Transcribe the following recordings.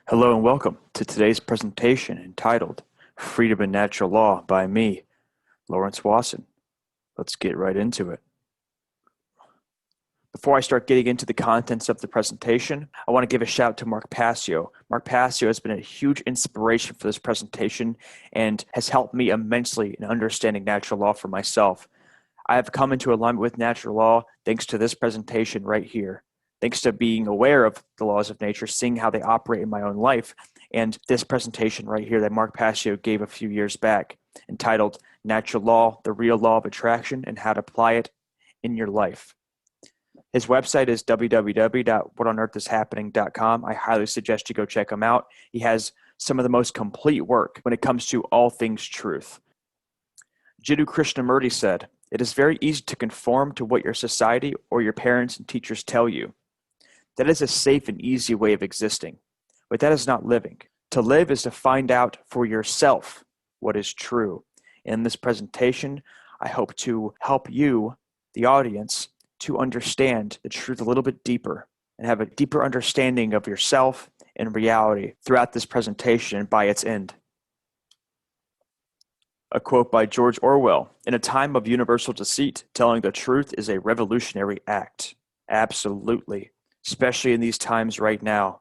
Hello and welcome to today's presentation entitled Freedom and Natural Law by me, Lawrence Wasson. Let's get right into it. Before I start getting into the contents of the presentation, I want to give a shout out to Mark Passio. Mark Passio has been a huge inspiration for this presentation and has helped me immensely in understanding natural law for myself. I have come into alignment with natural law thanks to this presentation right here. Thanks to being aware of the laws of nature, seeing how they operate in my own life, and this presentation right here that Mark Passio gave a few years back, entitled Natural Law, the Real Law of Attraction and How to Apply It in Your Life. His website is www.whatonearthishappening.com. I highly suggest you go check him out. He has some of the most complete work when it comes to all things truth. Jiddu Krishnamurti said, "It is very easy to conform to what your society or your parents and teachers tell you. That is a safe and easy way of existing, but that is not living. To live is to find out for yourself what is true." In this presentation, I hope to help you, the audience, to understand the truth a little bit deeper and have a deeper understanding of yourself and reality throughout this presentation and by its end. A quote by George Orwell, "In a time of universal deceit, telling the truth is a revolutionary act." Absolutely. Especially in these times right now.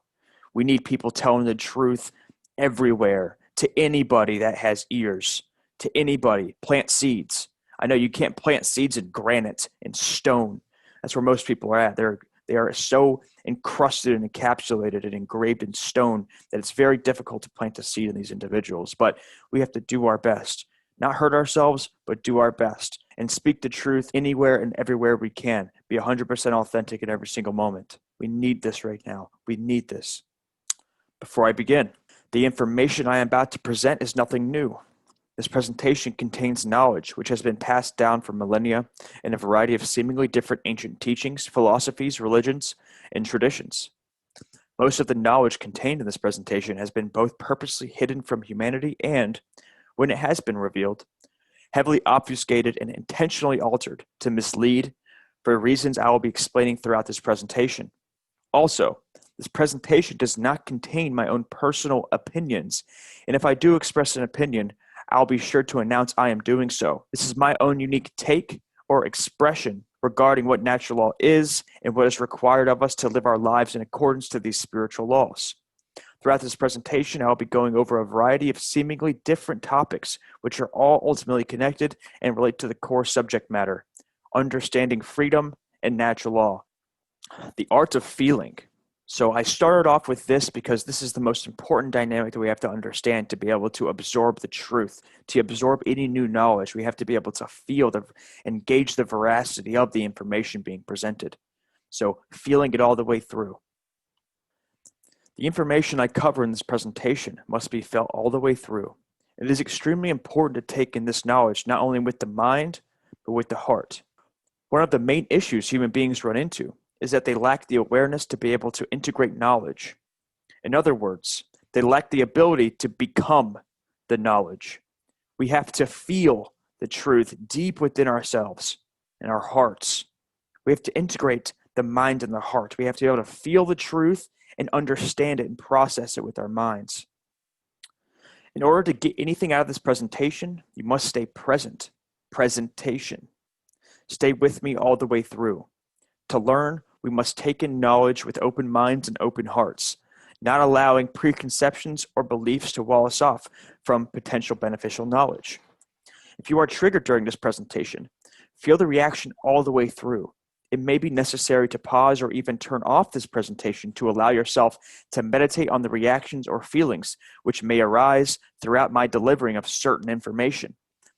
We need people telling the truth everywhere, to anybody that has ears, to anybody. Plant seeds. I know you can't plant seeds in granite and stone. That's where most people are at. They are so encrusted and encapsulated and engraved in stone that it's very difficult to plant a seed in these individuals. But we have to do our best. Not hurt ourselves, but do our best and speak the truth anywhere and everywhere we can. Be 100% authentic in every single moment. We need this right now. We need this. Before I begin, the information I am about to present is nothing new. This presentation contains knowledge which has been passed down for millennia in a variety of seemingly different ancient teachings, philosophies, religions, and traditions. Most of the knowledge contained in this presentation has been both purposely hidden from humanity and, when it has been revealed, heavily obfuscated and intentionally altered to mislead for reasons I will be explaining throughout this presentation. Also, this presentation does not contain my own personal opinions, and if I do express an opinion, I'll be sure to announce I am doing so. This is my own unique take or expression regarding what natural law is and what is required of us to live our lives in accordance to these spiritual laws. Throughout this presentation, I'll be going over a variety of seemingly different topics, which are all ultimately connected and relate to the core subject matter: understanding freedom and natural law. The art of feeling. So I started off with this because this is the most important dynamic that we have to understand to be able to absorb the truth, to absorb any new knowledge. We have to be able to feel and gauge the veracity of the information being presented. So feeling it all the way through. The information I cover in this presentation must be felt all the way through. It is extremely important to take in this knowledge not only with the mind, but with the heart. One of the main issues human beings run into is that they lack the awareness to be able to integrate knowledge. In other words, they lack the ability to become the knowledge. We have to feel the truth deep within ourselves and our hearts. We have to integrate the mind and the heart. We have to be able to feel the truth and understand it and process it with our minds. In order to get anything out of this presentation, you must stay present. Presentation. Stay with me all the way through. To learn, we must take in knowledge with open minds and open hearts, not allowing preconceptions or beliefs to wall us off from potential beneficial knowledge. If you are triggered during this presentation, feel the reaction all the way through. It may be necessary to pause or even turn off this presentation to allow yourself to meditate on the reactions or feelings which may arise throughout my delivering of certain information.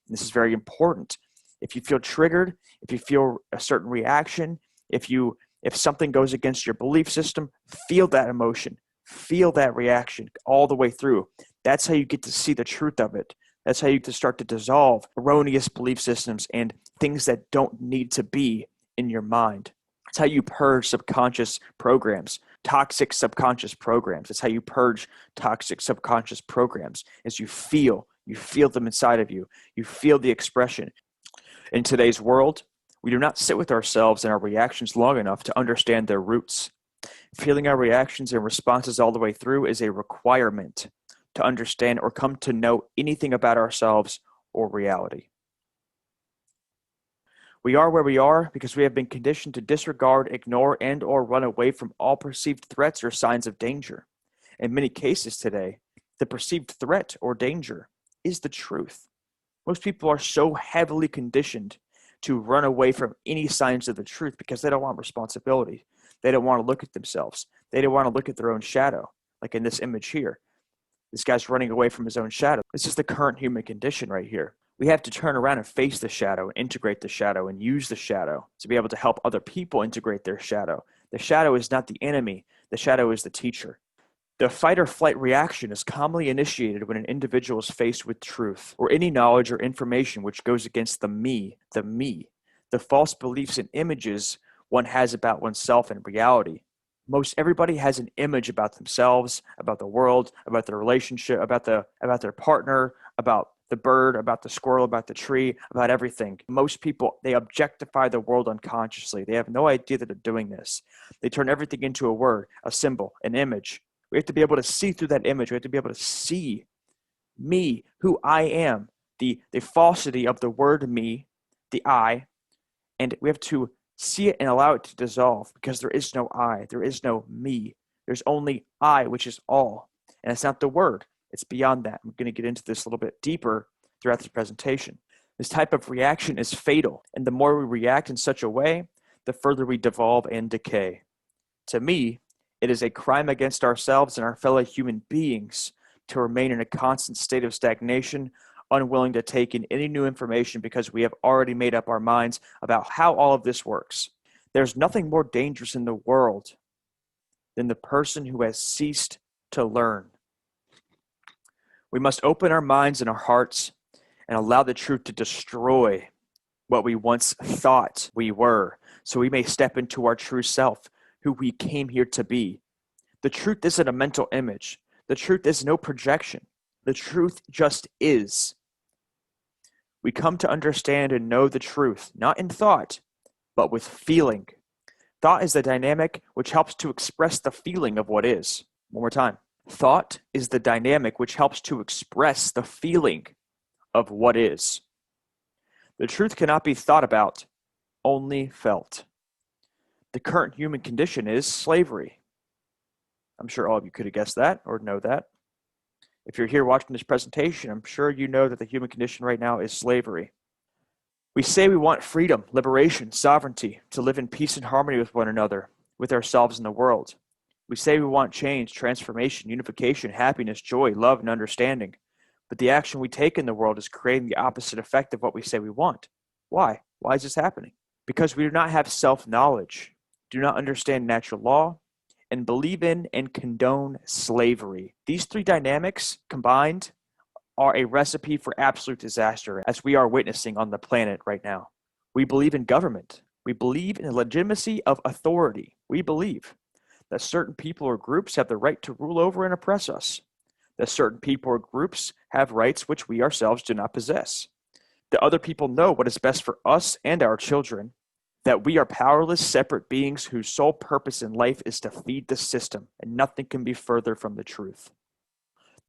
This is very important. If you feel triggered, if you feel a certain reaction, if something goes against your belief system, feel that emotion, feel that reaction all the way through. That's how you get to see the truth of it. That's how you get to start to dissolve erroneous belief systems and things that don't need to be in your mind. It's how you purge subconscious programs, toxic subconscious programs. It's how you purge toxic subconscious programs as you feel them inside of you. You feel the expression. In today's world, we do not sit with ourselves and our reactions long enough to understand their roots. Feeling our reactions and responses all the way through is a requirement to understand or come to know anything about ourselves or reality. We are where we are because we have been conditioned to disregard, ignore, and or run away from all perceived threats or signs of danger. In many cases today, the perceived threat or danger is the truth. Most people are so heavily conditioned to run away from any signs of the truth because they don't want responsibility. They don't want to look at themselves. They don't want to look at their own shadow, like in this image here. This guy's running away from his own shadow. This is the current human condition right here. We have to turn around and face the shadow, and integrate the shadow, and use the shadow to be able to help other people integrate their shadow. The shadow is not the enemy. The shadow is the teacher. The fight or flight reaction is commonly initiated when an individual is faced with truth or any knowledge or information which goes against the false beliefs and images one has about oneself and reality. Most everybody has an image about themselves, about the world, about their relationship, about their partner, about the bird, about the squirrel, about the tree, about everything. Most people, they objectify the world unconsciously. They have no idea that they're doing this. They turn everything into a word, a symbol, an image. We have to be able to see through that image. We have to be able to see me, who I am, the falsity of the word me, the I, and we have to see it and allow it to dissolve because there is no I, there is no me. There's only I, which is all. And it's not the word. It's beyond that. I'm going to get into this a little bit deeper throughout this presentation. This type of reaction is fatal, and the more we react in such a way, the further we devolve and decay. To me, it is a crime against ourselves and our fellow human beings to remain in a constant state of stagnation, unwilling to take in any new information because we have already made up our minds about how all of this works. There's nothing more dangerous in the world than the person who has ceased to learn. We must open our minds and our hearts and allow the truth to destroy what we once thought we were, so we may step into our true self, who we came here to be. The truth isn't a mental image. The truth is no projection. The truth just is. We come to understand and know the truth, not in thought, but with feeling. Thought is the dynamic which helps to express the feeling of what is. One more time. Thought is the dynamic which helps to express the feeling of what is. The truth cannot be thought about, only felt. The current human condition is slavery. I'm sure all of you could have guessed that or know that. If you're here watching this presentation, I'm sure you know that the human condition right now is slavery. We say we want freedom, liberation, sovereignty, to live in peace and harmony with one another, with ourselves and the world. We say we want change, transformation, unification, happiness, joy, love, and understanding. But the action we take in the world is creating the opposite effect of what we say we want. Why? Why is this happening? Because we do not have self-knowledge, do not understand natural law, and believe in and condone slavery. These three dynamics combined are a recipe for absolute disaster, as we are witnessing on the planet right now. We believe in government. We believe in the legitimacy of authority. We believe that certain people or groups have the right to rule over and oppress us, that certain people or groups have rights which we ourselves do not possess, that other people know what is best for us and our children, that we are powerless, separate beings whose sole purpose in life is to feed the system, and nothing can be further from the truth.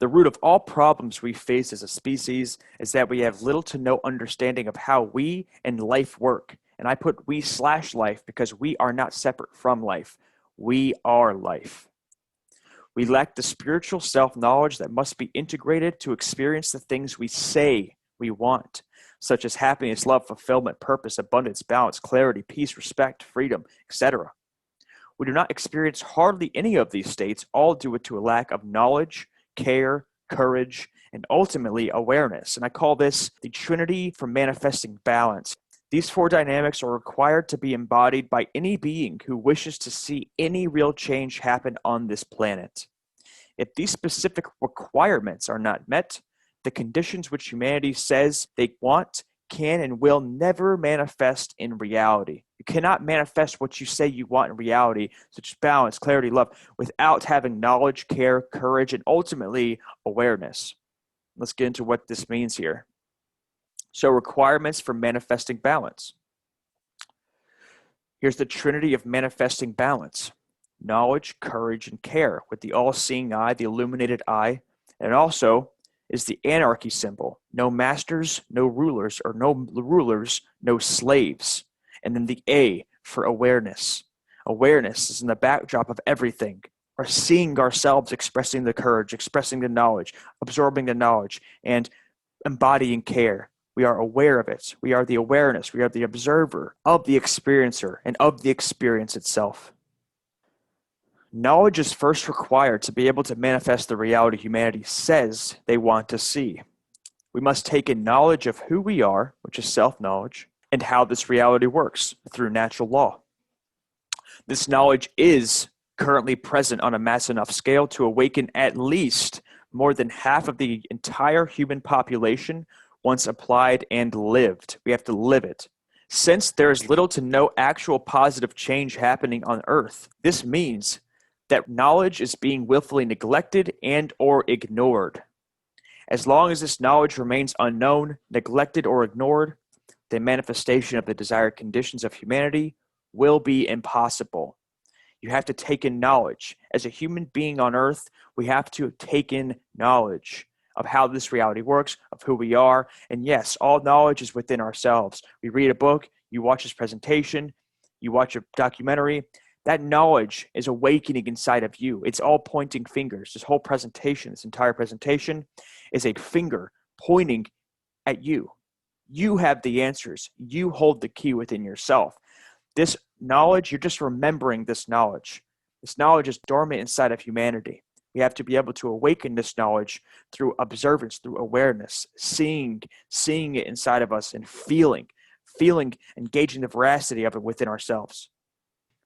The root of all problems we face as a species is that we have little to no understanding of how we and life work. And I put we/life because we are not separate from life. We are life. We lack the spiritual self-knowledge that must be integrated to experience the things we say we want, such as happiness, love, fulfillment, purpose, abundance, balance, clarity, peace, respect, freedom, etc. We do not experience hardly any of these states, all due to a lack of knowledge, care, courage, and ultimately awareness. And I call this the Trinity for manifesting balance. These four dynamics are required to be embodied by any being who wishes to see any real change happen on this planet. If these specific requirements are not met, the conditions which humanity says they want can and will never manifest in reality. You cannot manifest what you say you want in reality, such as balance, clarity, love, without having knowledge, care, courage, and ultimately awareness. Let's get into what this means here. So, requirements for manifesting balance. Here's the Trinity of manifesting balance. knowledge, courage, and care with the all-seeing eye, the illuminated eye. And it also is the anarchy symbol. No masters, no rulers, or no rulers, no slaves. And then the A for awareness. Awareness is in the backdrop of everything. Or seeing ourselves, expressing the courage, expressing the knowledge, absorbing the knowledge, and embodying care. We are aware of it. We are the awareness. We are the observer of the experiencer and of the experience itself. Knowledge is first required to be able to manifest the reality humanity says they want to see. We must take in knowledge of who we are, which is self-knowledge, and how this reality works through natural law. This knowledge is currently present on a mass enough scale to awaken at least more than half of the entire human population once applied and lived. We have to live it. Since there is little to no actual positive change happening on Earth, this means that knowledge is being willfully neglected and or ignored. As long as this knowledge remains unknown, neglected, or ignored, the manifestation of the desired conditions of humanity will be impossible. You have to take in knowledge. As a human being on Earth, we have to take in knowledge of how this reality works, of who we are. And yes, all knowledge is within ourselves. We read a book, you watch this presentation, you watch a documentary. That knowledge is awakening inside of you. It's all pointing fingers. This whole presentation, this entire presentation is a finger pointing at you. You have the answers. You hold the key within yourself. This knowledge, you're just remembering this knowledge. This knowledge is dormant inside of humanity. We have to be able to awaken this knowledge through observance, through awareness, seeing it inside of us and feeling, engaging the veracity of it within ourselves.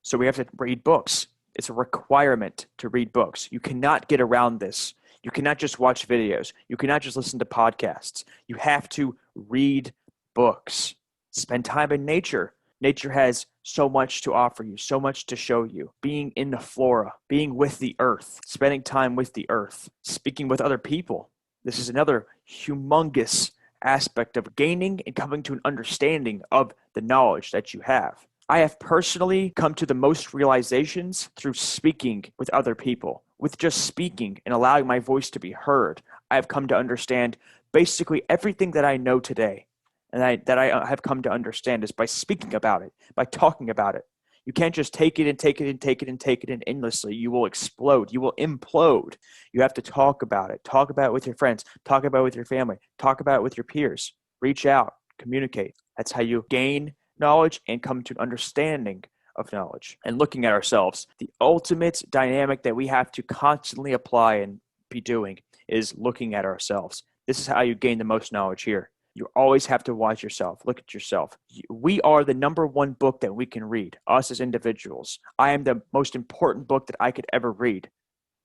So we have to read books. It's a requirement to read books. You cannot get around this. You cannot just watch videos. You cannot just listen to podcasts. You have to read books. Spend time in nature. Nature has so much to offer you, so much to show you. Being in the flora, being with the earth, spending time with the earth, speaking with other people. This is another humongous aspect of gaining and coming to an understanding of the knowledge that you have. I have personally come to the most realizations through speaking with other people. With just speaking and allowing my voice to be heard, I have come to understand basically everything that I know today. And that I have come to understand is by speaking about it, by talking about it. You can't just take it and take it and take it and take it in endlessly. You will explode. You will implode. You have to talk about it. Talk about it with your friends. Talk about it with your family. Talk about it with your peers. Reach out. Communicate. That's how you gain knowledge and come to an understanding of knowledge. And looking at ourselves, the ultimate dynamic that we have to constantly apply and be doing is looking at ourselves. This is how you gain the most knowledge here. You always have to watch yourself. Look at yourself. We are the number one book that we can read, us as individuals. I am the most important book that I could ever read.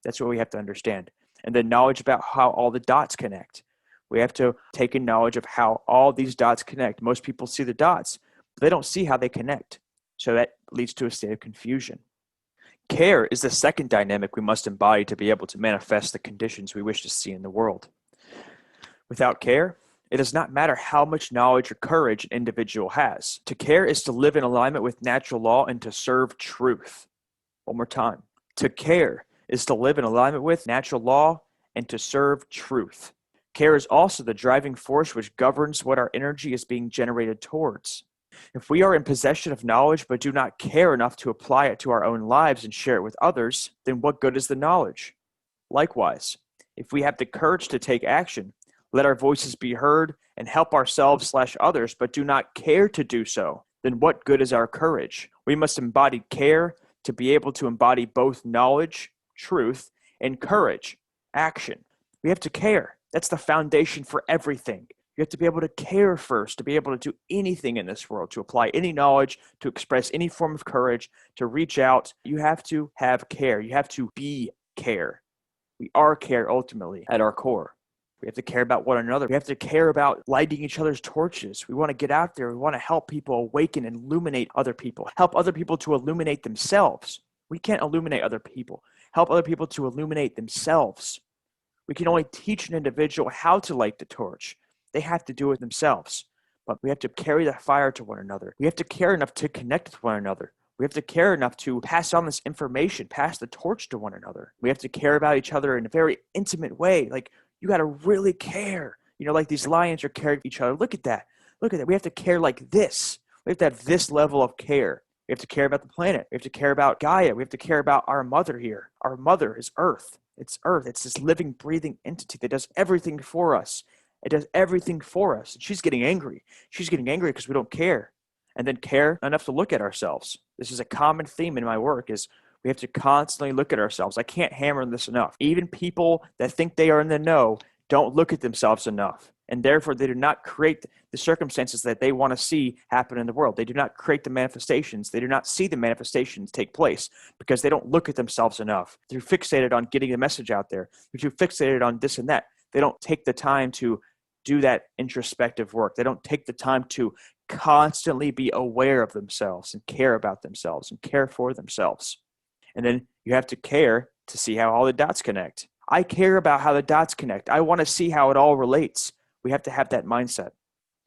That's what we have to understand. And the knowledge about how all the dots connect. We have to take in knowledge of how all these dots connect. Most people see the dots, but they don't see how they connect. So that leads to a state of confusion. Care is the second dynamic we must embody to be able to manifest the conditions we wish to see in the world. Without care, it does not matter how much knowledge or courage an individual has. To care is to live in alignment with natural law and to serve truth. One more time. To care is to live in alignment with natural law and to serve truth. Care is also the driving force which governs what our energy is being generated towards. If we are in possession of knowledge but do not care enough to apply it to our own lives and share it with others, then what good is the knowledge? Likewise, if we have the courage to take action, let our voices be heard and help ourselves/others, but do not care to do so, then what good is our courage? We must embody care to be able to embody both knowledge, truth, and courage, action. We have to care. That's the foundation for everything. You have to be able to care first, to be able to do anything in this world, to apply any knowledge, to express any form of courage, to reach out. You have to have care. You have to be care. We are care ultimately at our core. We have to care about one another. We have to care about lighting each other's torches. We want to get out there. We want to help people awaken and illuminate other people. Help other people to illuminate themselves. We can't illuminate other people. Help other people to illuminate themselves. We can only teach an individual how to light the torch. They have to do it themselves. But we have to carry that fire to one another. We have to care enough to connect with one another. We have to care enough to pass on this information, pass the torch to one another. We have to care about each other in a very intimate way. Like, you got to really care. Like these lions are caring for each other. Look at that. Look at that. We have to care like this. We have to have this level of care. We have to care about the planet. We have to care about Gaia. We have to care about our mother here. Our mother is Earth. It's Earth. It's this living, breathing entity that does everything for us. It does everything for us. And she's getting angry. She's getting angry because we don't care. And then care enough to look at ourselves. This is a common theme in my work, is we have to constantly look at ourselves. I can't hammer this enough. Even people that think they are in the know don't look at themselves enough. And therefore, they do not create the circumstances that they want to see happen in the world. They do not create the manifestations. They do not see the manifestations take place because they don't look at themselves enough. They're fixated on getting the message out there. They're too fixated on this and that. They don't take the time to do that introspective work. They don't take the time to constantly be aware of themselves and care about themselves and care for themselves. And then you have to care to see how all the dots connect. I care about how the dots connect. I want to see how it all relates. We have to have that mindset.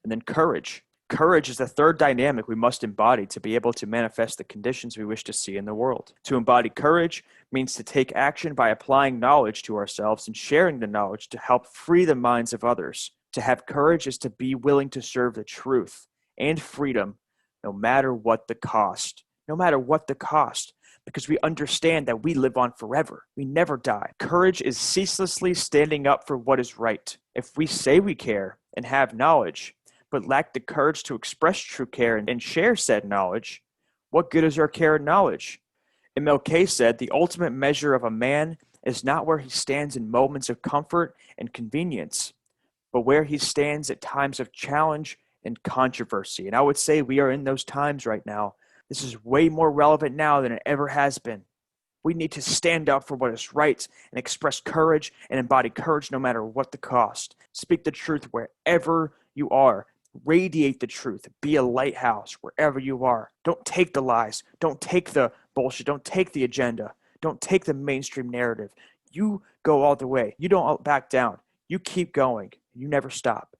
And then courage. Courage is the third dynamic we must embody to be able to manifest the conditions we wish to see in the world. To embody courage means to take action by applying knowledge to ourselves and sharing the knowledge to help free the minds of others. To have courage is to be willing to serve the truth and freedom no matter what the cost. No matter what the cost. Because we understand that we live on forever. We never die. Courage is ceaselessly standing up for what is right. If we say we care and have knowledge, but lack the courage to express true care and share said knowledge, what good is our care and knowledge? MLK said, the ultimate measure of a man is not where he stands in moments of comfort and convenience, but where he stands at times of challenge and controversy. And I would say we are in those times right now. This is way more relevant now than it ever has been. We need to stand up for what is right and express courage and embody courage no matter what the cost. Speak the truth wherever you are. Radiate the truth. Be a lighthouse wherever you are. Don't take the lies. Don't take the bullshit. Don't take the agenda. Don't take the mainstream narrative. You go all the way. You don't back down. You keep going. You never stop.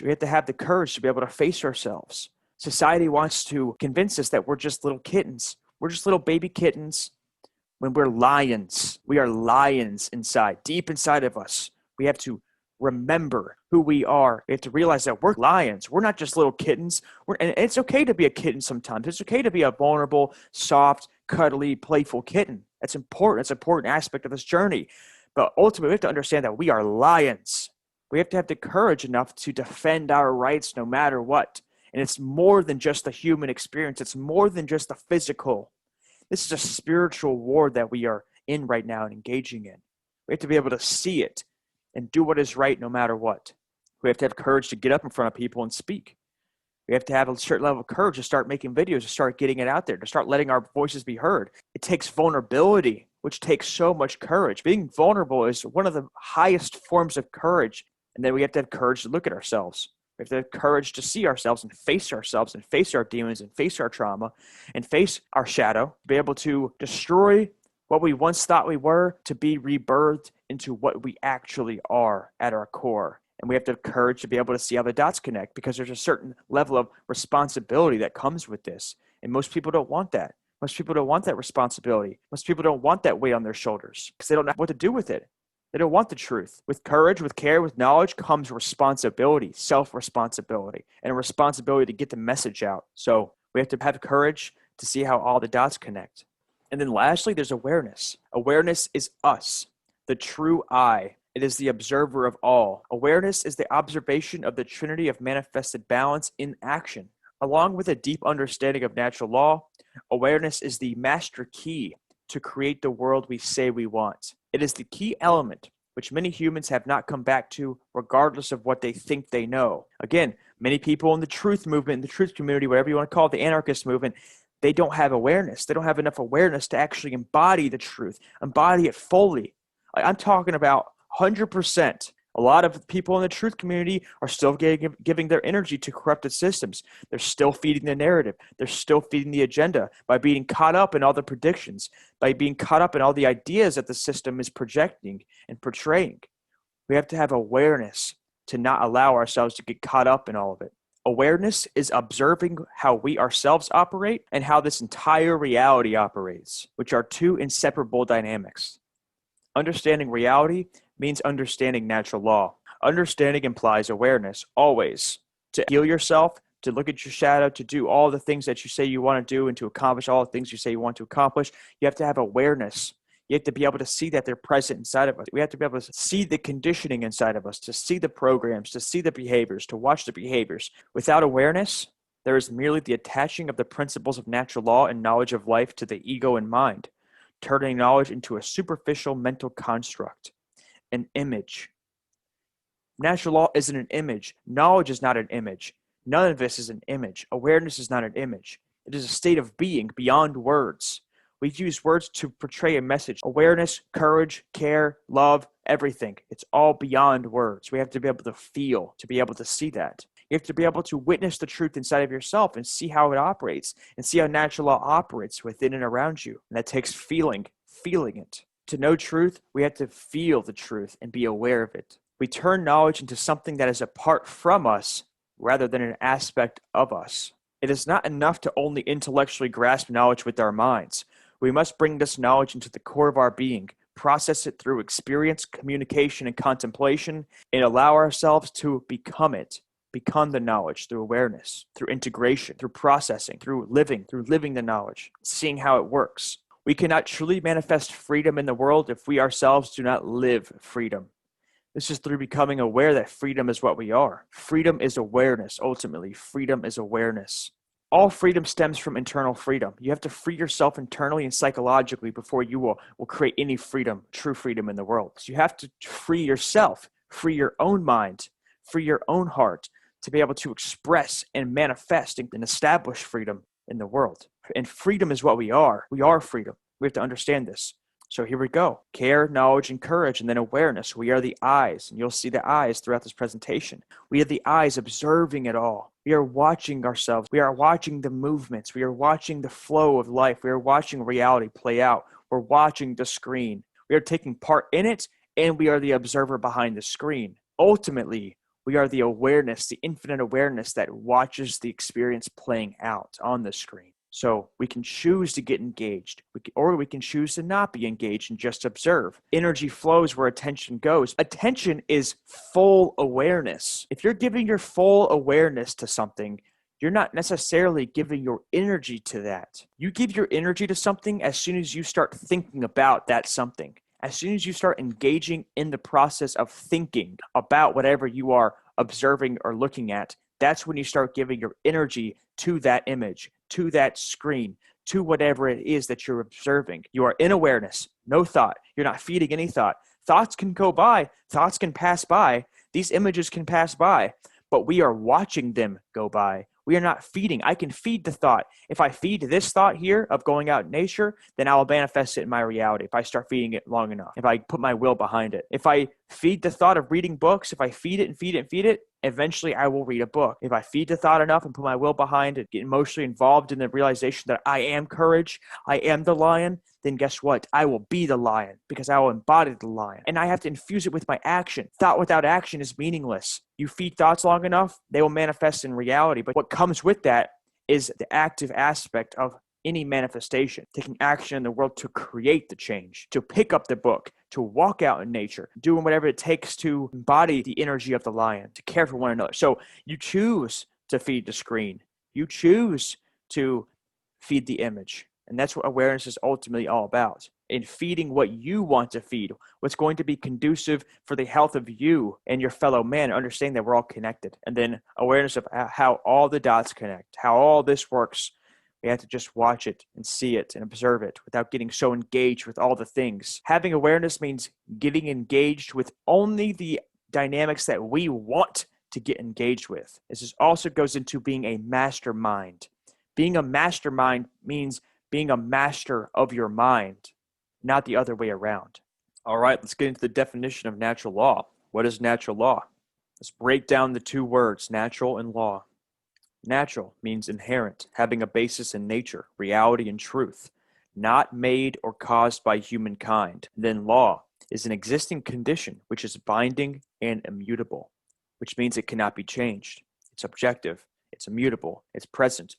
We have to have the courage to be able to face ourselves. Society wants to convince us that we're just little kittens. We're just little baby kittens when we're lions. We are lions inside, deep inside of us. We have to remember who we are. We have to realize that we're lions. We're not just little kittens. And it's okay to be a kitten sometimes. It's okay to be a vulnerable, soft, cuddly, playful kitten. That's important. It's an important aspect of this journey. But ultimately, we have to understand that we are lions. We have to have the courage enough to defend our rights no matter what. And it's more than just the human experience. It's more than just the physical. This is a spiritual war that we are in right now and engaging in. We have to be able to see it and do what is right no matter what. We have to have courage to get up in front of people and speak. We have to have a certain level of courage to start making videos, to start getting it out there, to start letting our voices be heard. It takes vulnerability, which takes so much courage. Being vulnerable is one of the highest forms of courage. And then we have to have courage to look at ourselves. We have to have courage to see ourselves and face our demons and face our trauma and face our shadow, be able to destroy what we once thought we were to be rebirthed into what we actually are at our core. And we have to have courage to be able to see how the dots connect because there's a certain level of responsibility that comes with this. And most people don't want that. Most people don't want that responsibility. Most people don't want that weight on their shoulders because they don't know what to do with it. They don't want the truth. With courage, with care, with knowledge comes responsibility, self-responsibility, and a responsibility to get the message out. So we have to have courage to see how all the dots connect. And then lastly, there's awareness. Awareness is us, the true I. It is the observer of all. Awareness is the observation of the Trinity of manifested balance in action. Along with a deep understanding of natural law, awareness is the master key to create the world we say we want. It is the key element which many humans have not come back to regardless of what they think they know. Again, many people in the truth movement, in the truth community, whatever you want to call it, the anarchist movement, they don't have awareness. They don't have enough awareness to actually embody the truth, embody it fully. I'm talking about 100%. A lot of people in the truth community are still giving their energy to corrupted systems. They're still feeding the narrative. They're still feeding the agenda by being caught up in all the predictions, by being caught up in all the ideas that the system is projecting and portraying. We have to have awareness to not allow ourselves to get caught up in all of it. Awareness is observing how we ourselves operate and how this entire reality operates, which are two inseparable dynamics. Understanding reality means understanding natural law. Understanding implies awareness, always. To heal yourself, to look at your shadow, to do all the things that you say you want to do, and to accomplish all the things you say you want to accomplish, you have to have awareness. You have to be able to see that they're present inside of us. We have to be able to see the conditioning inside of us, to see the programs, to see the behaviors, to watch the behaviors. Without awareness, there is merely the attaching of the principles of natural law and knowledge of life to the ego and mind, turning knowledge into a superficial mental construct, an image. Natural law isn't an image. Knowledge is not an image. None of this is an image. Awareness is not an image. It is a state of being beyond words. We use words to portray a message. Awareness, courage, care, love, everything. It's all beyond words. We have to be able to feel, to be able to see that. You have to be able to witness the truth inside of yourself and see how it operates and see how natural law operates within and around you. And that takes feeling it. To know truth, we have to feel the truth and be aware of it. We turn knowledge into something that is apart from us rather than an aspect of us. It is not enough to only intellectually grasp knowledge with our minds. We must bring this knowledge into the core of our being, process it through experience, communication, and contemplation, and allow ourselves to become it. Become the knowledge through awareness, through integration, through processing, through living the knowledge, seeing how it works. We cannot truly manifest freedom in the world if we ourselves do not live freedom. This is through becoming aware that freedom is what we are. Freedom is awareness, ultimately. Freedom is awareness. All freedom stems from internal freedom. You have to free yourself internally and psychologically before you will create any freedom, true freedom in the world. So you have to free yourself, free your own mind, free your own heart to be able to express and manifest and establish freedom in the world. And freedom is what we are. We are freedom. We have to understand this. So here we go. Care, knowledge, and courage, and then awareness. We are the eyes, and you'll see the eyes throughout this presentation. We are the eyes observing it all. We are watching ourselves. We are watching the movements. We are watching the flow of life. We are watching reality play out. We're watching the screen. We are taking part in it, and we are the observer behind the screen. Ultimately, we are the awareness, the infinite awareness that watches the experience playing out on the screen. So we can choose to get engaged, or we can choose to not be engaged and just observe. Energy flows where attention goes. Attention is full awareness. If you're giving your full awareness to something, you're not necessarily giving your energy to that. You give your energy to something as soon as you start thinking about that something. As soon as you start engaging in the process of thinking about whatever you are observing or looking at, that's when you start giving your energy to that image, to that screen, to whatever it is that you're observing. You are in awareness, no thought. You're not feeding any thought. Thoughts can go by. Thoughts can pass by. These images can pass by, but we are watching them go by. We are not feeding. I can feed the thought. If I feed this thought here of going out in nature, then I will manifest it in my reality if I start feeding it long enough, if I put my will behind it. If I feed the thought of reading books, if I feed it and feed it and feed it, eventually I will read a book. If I feed the thought enough and put my will behind it, get emotionally involved in the realization that I am courage, I am the lion, then guess what? I will be the lion because I will embody the lion. And I have to infuse it with my action. Thought without action is meaningless. You feed thoughts long enough, they will manifest in reality. But what comes with that is the active aspect of any manifestation, taking action in the world to create the change, to pick up the book, to walk out in nature, doing whatever it takes to embody the energy of the lion, to care for one another. So you choose to feed the screen. You choose to feed the image. And that's what awareness is ultimately all about. In feeding what you want to feed, what's going to be conducive for the health of you and your fellow man, understanding that we're all connected. And then awareness of how all the dots connect, how all this works. We have to just watch it and see it and observe it without getting so engaged with all the things. Having awareness means getting engaged with only the dynamics that we want to get engaged with. This also goes into being a mastermind. Being a mastermind means being a master of your mind, not the other way around. All right, let's get into the definition of natural law. What is natural law? Let's break down the two words, natural and law. Natural means inherent, having a basis in nature, reality, and truth, not made or caused by humankind. Then law is an existing condition which is binding and immutable, which means it cannot be changed. It's objective. It's immutable. It's present.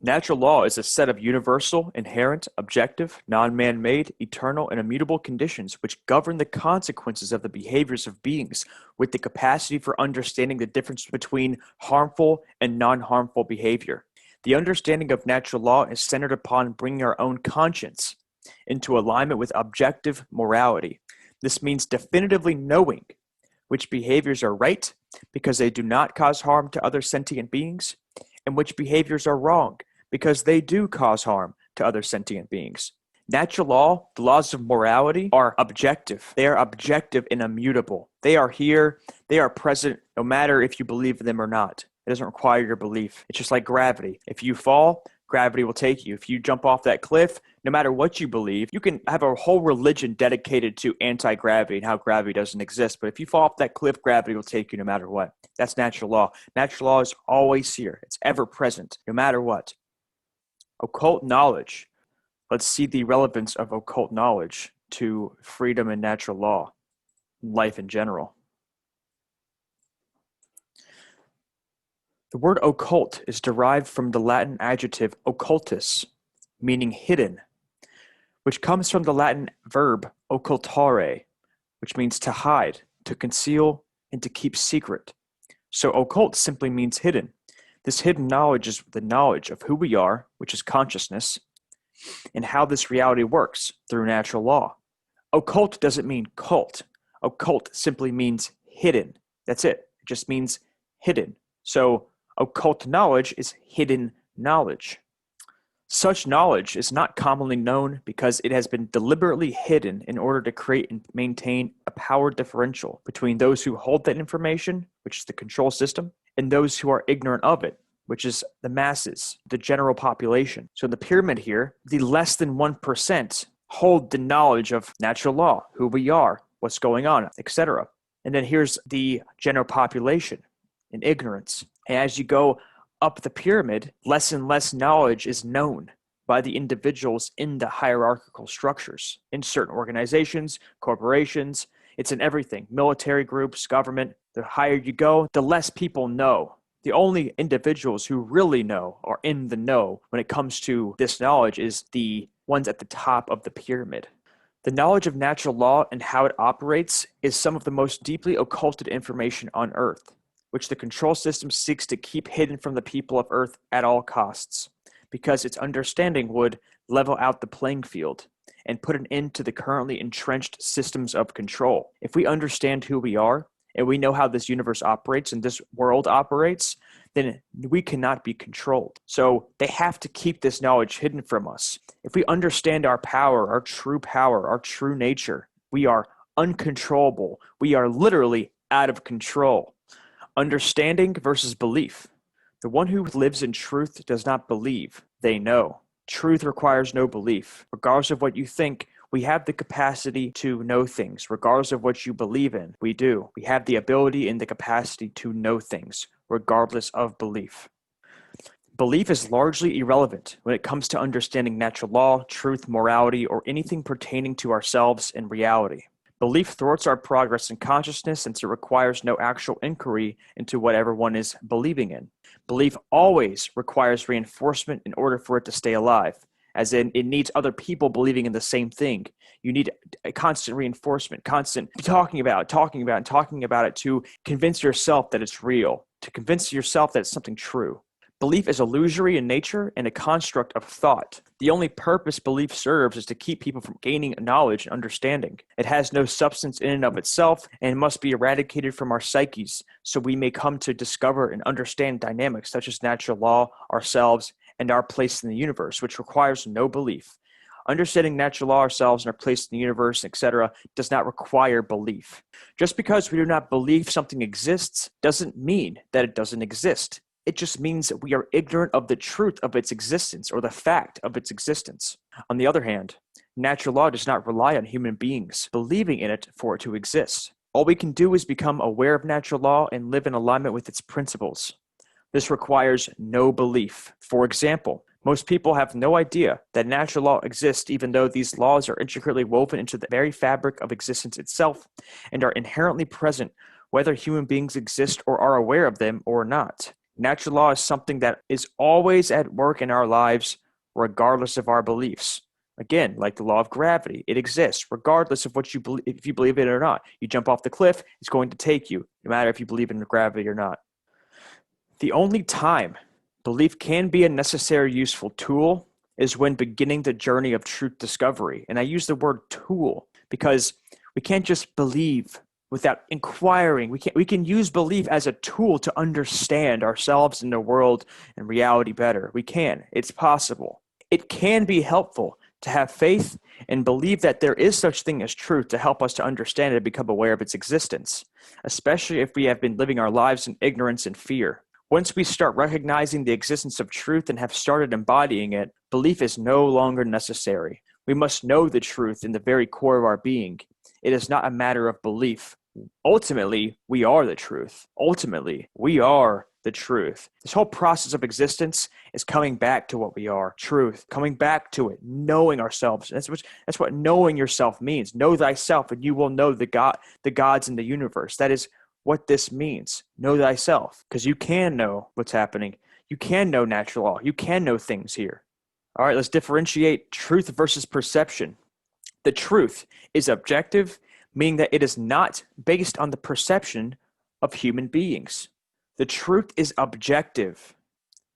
Natural law is a set of universal, inherent, objective, non-man-made, eternal, and immutable conditions which govern the consequences of the behaviors of beings with the capacity for understanding the difference between harmful and non-harmful behavior. The understanding of natural law is centered upon bringing our own conscience into alignment with objective morality. This means definitively knowing which behaviors are right because they do not cause harm to other sentient beings, and which behaviors are wrong because they do cause harm to other sentient beings. Natural law, the laws of morality, are objective. They are objective and immutable. They are here, they are present, no matter if you believe in them or not. It doesn't require your belief. It's just like gravity. If you fall, gravity will take you. If you jump off that cliff, no matter what you believe, you can have a whole religion dedicated to anti-gravity and how gravity doesn't exist. But if you fall off that cliff, gravity will take you no matter what. That's natural law. Natural law is always here. It's ever present, no matter what. Occult knowledge. Let's see the relevance of occult knowledge to freedom and natural law, life in general. The word occult is derived from the Latin adjective occultus, meaning hidden, which comes from the Latin verb occultare, which means to hide, to conceal, and to keep secret. So occult simply means hidden. This hidden knowledge is the knowledge of who we are, which is consciousness, and how this reality works through natural law. Occult doesn't mean cult. Occult simply means hidden. That's it. It just means hidden. So occult knowledge is hidden knowledge. Such knowledge is not commonly known because it has been deliberately hidden in order to create and maintain a power differential between those who hold that information, which is the control system, and those who are ignorant of it, which is the masses, the general population. So in the pyramid here, the less than 1% hold the knowledge of natural law, who we are, what's going on, etc. And then here's the general population in ignorance. And as you go up the pyramid, less and less knowledge is known by the individuals in the hierarchical structures, in certain organizations, corporations. It's in everything, military groups, government. The higher you go, the less people know. The only individuals who really know or in the know when it comes to this knowledge is the ones at the top of the pyramid. The knowledge of natural law and how it operates is some of the most deeply occulted information on Earth, which the control system seeks to keep hidden from the people of Earth at all costs, because its understanding would level out the playing field and put an end to the currently entrenched systems of control. If we understand who we are, and we know how this universe operates and this world operates, then we cannot be controlled. So they have to keep this knowledge hidden from us. If we understand our power, our true nature, we are uncontrollable. We are literally out of control. Understanding versus belief. The one who lives in truth does not believe, they know. Truth requires no belief. Regardless of what you think, we have the capacity to know things. Regardless of what you believe in, we do. We have the ability and the capacity to know things, regardless of belief. Belief is largely irrelevant when it comes to understanding natural law, truth, morality, or anything pertaining to ourselves and reality. Belief thwarts our progress in consciousness since it requires no actual inquiry into what everyone is believing in. Belief always requires reinforcement in order for it to stay alive, as in it needs other people believing in the same thing. You need a constant reinforcement, constant talking about it to convince yourself that it's real, to convince yourself that it's something true. Belief is illusory in nature and a construct of thought. The only purpose belief serves is to keep people from gaining knowledge and understanding. It has no substance in and of itself and must be eradicated from our psyches so we may come to discover and understand dynamics such as natural law, ourselves, and our place in the universe, which requires no belief. Understanding natural law, ourselves, and our place in the universe, etc., does not require belief. Just because we do not believe something exists doesn't mean that it doesn't exist. It just means that we are ignorant of the truth of its existence or the fact of its existence. On the other hand, natural law does not rely on human beings believing in it for it to exist. All we can do is become aware of natural law and live in alignment with its principles. This requires no belief. For example, most people have no idea that natural law exists even though these laws are intricately woven into the very fabric of existence itself and are inherently present whether human beings exist or are aware of them or not. Natural law is something that is always at work in our lives, regardless of our beliefs. Again, like the law of gravity, it exists regardless of what you believe, if you believe it or not. You jump off the cliff, it's going to take you, no matter if you believe in gravity or not. The only time belief can be a necessary, useful tool is when beginning the journey of truth discovery. And I use the word tool because we can't just believe without inquiring. We can use belief as a tool to understand ourselves and the world and reality better. We can. It's possible. It can be helpful to have faith and believe that there is such thing as truth to help us to understand it and become aware of its existence, especially if we have been living our lives in ignorance and fear. Once we start recognizing the existence of truth and have started embodying it, belief is no longer necessary. We must know the truth in the very core of our being. It is not a matter of belief. Ultimately, we are the truth. Ultimately, we are the truth. This whole process of existence is coming back to what we are, truth, coming back to it, knowing ourselves. That's what knowing yourself means. Know thyself, and you will know the gods in the universe. That is what this means. Know thyself, because you can know what's happening. You can know natural law. You can know things here. All right, let's differentiate truth versus perception. The truth is objective, meaning that it is not based on the perception of human beings. The truth is objective,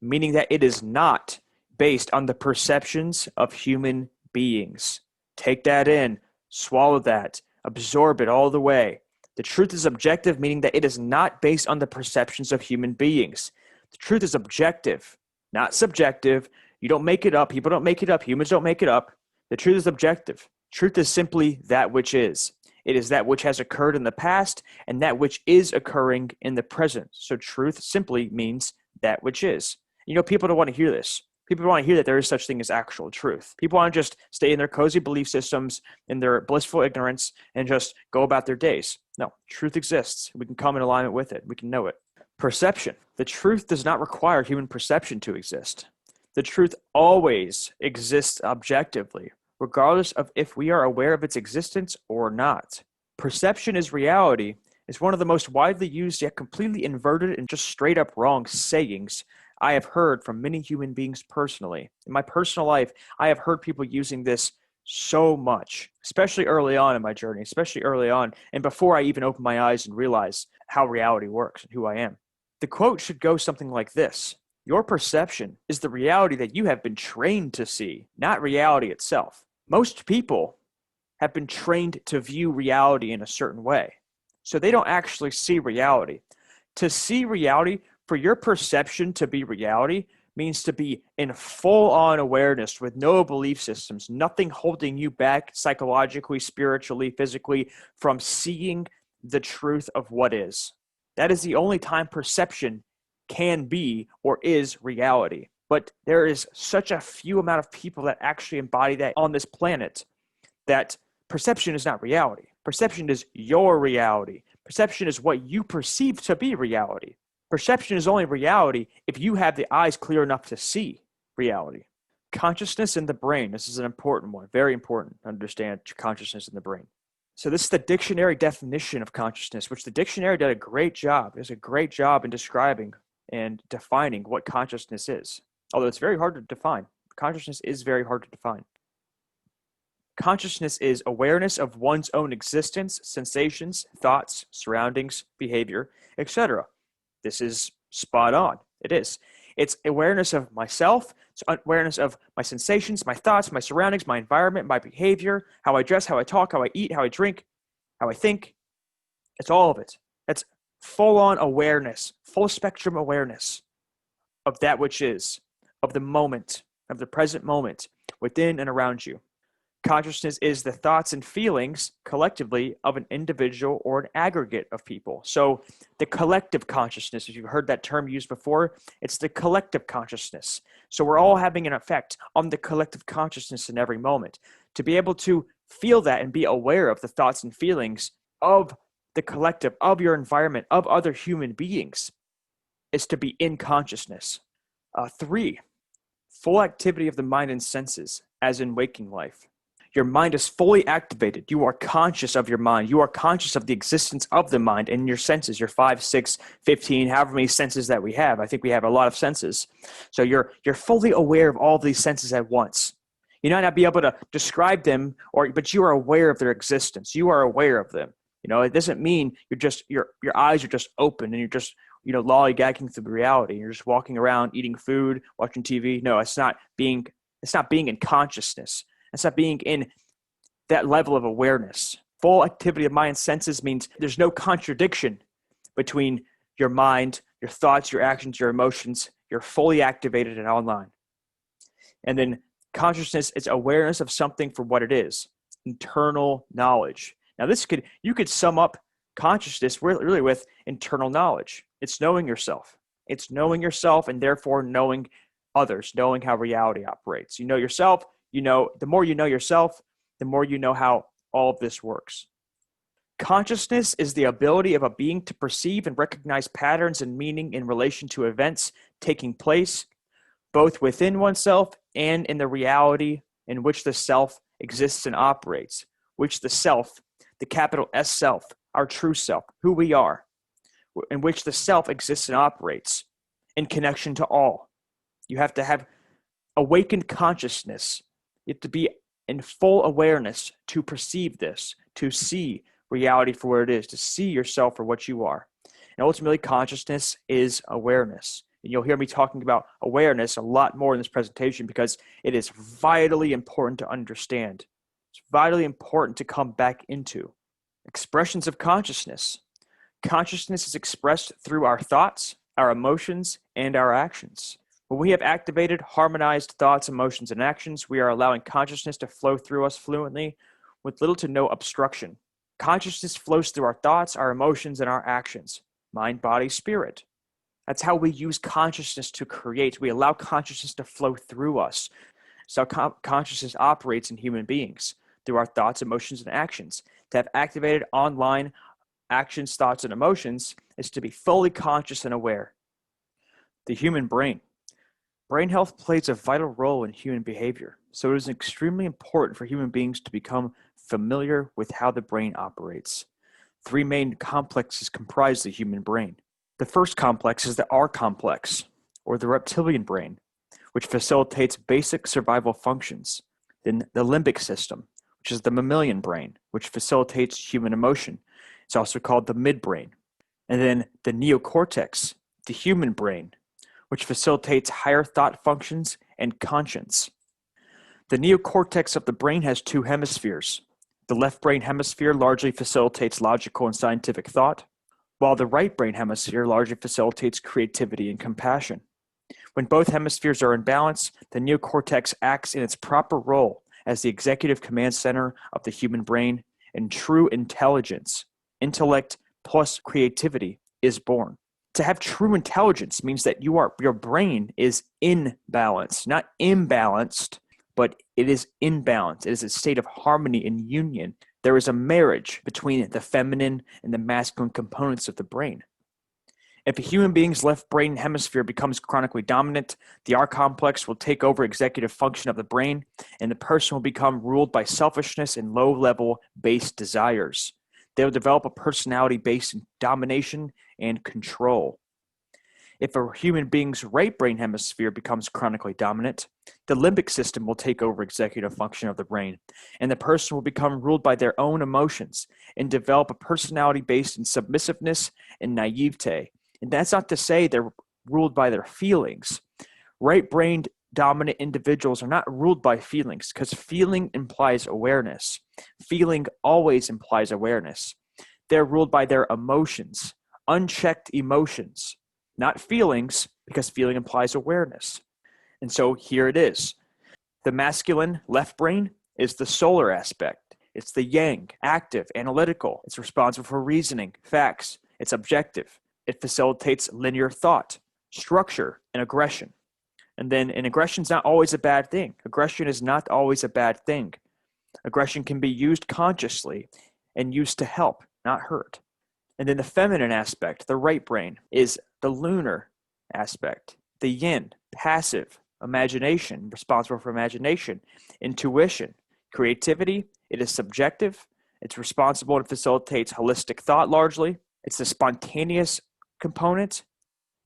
meaning that it is not based on the perceptions of human beings. Take that in, swallow that, absorb it all the way. The truth is objective, meaning that it is not based on the perceptions of human beings. The truth is objective, not subjective. You don't make it up. People don't make it up. Humans don't make it up. The truth is objective. Truth is simply that which is. It is that which has occurred in the past and that which is occurring in the present. So truth simply means that which is. You know, people don't want to hear this. People want to hear that there is such thing as actual truth. People want to just stay in their cozy belief systems, in their blissful ignorance, and just go about their days. No, truth exists. We can come in alignment with it. We can know it. Perception. The truth does not require human perception to exist. The truth always exists objectively, regardless of if we are aware of its existence or not. Perception is reality is one of the most widely used yet completely inverted and just straight up wrong sayings I have heard from many human beings personally. In my personal life, I have heard people using this so much, especially early on in my journey, especially early on, and before I even opened my eyes and realized how reality works and who I am. The quote should go something like this: your perception is the reality that you have been trained to see, not reality itself. Most people have been trained to view reality in a certain way, so they don't actually see reality. To see reality, for your perception to be reality, means to be in full-on awareness with no belief systems, nothing holding you back psychologically, spiritually, physically from seeing the truth of what is. That is the only time perception can be or is reality. But there is such a few amount of people that actually embody that on this planet that perception is not reality. Perception is your reality. Perception is what you perceive to be reality. Perception is only reality if you have the eyes clear enough to see reality. Consciousness in the brain. This is an important one. Very important to understand consciousness in the brain. So this is the dictionary definition of consciousness, which the dictionary did a great job. It does a great job in describing and defining what consciousness is. Although it's very hard to define. Consciousness is very hard to define. Consciousness is awareness of one's own existence, sensations, thoughts, surroundings, behavior, etc. This is spot on. It is. It's awareness of myself. It's awareness of my sensations, my thoughts, my surroundings, my environment, my behavior, how I dress, how I talk, how I eat, how I drink, how I think. It's all of it. That's full-on awareness, full spectrum awareness of that which is, of the moment, of the present moment, within and around you. Consciousness is the thoughts and feelings collectively of an individual or an aggregate of people. So the collective consciousness, if you've heard that term used before, it's the collective consciousness. So we're all having an effect on the collective consciousness in every moment. To be able to feel that and be aware of the thoughts and feelings of the collective, of your environment, of other human beings, is to be in consciousness. 3, full activity of the mind and senses, as in waking life. Your mind is fully activated. You are conscious of your mind. You are conscious of the existence of the mind and your senses, your 5, 6, 15, however many senses that we have. I think we have a lot of senses. So you're fully aware of all of these senses at once. You might not be able to describe them, but you are aware of their existence. You are aware of them. It doesn't mean your eyes are just open and you're just lollygagging through reality. You're just walking around, eating food, watching TV. No, it's not being in consciousness. It's not being in that level of awareness. Full activity of mind and senses means there's no contradiction between your mind, your thoughts, your actions, your emotions. You're fully activated and online. And then consciousness is awareness of something for what it is, internal knowledge. Now, you could sum up consciousness really with internal knowledge. It's knowing yourself. It's knowing yourself and therefore knowing others, knowing how reality operates. You know yourself. The more you know yourself, the more you know how all of this works. Consciousness is the ability of a being to perceive and recognize patterns and meaning in relation to events taking place, both within oneself and in the reality in which the self exists and operates, which the self, the capital S self, our true self, who we are, in which the self exists and operates in connection to all. You have to have awakened consciousness. You have to be in full awareness to perceive this, to see reality for what it is, to see yourself for what you are. And ultimately, consciousness is awareness. And you'll hear me talking about awareness a lot more in this presentation because it is vitally important to understand. It's vitally important to come back into. Expressions of consciousness. Consciousness is expressed through our thoughts, our emotions, and our actions. When we have activated, harmonized thoughts, emotions, and actions, we are allowing consciousness to flow through us fluently with little to no obstruction. Consciousness flows through our thoughts, our emotions, and our actions. Mind, body, spirit. That's how we use consciousness to create. We allow consciousness to flow through us. So consciousness operates in human beings through our thoughts, emotions, and actions. To have activated online actions, thoughts, and emotions is to be fully conscious and aware. The human brain. Brain health plays a vital role in human behavior, so it is extremely important for human beings to become familiar with how the brain operates. 3 main complexes comprise the human brain. The first complex is the R complex, or the reptilian brain, which facilitates basic survival functions. Then the limbic system, which is the mammalian brain, which facilitates human emotion. It's also called the midbrain. And then the neocortex, the human brain, which facilitates higher thought functions and conscience. The neocortex of the brain has 2 hemispheres. The left brain hemisphere largely facilitates logical and scientific thought, while the right brain hemisphere largely facilitates creativity and compassion. When both hemispheres are in balance, the neocortex acts in its proper role as the executive command center of the human brain, and true intelligence, intellect plus creativity, is born. To have true intelligence means that your brain is in balance, not imbalanced, but it is in balance. It is a state of harmony and union. There is a marriage between the feminine and the masculine components of the brain. If a human being's left brain hemisphere becomes chronically dominant, the R complex will take over executive function of the brain, and the person will become ruled by selfishness and low-level base desires. They will develop a personality based in domination and control. If a human being's right brain hemisphere becomes chronically dominant, the limbic system will take over executive function of the brain, and the person will become ruled by their own emotions and develop a personality based in submissiveness and naivete. And that's not to say they're ruled by their feelings. Right-brained dominant individuals are not ruled by feelings because feeling implies awareness. Feeling always implies awareness. They're ruled by their emotions, unchecked emotions, not feelings, because feeling implies awareness. And so here it is. The masculine left brain is the solar aspect. It's the yang, active, analytical. It's responsible for reasoning, facts. It's objective. It facilitates linear thought, structure, and aggression. And aggression is not always a bad thing. Aggression is not always a bad thing. Aggression can be used consciously and used to help, not hurt. And then the feminine aspect, the right brain, is the lunar aspect. The yin, passive, imagination, responsible for imagination, intuition, Creativity, it is subjective. It's responsible and facilitates holistic thought largely. It's the spontaneous component,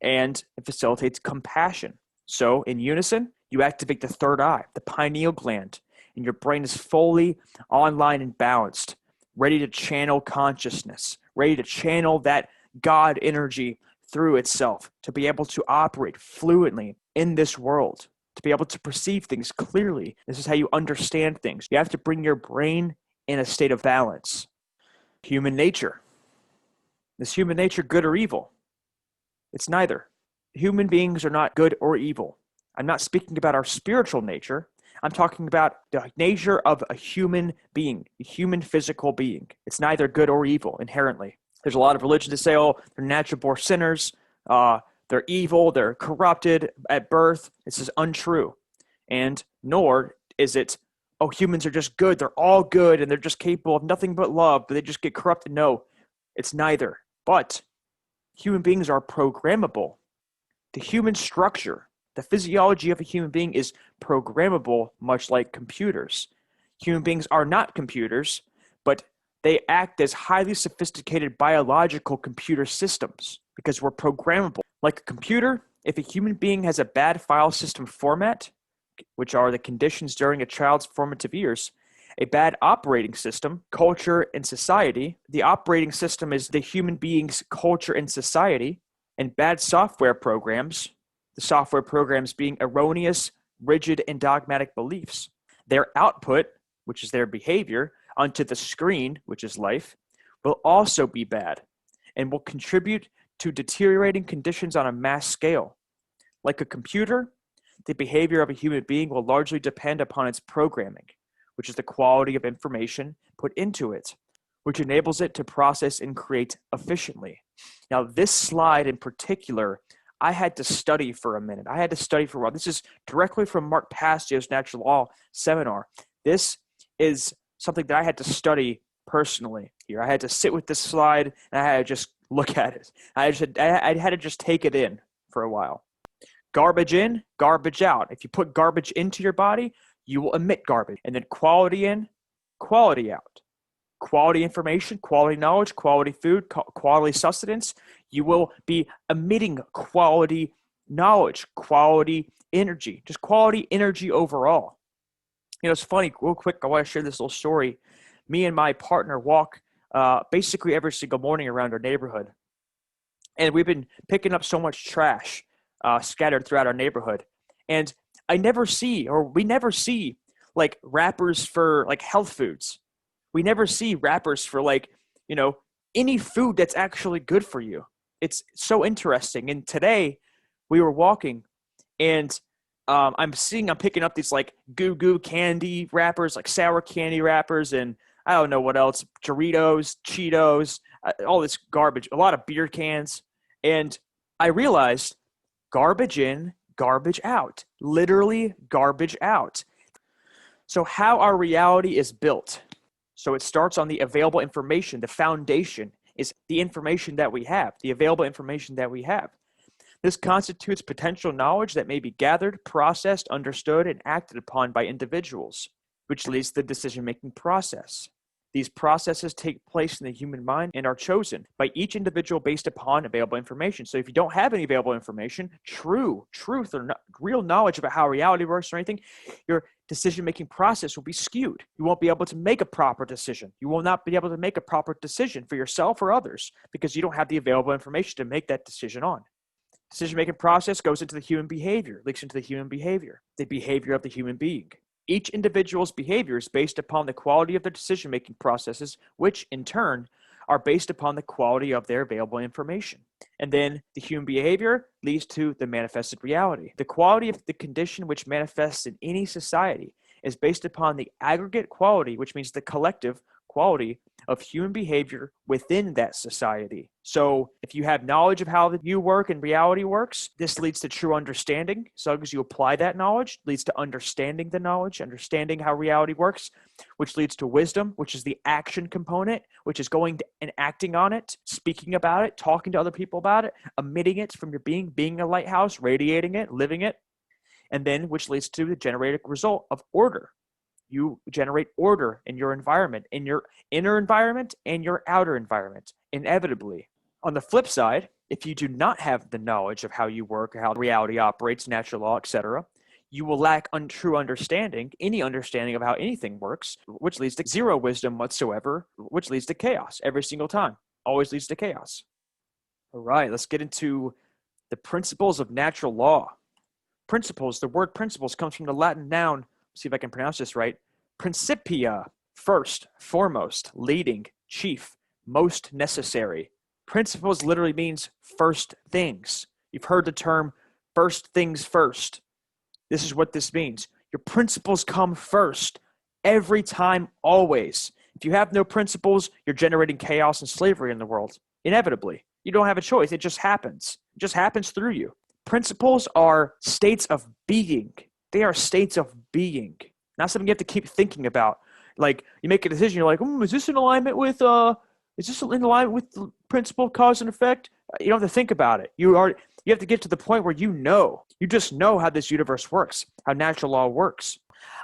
and it facilitates compassion. So in unison, you activate the third eye, the pineal gland, and your brain is fully online and balanced, ready to channel consciousness, ready to channel that God energy through itself, to be able to operate fluently in this world, to be able to perceive things clearly. This is how you understand things. You have to bring your brain in a state of balance. Human nature. Is human nature good or evil? It's neither. Human beings are not good or evil. I'm not speaking about our spiritual nature. I'm talking about the nature of a human being, a human physical being. It's neither good or evil inherently. There's a lot of religion to say, oh, they're natural born sinners, they're evil, they're corrupted at birth. This is untrue. And nor is it, oh, humans are just good, they're all good, and they're just capable of nothing but love, but they just get corrupted. No, it's neither. But human beings are programmable. The human structure, the physiology of a human being is programmable, much like computers. Human beings are not computers, but they act as highly sophisticated biological computer systems because we're programmable. Like a computer, if a human being has a bad file system format, which are the conditions during a child's formative years, a bad operating system, culture, and society. The operating system is the human being's culture and society, and bad software programs, the software programs being erroneous, rigid, and dogmatic beliefs. Their output, which is their behavior, onto the screen, which is life, will also be bad and will contribute to deteriorating conditions on a mass scale. Like a computer, the behavior of a human being will largely depend upon its programming, which is the quality of information put into it, which enables it to process and create efficiently. Now, this slide in particular, I had to study for a minute. I had to study for a while. This is directly from Mark Passio's Natural Law seminar. This is something that I had to study personally here. I had to sit with this slide and I had to just look at it. I had to just take it in for a while. Garbage in, garbage out. If you put garbage into your body, you will emit garbage. And then quality in, quality out. Quality information, quality knowledge, quality food, quality sustenance. You will be emitting quality knowledge, quality energy, just quality energy overall. You know, it's funny, real quick, I want to share this little story. Me and my partner walk basically every single morning around our neighborhood. And we've been picking up so much trash scattered throughout our neighborhood. And we never see like wrappers for like health foods. We never see wrappers for like, you know, any food that's actually good for you. It's so interesting. And today we were walking and I'm picking up these like goo candy wrappers, like sour candy wrappers, and I don't know what else, Doritos, Cheetos, all this garbage, a lot of beer cans. And I realized garbage in, garbage out, literally garbage out. So how our reality is built. So it starts on the available information. The foundation is the information that we have, the available information that we have. This constitutes potential knowledge that may be gathered, processed, understood, and acted upon by individuals, which leads to the decision-making process. These processes take place in the human mind and are chosen by each individual based upon available information. So if you don't have any available information, truth or real knowledge about how reality works or anything, your decision-making process will be skewed. You won't be able to make a proper decision. You will not be able to make a proper decision for yourself or others because you don't have the available information to make that decision on. Decision-making process goes into the human behavior, leaks into the human behavior, the behavior of the human being. Each individual's behavior is based upon the quality of their decision-making processes, which in turn are based upon the quality of their available information. And then the human behavior leads to the manifested reality. The quality of the condition which manifests in any society is based upon the aggregate quality, which means the collective quality of human behavior within that society. So if you have knowledge of how you work and reality works, this leads to true understanding. So as you apply that knowledge, leads to understanding the knowledge, understanding how reality works, which leads to wisdom, which is the action component, which is going and acting on it, speaking about it, talking to other people about it, emitting it from your being a lighthouse, radiating it, living it, and then which leads to the generated result of order. You generate order in your environment, in your inner environment and your outer environment, inevitably. On the flip side, if you do not have the knowledge of how you work, how reality operates, natural law, etc., you will lack true understanding, any understanding of how anything works, which leads to zero wisdom whatsoever, which leads to chaos every single time. Always leads to chaos. All right, let's get into the principles of natural law. Principles, the word principles comes from the Latin noun, see if I can pronounce this right, principia, first, foremost, leading, chief, most necessary. Principles literally means first things. You've heard the term first things first. This is what this means. Your principles come first, every time, always. If you have no principles, you're generating chaos and slavery in the world, inevitably. You don't have a choice. It just happens. It just happens through you. Principles are states of being. They are states of being. Not something you have to keep thinking about. Like, you make a decision, you're like, is this in alignment with the principle of cause and effect? You don't have to think about it. You have to get to the point where you just know how this universe works, how natural law works.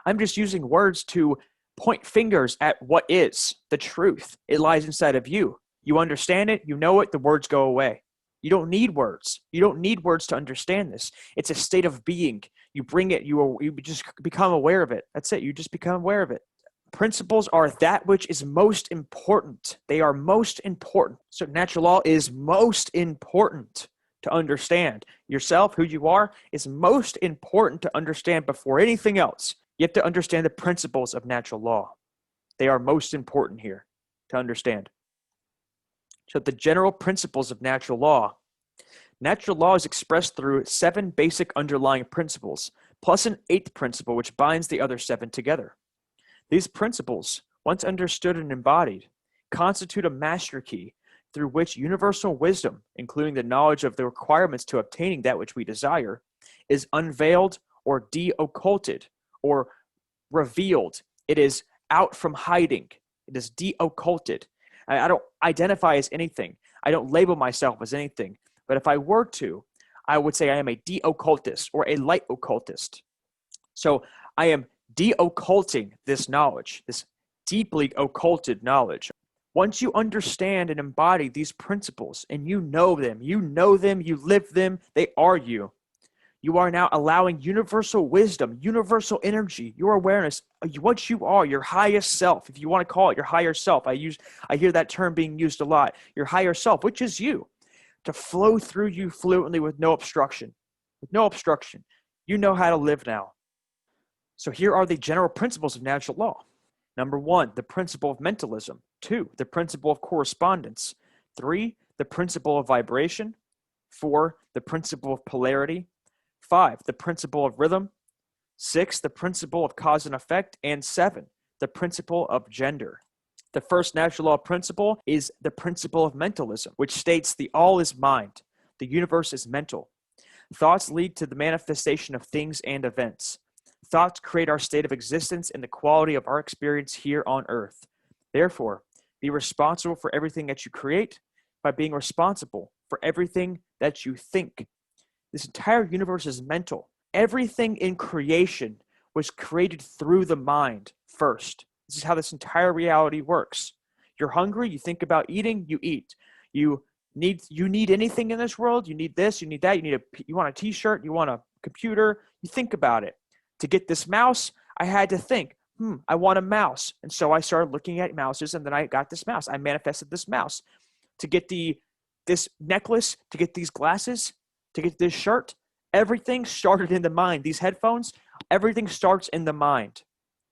I'm just using words to point fingers at what is the truth. It lies inside of you. You understand it, you know it, the words go away. You don't need words. You don't need words to understand this. It's a state of being. You bring it, you just become aware of it. That's it. You just become aware of it. Principles are that which is most important. They are most important. So natural law is most important to understand. Yourself, who you are, is most important to understand before anything else. You have to understand the principles of natural law. They are most important here to understand. So the general principles of natural law. Natural law is expressed through 7 basic underlying principles, plus an 8th principle which binds the other 7 together. These principles, once understood and embodied, constitute a master key through which universal wisdom, including the knowledge of the requirements to obtaining that which we desire, is unveiled or de-occulted or revealed. It is out from hiding. It is de-occulted. I don't identify as anything. I don't label myself as anything. But if I were to, I would say I am a de-occultist or a light occultist. So I am de-occulting this knowledge, this deeply occulted knowledge. Once you understand and embody these principles and you know them, you live them, they are you. You are now allowing universal wisdom, universal energy, your awareness, what you are, your highest self, if you want to call it your higher self. I hear that term being used a lot. Your higher self, which is you, to flow through you fluently with no obstruction. With no obstruction. You know how to live now. So here are the general principles of natural law. Number 1, the principle of mentalism. 2, the principle of correspondence. 3, the principle of vibration. 4, the principle of polarity. 5, the principle of rhythm. 6, the principle of cause and effect. And 7, the principle of gender. The first natural law principle is the principle of mentalism, which states the all is mind. The universe is mental. Thoughts lead to the manifestation of things and events. Thoughts create our state of existence and the quality of our experience here on earth. Therefore, be responsible for everything that you create by being responsible for everything that you think. This entire universe is mental. Everything in creation was created through the mind first. This is how this entire reality works. You're hungry, you think about eating, you eat. You need anything in this world, you need this, you need that, you want a t-shirt, you want a computer, you think about it. To get this mouse, I had to think, I want a mouse. And so I started looking at mouses and then I got this mouse. I manifested this mouse. To get this necklace, to get these glasses, to get this shirt, everything started in the mind. These headphones, everything starts in the mind.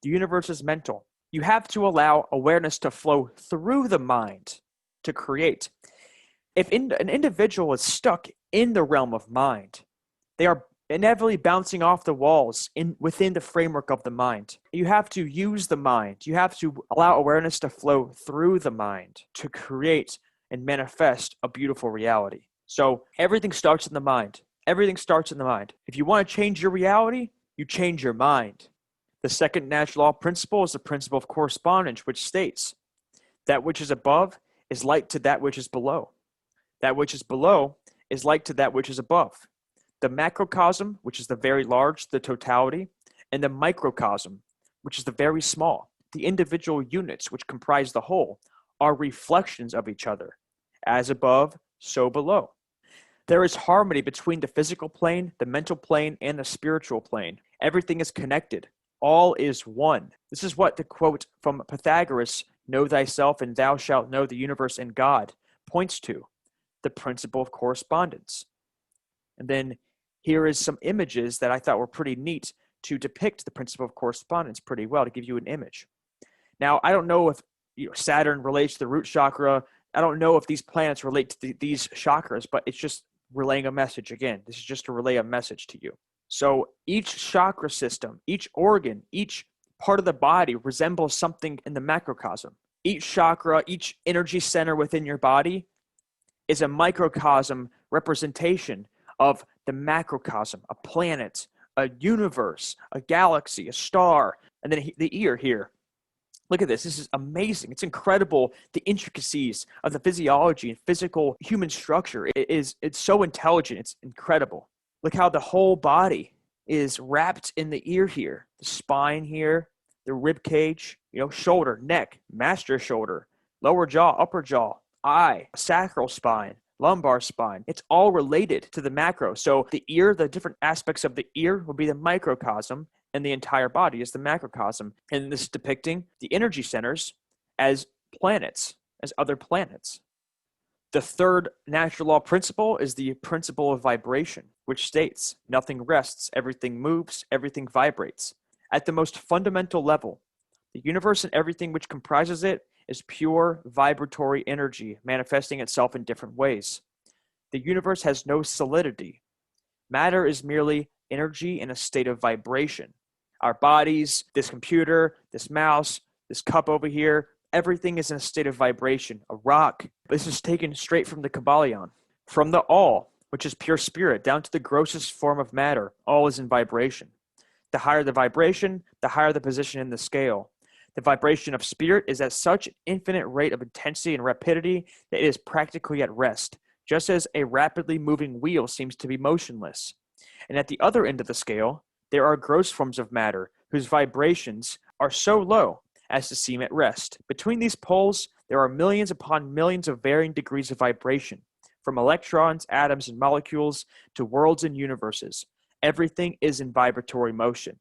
The universe is mental. You have to allow awareness to flow through the mind to create. If an individual is stuck in the realm of mind, they are inevitably bouncing off the walls within the framework of the mind. You have to use the mind. You have to allow awareness to flow through the mind to create and manifest a beautiful reality. So everything starts in the mind. Everything starts in the mind. If you want to change your reality, you change your mind. The second natural law principle is the principle of correspondence, which states that which is above is like to that which is below. That which is below is like to that which is above. The macrocosm, which is the very large, the totality, and the microcosm, which is the very small. The individual units, which comprise the whole, are reflections of each other. As above, so below. There is harmony between the physical plane, the mental plane, and the spiritual plane. Everything is connected. All is one. This is what the quote from Pythagoras, "Know thyself and thou shalt know the universe and God," points to, the principle of correspondence. And then here is some images that I thought were pretty neat to depict the principle of correspondence pretty well, to give you an image. Now, I don't know if Saturn relates to the root chakra. I don't know if these planets relate to these chakras, but it's just relaying a message. Again, this is just to relay a message to you. So each chakra system, each organ, each part of the body resembles something in the macrocosm. Each chakra, each energy center within your body is a microcosm representation of the macrocosm, a planet, a universe, a galaxy, a star, and then the ear here. Look at this. This is amazing. It's incredible, the intricacies of the physiology and physical human structure. It's so intelligent. It's incredible. Look how the whole body is wrapped in the ear here, the spine here, the rib cage, shoulder, neck, master shoulder, lower jaw, upper jaw, eye, sacral spine, lumbar spine. It's all related to the macro. So the ear, the different aspects of the ear will be the microcosm, and the entire body is the macrocosm. And this is depicting the energy centers as planets, as other planets. The third natural law principle is the principle of vibration, which states, nothing rests, everything moves, everything vibrates. At the most fundamental level, the universe and everything which comprises it is pure vibratory energy manifesting itself in different ways. The universe has no solidity. Matter is merely energy in a state of vibration. Our bodies, this computer, this mouse, this cup over here, everything is in a state of vibration, a rock. This is taken straight from the Kabbalion. From the all, which is pure spirit, down to the grossest form of matter, all is in vibration. The higher the vibration, the higher the position in the scale. The vibration of spirit is at such an infinite rate of intensity and rapidity that it is practically at rest, just as a rapidly moving wheel seems to be motionless. And at the other end of the scale, there are gross forms of matter whose vibrations are so low as to seem at rest. Between these poles, there are millions upon millions of varying degrees of vibration, from electrons, atoms, and molecules to worlds and universes. Everything is in vibratory motion.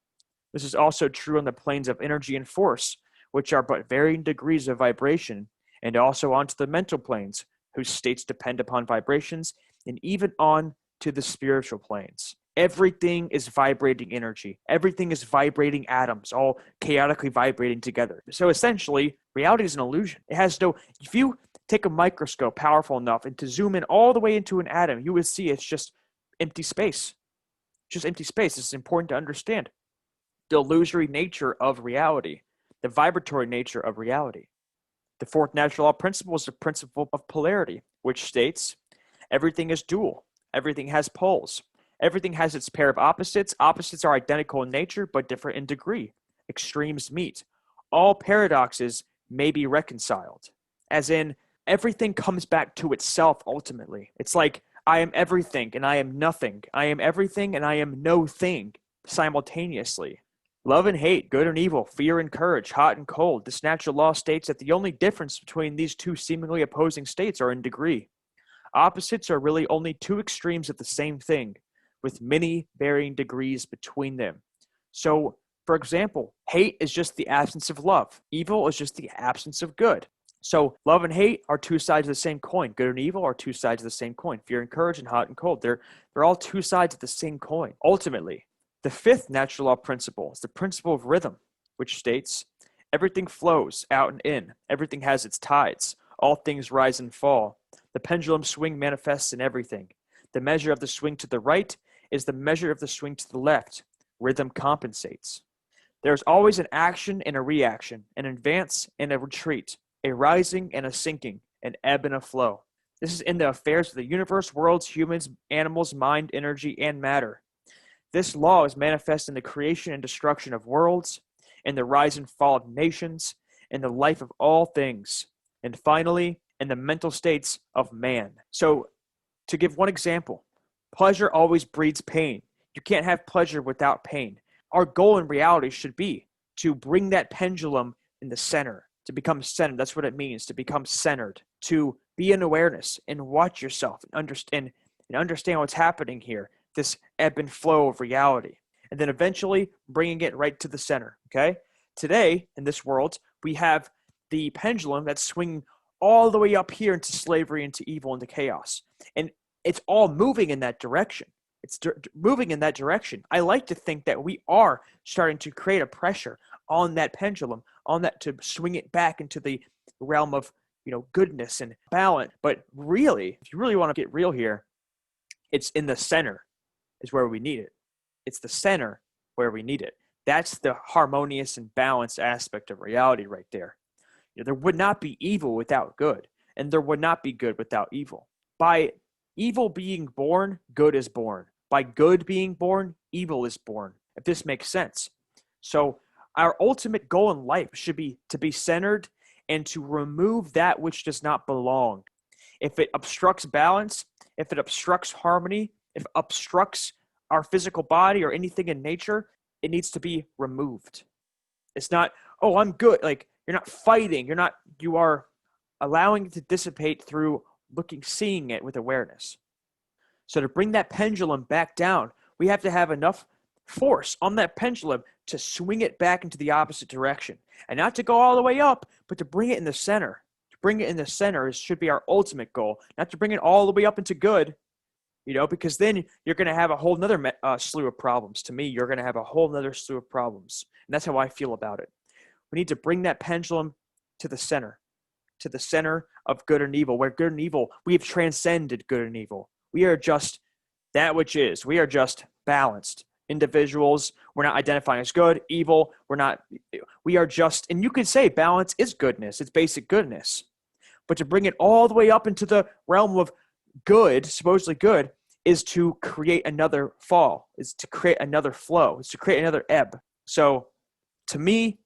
This is also true on the planes of energy and force, which are but varying degrees of vibration, and also onto the mental planes, whose states depend upon vibrations, and even on to the spiritual planes. Everything is vibrating energy. Everything is vibrating atoms, all chaotically vibrating together. So essentially, reality is an illusion. It has no, if you take a microscope powerful enough and to zoom in all the way into an atom, you would see it's just empty space. Just empty space. This is important to understand. The illusory nature of reality, the vibratory nature of reality. The fourth natural law principle is the principle of polarity, which states everything is dual. Everything has poles. Everything has its pair of opposites. Opposites are identical in nature, but different in degree. Extremes meet. All paradoxes may be reconciled. As in, everything comes back to itself ultimately. It's like, I am everything and I am nothing. I am everything and I am no thing simultaneously. Love and hate, good and evil, fear and courage, hot and cold. This natural law states that the only difference between these two seemingly opposing states are in degree. Opposites are really only two extremes of the same thing, with many varying degrees between them. So, for example, hate is just the absence of love. Evil is just the absence of good. So love and hate are two sides of the same coin. Good and evil are two sides of the same coin. Fear and courage and hot and cold. They're all two sides of the same coin. Ultimately, the fifth natural law principle is the principle of rhythm, which states everything flows out and in. Everything has its tides. All things rise and fall. The pendulum swing manifests in everything. The measure of the swing to the right is the measure of the swing to the left. Rhythm compensates. There's always an action and a reaction, an advance and a retreat, a rising and a sinking, an ebb and a flow. This is in the affairs of the universe, worlds, humans, animals, mind, energy, and matter. This law is manifest in the creation and destruction of worlds, in the rise and fall of nations, in the life of all things, and finally, in the mental states of man. So, to give one example, pleasure always breeds pain. You can't have pleasure without pain. Our goal in reality should be to bring that pendulum in the center, to become centered. That's what it means, to become centered, to be in awareness and watch yourself and understand what's happening here, this ebb and flow of reality. And then eventually bringing it right to the center, okay? Today, in this world, we have the pendulum that's swinging all the way up here into slavery, into evil, into chaos. And it's all moving in that direction. It's moving in that direction. I like to think that we are starting to create a pressure on that pendulum, on that, to swing it back into the realm of, goodness and balance. But really, if you really want to get real here, it's in the center is where we need it. It's the center where we need it. That's the harmonious and balanced aspect of reality right there. There would not be evil without good, and there would not be good without evil. By evil being born, good is born. By good being born, evil is born, if this makes sense. So our ultimate goal in life should be to be centered and to remove that which does not belong. If it obstructs balance, if it obstructs harmony, if it obstructs our physical body or anything in nature, it needs to be removed. It's not, oh, I'm good. Like, you're not fighting. You are allowing it to dissipate through seeing it with awareness. So to bring that pendulum back down, we have to have enough force on that pendulum to swing it back into the opposite direction. And not to go all the way up, but to bring it in the center. To bring it in the center should be our ultimate goal. Not to bring it all the way up into good, because then you're going to have a whole nother slew of problems. To me, you're going to have a whole nother slew of problems. And that's how I feel about it. We need to bring that pendulum to the center of good and evil, where good and evil, we have transcended good and evil. We are just that which is. We are just balanced individuals. We're not identifying as good, evil. We are just, and you could say balance is goodness. It's basic goodness. But to bring it all the way up into the realm of good, supposedly good, is to create another fall, is to create another flow, is to create another ebb. So to me,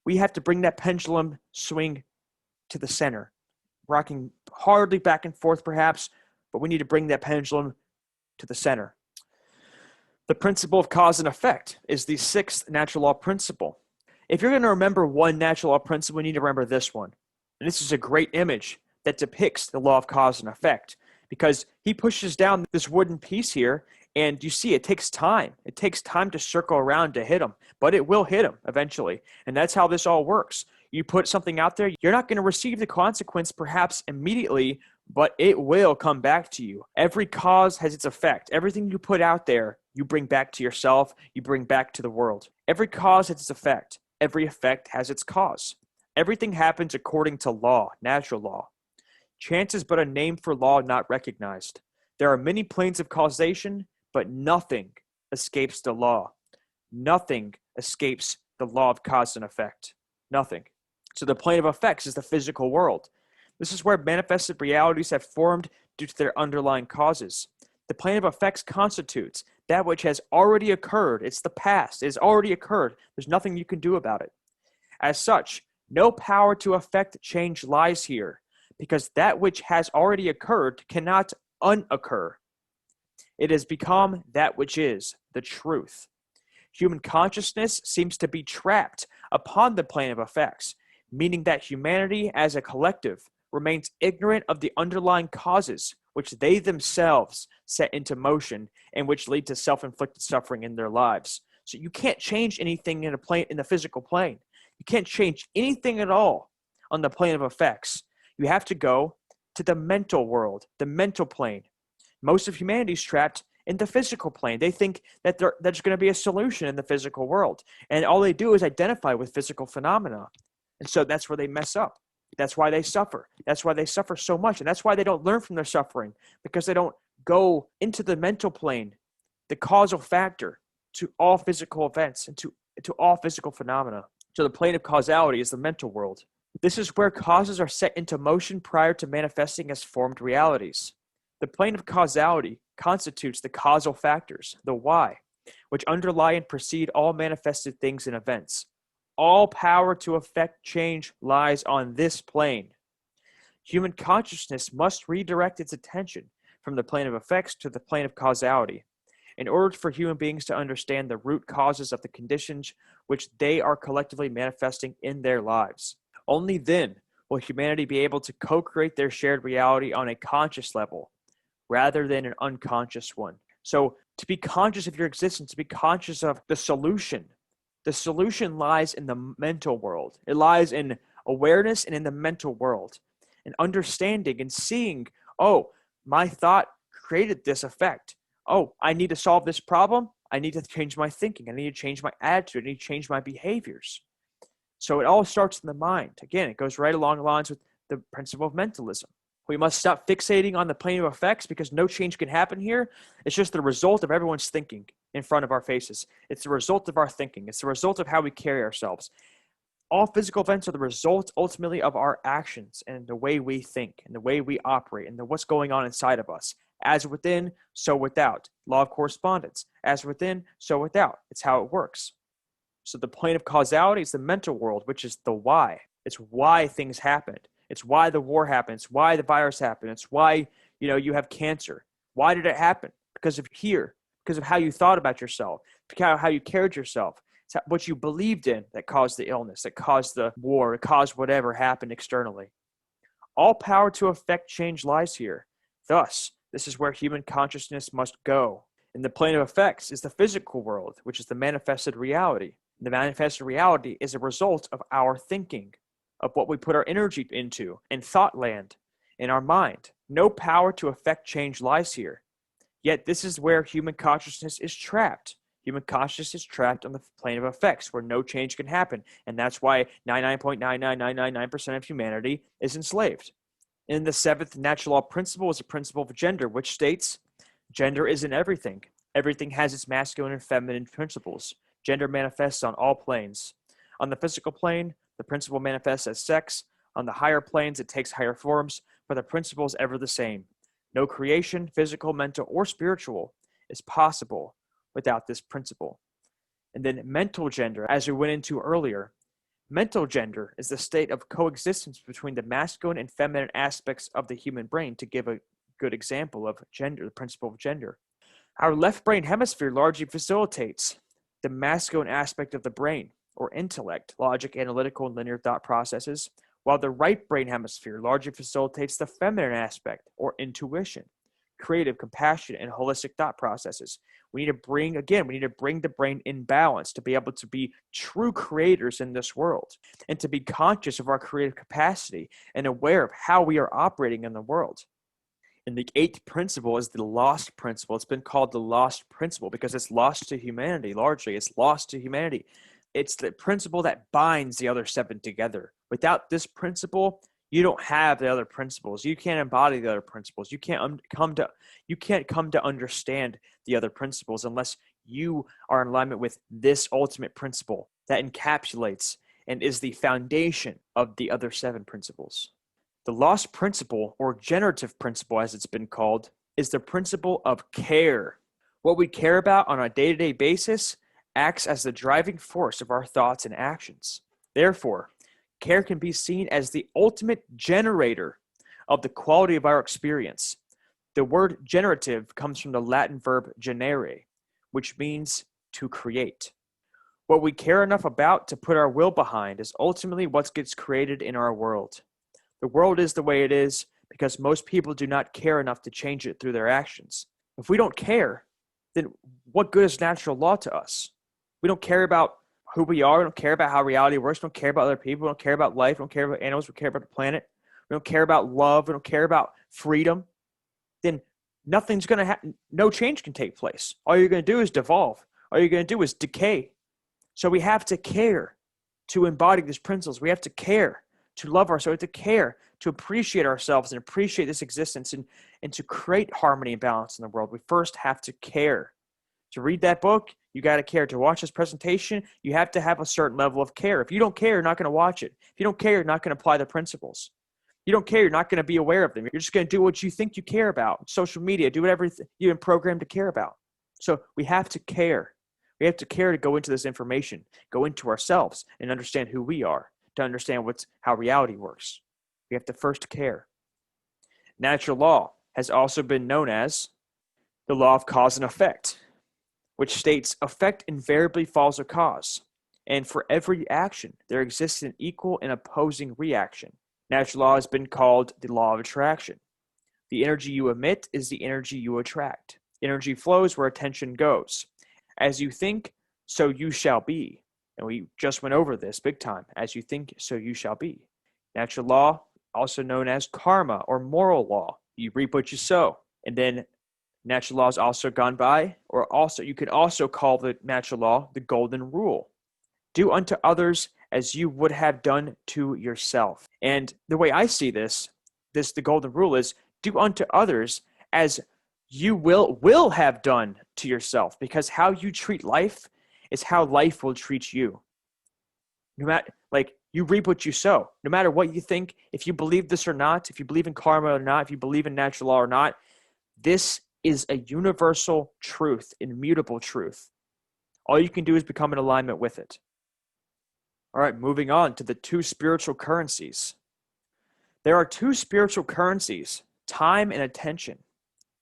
we have to bring that pendulum swing to the center, rocking hardly back and forth perhaps, but we need to bring that pendulum to the center. The principle of cause and effect is the sixth natural law principle. If you're going to remember one natural law principle, you need to remember this one. And this is a great image that depicts the law of cause and effect, because he pushes down this wooden piece here, and you see it takes time. It takes time to circle around to hit him, but it will hit him eventually. And that's how this all works. You put something out there, you're not going to receive the consequence perhaps immediately, but it will come back to you. Every cause has its effect. Everything you put out there, you bring back to yourself, you bring back to the world. Every cause has its effect. Every effect has its cause. Everything happens according to law, natural law. Chance is but a name for law not recognized. There are many planes of causation, but nothing escapes the law. Nothing escapes the law of cause and effect. Nothing. So the plane of effects is the physical world. This is where manifested realities have formed due to their underlying causes. The plane of effects constitutes that which has already occurred. It's the past. It has already occurred. There's nothing you can do about it. As such, no power to affect change lies here, because that which has already occurred cannot unoccur. It has become that which is, the truth. Human consciousness seems to be trapped upon the plane of effects, meaning that humanity as a collective remains ignorant of the underlying causes which they themselves set into motion and which lead to self-inflicted suffering in their lives. So you can't change anything in the physical plane. You can't change anything at all on the plane of effects. You have to go to the mental world, the mental plane. Most of humanity is trapped in the physical plane. They think that there's going to be a solution in the physical world, and all they do is identify with physical phenomena. And so that's where they mess up. That's why they suffer. That's why they suffer so much, and that's why they don't learn from their suffering, because they don't go into the mental plane, the causal factor to all physical events and to all physical phenomena. So the plane of causality is the mental world. This is where causes are set into motion prior to manifesting as formed realities. The plane of causality constitutes the causal factors, the why, which underlie and precede all manifested things and events. All power to affect change lies on this plane. Human consciousness must redirect its attention from the plane of effects to the plane of causality. in order for human beings to understand the root causes of the conditions which they are collectively manifesting in their lives. Only then will humanity be able to co-create their shared reality on a conscious level rather than an unconscious one. So to be conscious of your existence, to be conscious of the solution lies in the mental world. It lies in awareness and in the mental world, and understanding and seeing, oh, my thought created this effect. Oh, I need to solve this problem. I need to change my thinking. I need to change my attitude. I need to change my behaviors. So it all starts in the mind. Again, it goes right along the lines with the principle of mentalism. We must stop fixating on the plane of effects because no change can happen here. It's just the result of everyone's thinking in front of our faces. It's the result of our thinking. It's the result of how we carry ourselves. All physical events are the result ultimately of our actions and the way we think and the way we operate and what's going on inside of us. As within, so without. Law of correspondence. As within, so without. It's how it works. So the plane of causality is the mental world, which is the why. It's why things happened. It's why the war happened. It's why the virus happened. It's why, you have cancer. Why did it happen? Because of here. Because of how you thought about yourself. How you carried yourself. It's what you believed in that caused the illness, that caused the war, that caused whatever happened externally. All power to affect change lies here. Thus, this is where human consciousness must go. And the plane of effects is the physical world, which is the manifested reality. The manifested reality is a result of our thinking, of what we put our energy into, in thought land, in our mind. No power to affect change lies here. Yet this is where human consciousness is trapped. Human consciousness is trapped on the plane of effects where no change can happen. And that's why 99.99999% of humanity is enslaved. In the seventh natural law principle is a principle of gender, which states, gender is in everything. Everything has its masculine and feminine principles. Gender manifests on all planes. On the physical plane, the principle manifests as sex. On the higher planes, it takes higher forms, but the principle is ever the same. No creation, physical, mental, or spiritual, is possible without this principle. And then mental gender, as we went into earlier, mental gender is the state of coexistence between the masculine and feminine aspects of the human brain, to give a good example of gender, the principle of gender. Our left brain hemisphere largely facilitates the masculine aspect of the brain, or intellect, logic, analytical, and linear thought processes, while the right brain hemisphere largely facilitates the feminine aspect, or intuition, creative, compassionate, and holistic thought processes. We need to bring the brain in balance to be able to be true creators in this world and to be conscious of our creative capacity and aware of how we are operating in the world. And the eighth principle is the lost principle. It's been called the lost principle because it's lost to humanity largely. It's lost to humanity. It's the principle that binds the other seven together. Without this principle, you don't have the other principles. You can't embody the other principles. You can't come to understand the other principles unless you are in alignment with this ultimate principle that encapsulates and is the foundation of the other seven principles. The lost principle, or generative principle as it's been called, is the principle of care. What we care about on a day-to-day basis acts as the driving force of our thoughts and actions. Therefore, care can be seen as the ultimate generator of the quality of our experience. The word generative comes from the Latin verb generare, which means to create. What we care enough about to put our will behind is ultimately what gets created in our world. The world is the way it is because most people do not care enough to change it through their actions. If we don't care, then what good is natural law to us? We don't care about who we are. We don't care about how reality works. We don't care about other people. We don't care about life. We don't care about animals. We don't care about the planet. We don't care about love. We don't care about freedom. Then nothing's going to happen. No change can take place. All you're going to do is devolve. All you're going to do is decay. So we have to care to embody these principles. We have to care to love ourselves, to care, to appreciate ourselves and appreciate this existence and to create harmony and balance in the world. We first have to care. To read that book, you got to care. To watch this presentation, you have to have a certain level of care. If you don't care, you're not going to watch it. If you don't care, you're not going to apply the principles. You don't care, you're not going to be aware of them. You're just going to do what you think you care about. Social media, do whatever you've been programmed to care about. So we have to care. We have to care to go into this information, go into ourselves and understand who we are, to understand how reality works. We have to first care. Natural law has also been known as the law of cause and effect. which states, effect invariably follows a cause, and for every action, there exists an equal and opposing reaction. Natural law has been called the law of attraction. The energy you emit is the energy you attract. Energy flows where attention goes. As you think, so you shall be. And we just went over this big time. As you think, so you shall be. Natural law, also known as karma or moral law. You reap what you sow. And then natural law is also gone by, or also you could also call the natural law the golden rule. Do unto others as you would have done to yourself. And the way I see this, the golden rule is do unto others as you will have done to yourself, because how you treat life is how life will treat you. No matter, like, you reap what you sow. No matter what you think, if you believe this or not, if you believe in karma or not, if you believe in natural law or not, this is a universal truth, immutable truth. All you can do is become in alignment with it. All right, moving on to the two spiritual currencies. There are two spiritual currencies, time and attention.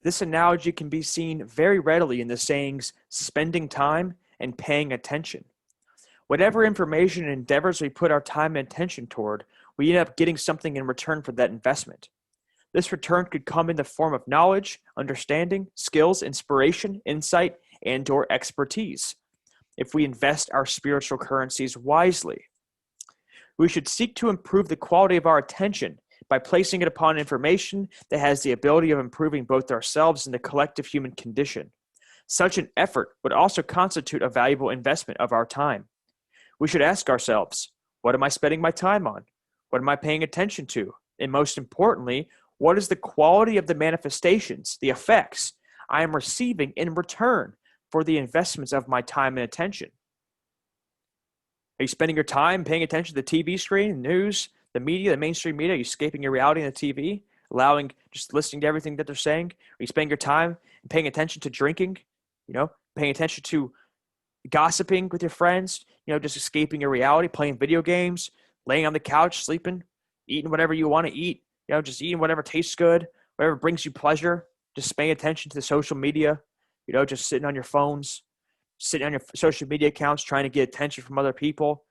This analogy can be seen very readily in the sayings spending time and paying attention. Whatever information and endeavors we put our time and attention toward, we end up getting something in return for that investment. This return could come in the form of knowledge, understanding, skills, inspiration, insight, and/or expertise. If we invest our spiritual currencies wisely, we should seek to improve the quality of our attention by placing it upon information that has the ability of improving both ourselves and the collective human condition. Such an effort would also constitute a valuable investment of our time. We should ask ourselves, what am I spending my time on? What am I paying attention to? And most importantly, what is the quality of the manifestations, the effects I am receiving in return for the investments of my time and attention? Are you spending your time paying attention to the TV screen, news, the media, the mainstream media? Are you escaping your reality on the TV, just listening to everything that they're saying? Are you spending your time paying attention to drinking, paying attention to gossiping with your friends, just escaping your reality, playing video games, laying on the couch, sleeping, eating whatever you want to eat, just eating whatever tastes good, whatever brings you pleasure, just paying attention to the social media, just sitting on your phones, sitting on your social media accounts, trying to get attention from other people,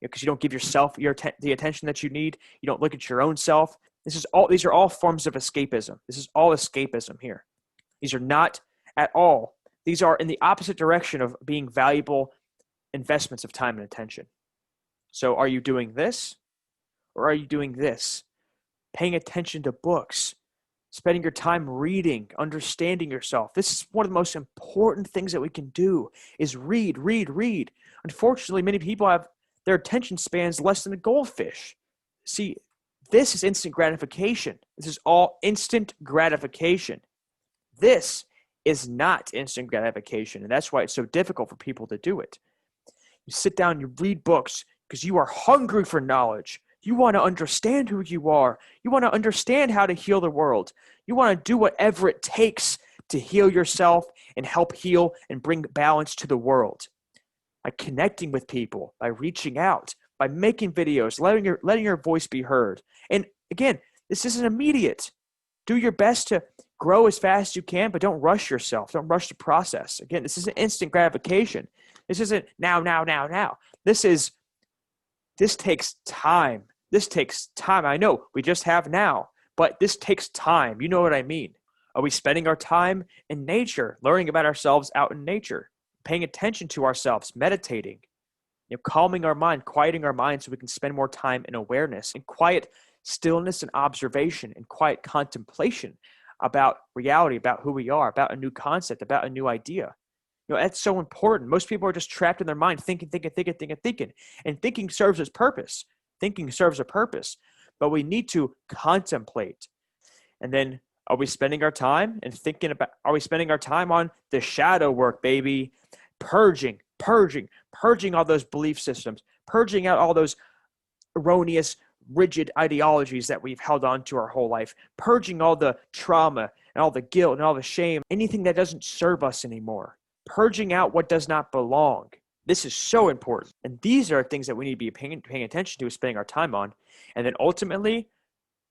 because you don't give yourself the attention that you need. You don't look at your own self. These are all forms of escapism. This is all escapism here. These are not at all. These are in the opposite direction of being valuable investments of time and attention. So are you doing this, or are you doing this? Paying attention to books, spending your time reading, understanding yourself. This is one of the most important things that we can do is read. Unfortunately, many people have their attention spans less than a goldfish. See, this is instant gratification. This is all instant gratification. This is not instant gratification, and that's why it's so difficult for people to do it. You sit down, you read books because you are hungry for knowledge. You want to understand who you are. You want to understand how to heal the world. You want to do whatever it takes to heal yourself and help heal and bring balance to the world. By connecting with people, by reaching out, by making videos, letting your voice be heard. And again, this isn't immediate. Do your best to grow as fast as you can, but don't rush yourself. Don't rush the process. Again, this isn't instant gratification. This isn't now. This takes time. This takes time. I know we just have now, but this takes time. You know what I mean? Are we spending our time in nature, learning about ourselves out in nature, paying attention to ourselves, meditating, calming our mind, quieting our mind so we can spend more time in awareness, in quiet stillness and observation, and quiet contemplation about reality, about who we are, about a new concept, about a new idea. That's so important. Most people are just trapped in their mind, thinking. And thinking serves its purpose. Thinking serves a purpose. But we need to contemplate. And then are we spending our time are we spending our time on the shadow work, baby? Purging all those belief systems, purging out all those erroneous, rigid ideologies that we've held on to our whole life, purging all the trauma and all the guilt and all the shame, anything that doesn't serve us anymore, purging out what does not belong. This is so important. And these are things that we need to be paying attention to, spending our time on. And then ultimately,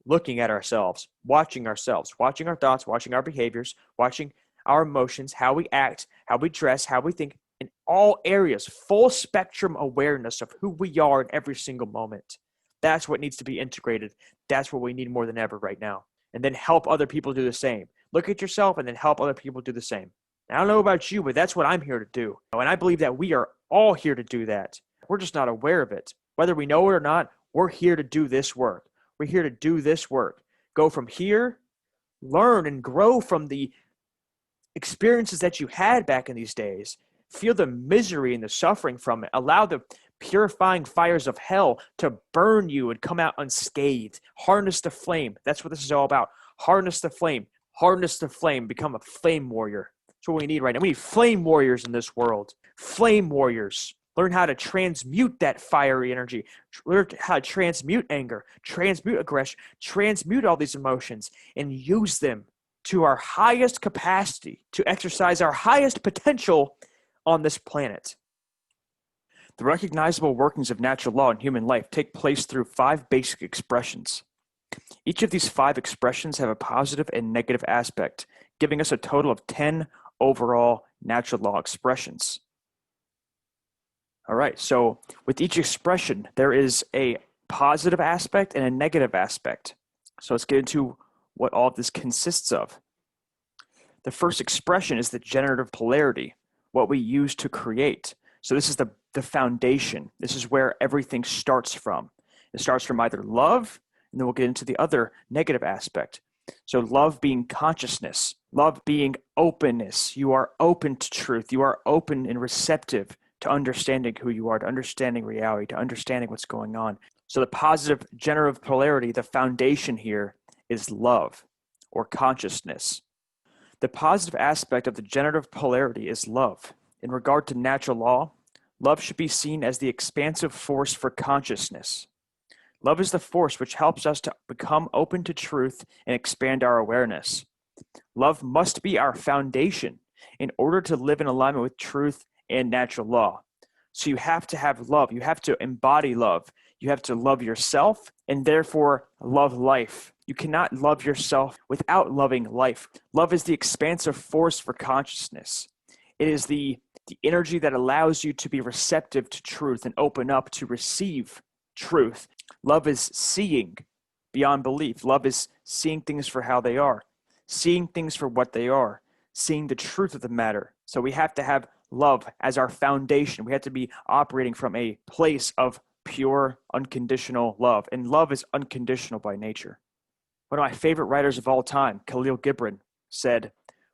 looking at ourselves, watching our thoughts, watching our behaviors, watching our emotions, how we act, how we dress, how we think, in all areas, full spectrum awareness of who we are in every single moment. That's what needs to be integrated. That's what we need more than ever right now. And then help other people do the same. Look at yourself and then help other people do the same. I don't know about you, but that's what I'm here to do. And I believe that we are all here to do that. We're just not aware of it. Whether we know it or not, we're here to do this work. We're here to do this work. Go from here, learn and grow from the experiences that you had back in these days. Feel the misery and the suffering from it. Allow the purifying fires of hell to burn you and come out unscathed. Harness the flame. That's what this is all about. Harness the flame. Harness the flame. Become a flame warrior. That's what we need right now. We need flame warriors in this world. Flame warriors. Learn how to transmute that fiery energy. Learn how to transmute anger, transmute aggression, transmute all these emotions, and use them to our highest capacity to exercise our highest potential on this planet. The recognizable workings of natural law in human life take place through 5 basic expressions. Each of these 5 expressions have a positive and negative aspect, giving us a total of 10 overall natural law expressions. All right, so with each expression, there is a positive aspect and a negative aspect. So let's get into what all of this consists of. The first expression is the generative polarity, what we use to create. So this is the foundation. This is where everything starts from. It starts from either love, and then we'll get into the other negative aspect. So love being consciousness, love being openness. You are open to truth. You are open and receptive to understanding who you are, to understanding reality, to understanding what's going on. So the positive generative polarity, the foundation here is love or consciousness. The positive aspect of the generative polarity is love. In regard to natural law, love should be seen as the expansive force for consciousness. Love is the force which helps us to become open to truth and expand our awareness. Love must be our foundation in order to live in alignment with truth and natural law. So you have to have love. You have to embody love. You have to love yourself and therefore love life. You cannot love yourself without loving life. Love is the expansive force for consciousness. It is the energy that allows you to be receptive to truth and open up to receive truth. Love is seeing beyond belief. Love is seeing things for how they are, seeing things for what they are, seeing the truth of the matter. So we have to have love as our foundation. We have to be operating from a place of pure, unconditional love. And love is unconditional by nature. One of my favorite writers of all time, Khalil Gibran, said,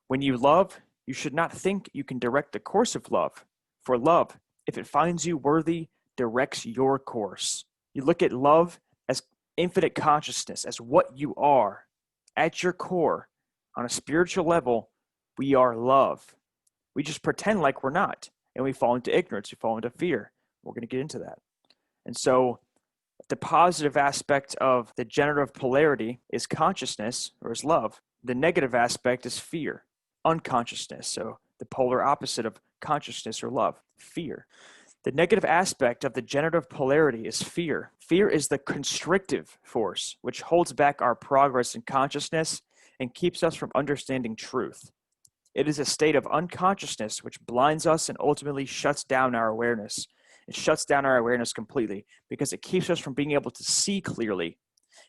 "When you love, you should not think you can direct the course of love. For love, if it finds you worthy, directs your course." You look at love as infinite consciousness, as what you are. At your core, on a spiritual level, we are love. We just pretend like we're not, and we fall into ignorance, we fall into fear. We're going to get into that. And so the positive aspect of the generative polarity is consciousness, or is love. The negative aspect is fear, unconsciousness. So the polar opposite of consciousness or love, fear. The negative aspect of the generative polarity is fear. Fear is the constrictive force, which holds back our progress in consciousness and keeps us from understanding truth. It is a state of unconsciousness which blinds us and ultimately shuts down our awareness. It shuts down our awareness completely because it keeps us from being able to see clearly.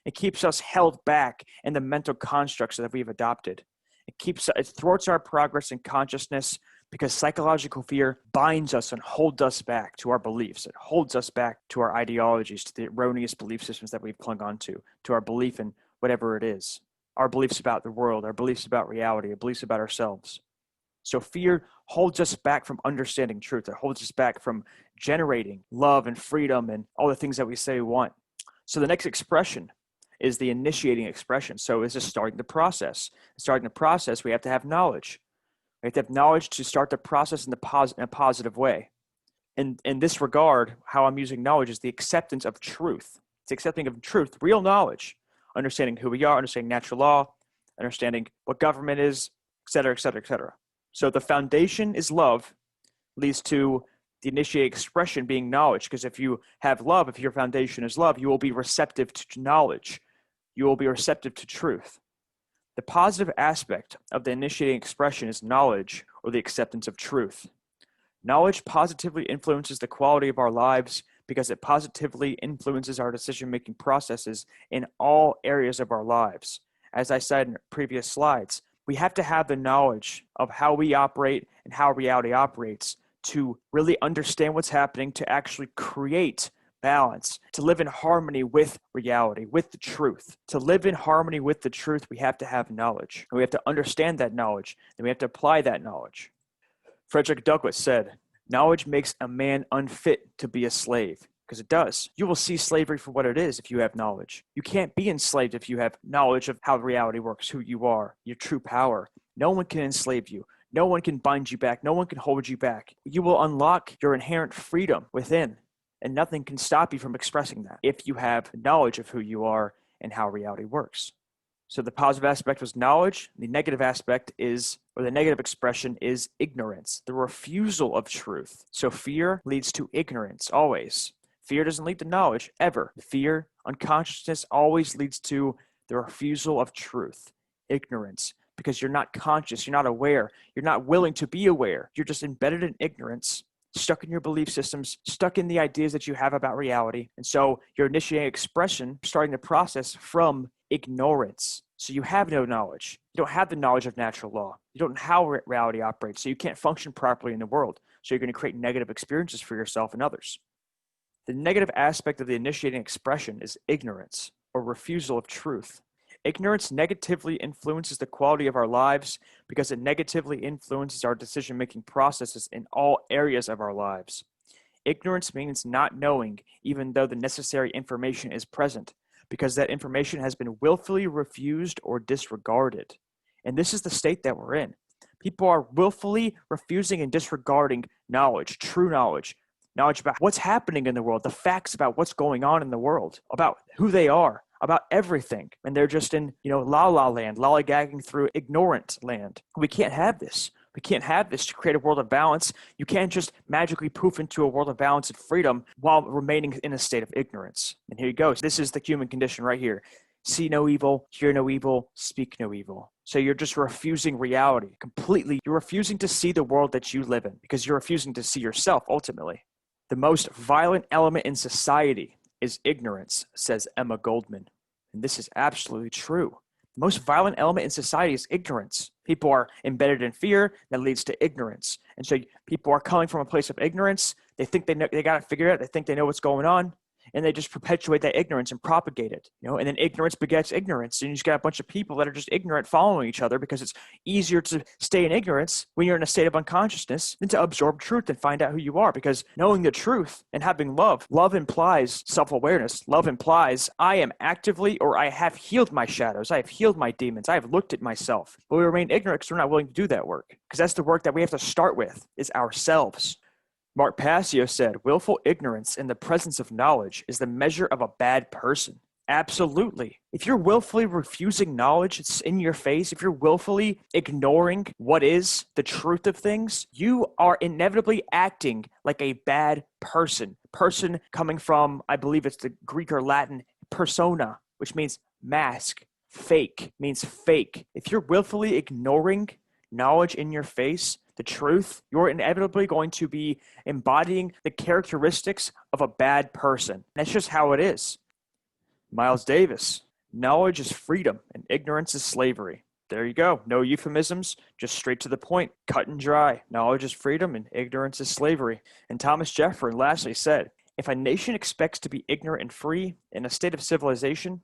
It keeps us held back in the mental constructs that we've adopted. It thwarts our progress in consciousness because psychological fear binds us and holds us back to our beliefs. It holds us back to our ideologies, to the erroneous belief systems that we've clung on to our belief in whatever it is. Our beliefs about the world, our beliefs about reality, our beliefs about ourselves. So fear holds us back from understanding truth. It holds us back from generating love and freedom and all the things that we say we want. So the next expression is the initiating expression. So it's just starting the process. Starting the process, we have to have knowledge. We have to have knowledge to start the process in a positive way. In this regard, how I'm using knowledge is the acceptance of truth. It's accepting of truth, real knowledge, understanding who we are, understanding natural law, understanding what government is, et cetera, et cetera, et cetera. So the foundation is love, leads to the initiating expression being knowledge, because if you have love, if your foundation is love, you will be receptive to knowledge. You will be receptive to truth. The positive aspect of the initiating expression is knowledge, or the acceptance of truth. Knowledge positively influences the quality of our lives because it positively influences our decision-making processes in all areas of our lives. As I said in previous slides, we have to have the knowledge of how we operate and how reality operates to really understand what's happening, to actually create balance, to live in harmony with reality, with the truth. To live in harmony with the truth, we have to have knowledge. And we have to understand that knowledge, and we have to apply that knowledge. Frederick Douglass said, "Knowledge makes a man unfit to be a slave," because it does. You will see slavery for what it is if you have knowledge. You can't be enslaved if you have knowledge of how reality works, who you are, your true power. No one can enslave you. No one can bind you back. No one can hold you back. You will unlock your inherent freedom within, and nothing can stop you from expressing that if you have knowledge of who you are and how reality works. So the positive aspect was knowledge. The negative aspect is, or the negative expression is ignorance, the refusal of truth. So fear leads to ignorance, always. Fear doesn't lead to knowledge, ever. Fear, unconsciousness always leads to the refusal of truth, ignorance, because you're not conscious, you're not aware, you're not willing to be aware. You're just embedded in ignorance, stuck in your belief systems, stuck in the ideas that you have about reality. And so you're initiating expression, starting the process from ignorance. So you have no knowledge. You don't have the knowledge of natural law. You don't know how reality operates. So you can't function properly in the world. So you're going to create negative experiences for yourself and others. The negative aspect of the initiating expression is ignorance, or refusal of truth. Ignorance negatively influences the quality of our lives because it negatively influences our decision-making processes in all areas of our lives. Ignorance means not knowing, even though the necessary information is present, because that information has been willfully refused or disregarded. And this is the state that we're in. People are willfully refusing and disregarding knowledge, true knowledge, knowledge about what's happening in the world, the facts about what's going on in the world, about who they are, about everything. And they're just in, la-la land, lollygagging through ignorant land. We can't have this. We can't have this to create a world of balance. You can't just magically poof into a world of balance and freedom while remaining in a state of ignorance. And here you go. This is the human condition right here. See no evil, hear no evil, speak no evil. So you're just refusing reality completely. You're refusing to see the world that you live in because you're refusing to see yourself ultimately. The most violent element in society is ignorance, says Emma Goldman. And this is absolutely true. The most violent element in society is ignorance. People are embedded in fear that leads to ignorance. And so people are coming from a place of ignorance. They think they got it figured out. They think they know what's going on. And they just perpetuate that ignorance and propagate it, and then ignorance begets ignorance. And you just got a bunch of people that are just ignorant following each other because it's easier to stay in ignorance when you're in a state of unconsciousness than to absorb truth and find out who you are. Because knowing the truth and having love implies self-awareness. Love implies I am actively, or I have healed my shadows. I have healed my demons. I have looked at myself. But we remain ignorant because we're not willing to do that work. Because that's the work that we have to start with, is ourselves. Mark Passio said, "Willful ignorance in the presence of knowledge is the measure of a bad person." Absolutely. If you're willfully refusing knowledge, it's in your face. If you're willfully ignoring what is the truth of things, you are inevitably acting like a bad person. Person coming from, I believe it's the Greek or Latin, persona, which means mask. Fake means fake. If you're willfully ignoring knowledge in your face, the truth, you're inevitably going to be embodying the characteristics of a bad person. That's just how it is. Miles Davis, knowledge is freedom and ignorance is slavery. There you go. No euphemisms, just straight to the point, cut and dry. Knowledge is freedom and ignorance is slavery. And Thomas Jefferson lastly said, if a nation expects to be ignorant and free in a state of civilization,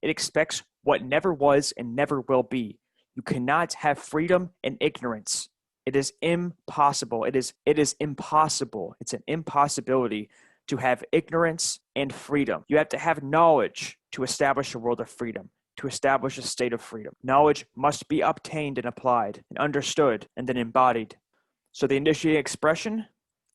it expects what never was and never will be. You cannot have freedom and ignorance. It is impossible. It is impossible. It's an impossibility to have ignorance and freedom. You have to have knowledge to establish a world of freedom, to establish a state of freedom. Knowledge must be obtained and applied and understood and then embodied. So the initiating expression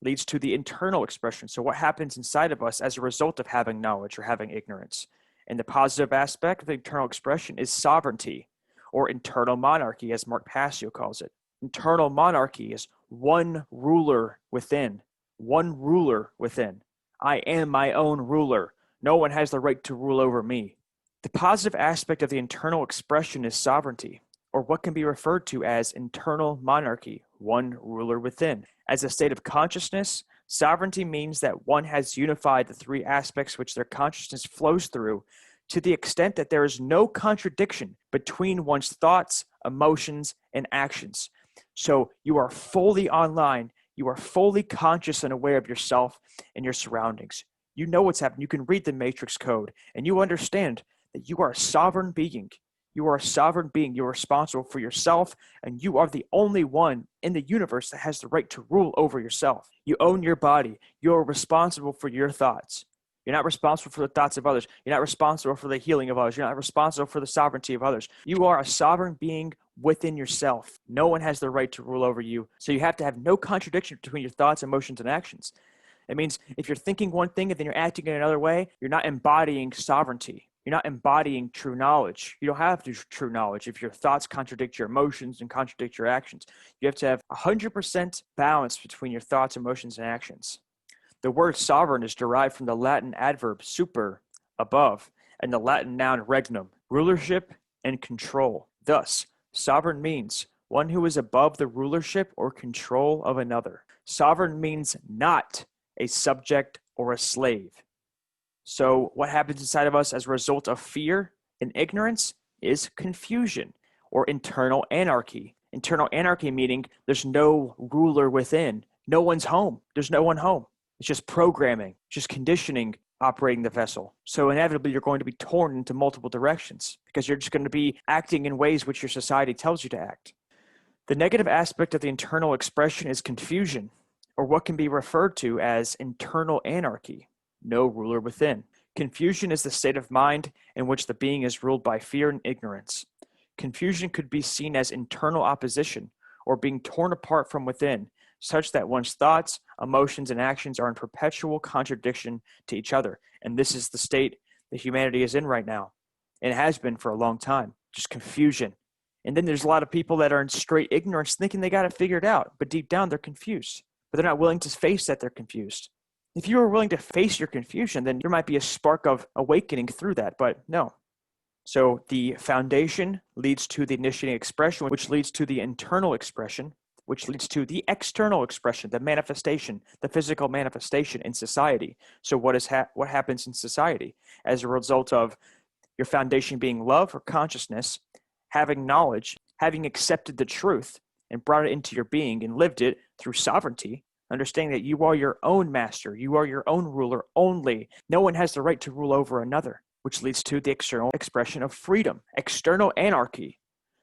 leads to the internal expression. So what happens inside of us as a result of having knowledge or having ignorance? And the positive aspect of the internal expression is sovereignty, or internal monarchy, as Mark Passio calls it. Internal monarchy is one ruler within. One ruler within. I am my own ruler. No one has the right to rule over me. The positive aspect of the internal expression is sovereignty, or what can be referred to as internal monarchy, one ruler within. As a state of consciousness, sovereignty means that one has unified the three aspects which their consciousness flows through to the extent that there is no contradiction between one's thoughts, emotions, and actions. So you are fully online, you are fully conscious and aware of yourself and your surroundings. You know what's happening. You can read the matrix code and you understand that you are a sovereign being. You are a sovereign being. You're responsible for yourself, and you are the only one in the universe that has the right to rule over yourself. You own your body. You're responsible for your thoughts. You're not responsible for the thoughts of others. You're not responsible for the healing of others. You're not responsible for the sovereignty of others. You are a sovereign being within yourself. No one has the right to rule over you. So you have to have no contradiction between your thoughts, emotions, and actions. It means if you're thinking one thing and then you're acting in another way, you're not embodying sovereignty. You're not embodying true knowledge. You don't have true knowledge if your thoughts contradict your emotions and contradict your actions. You have to have 100% balance between your thoughts, emotions, and actions. The word sovereign is derived from the Latin adverb super, above, and the Latin noun regnum, rulership and control. Thus, sovereign means one who is above the rulership or control of another. Sovereign means not a subject or a slave. So what happens inside of us as a result of fear and ignorance is confusion or internal anarchy. Internal anarchy meaning there's no ruler within. No one's home. There's no one home. It's just programming, just conditioning operating the vessel. So inevitably you're going to be torn into multiple directions because you're just going to be acting in ways which your society tells you to act. The negative aspect of the internal expression is confusion, or what can be referred to as internal anarchy. No ruler within. Confusion is the state of mind in which the being is ruled by fear and ignorance. Confusion could be seen as internal opposition or being torn apart from within, such that one's thoughts, emotions, and actions are in perpetual contradiction to each other. And this is the state that humanity is in right now. And it has been for a long time, just confusion. And then there's a lot of people that are in straight ignorance thinking they got it figured out, but deep down they're confused. But they're not willing to face that they're confused. If you were willing to face your confusion, then there might be a spark of awakening through that, but no. So the foundation leads to the initiating expression, which leads to the internal expression, which leads to the external expression, the manifestation, the physical manifestation in society. So what happens in society as a result of your foundation being love or consciousness, having knowledge, having accepted the truth and brought it into your being and lived it through sovereignty, understanding that you are your own master, you are your own ruler only. No one has the right to rule over another, which leads to the external expression of freedom, external anarchy.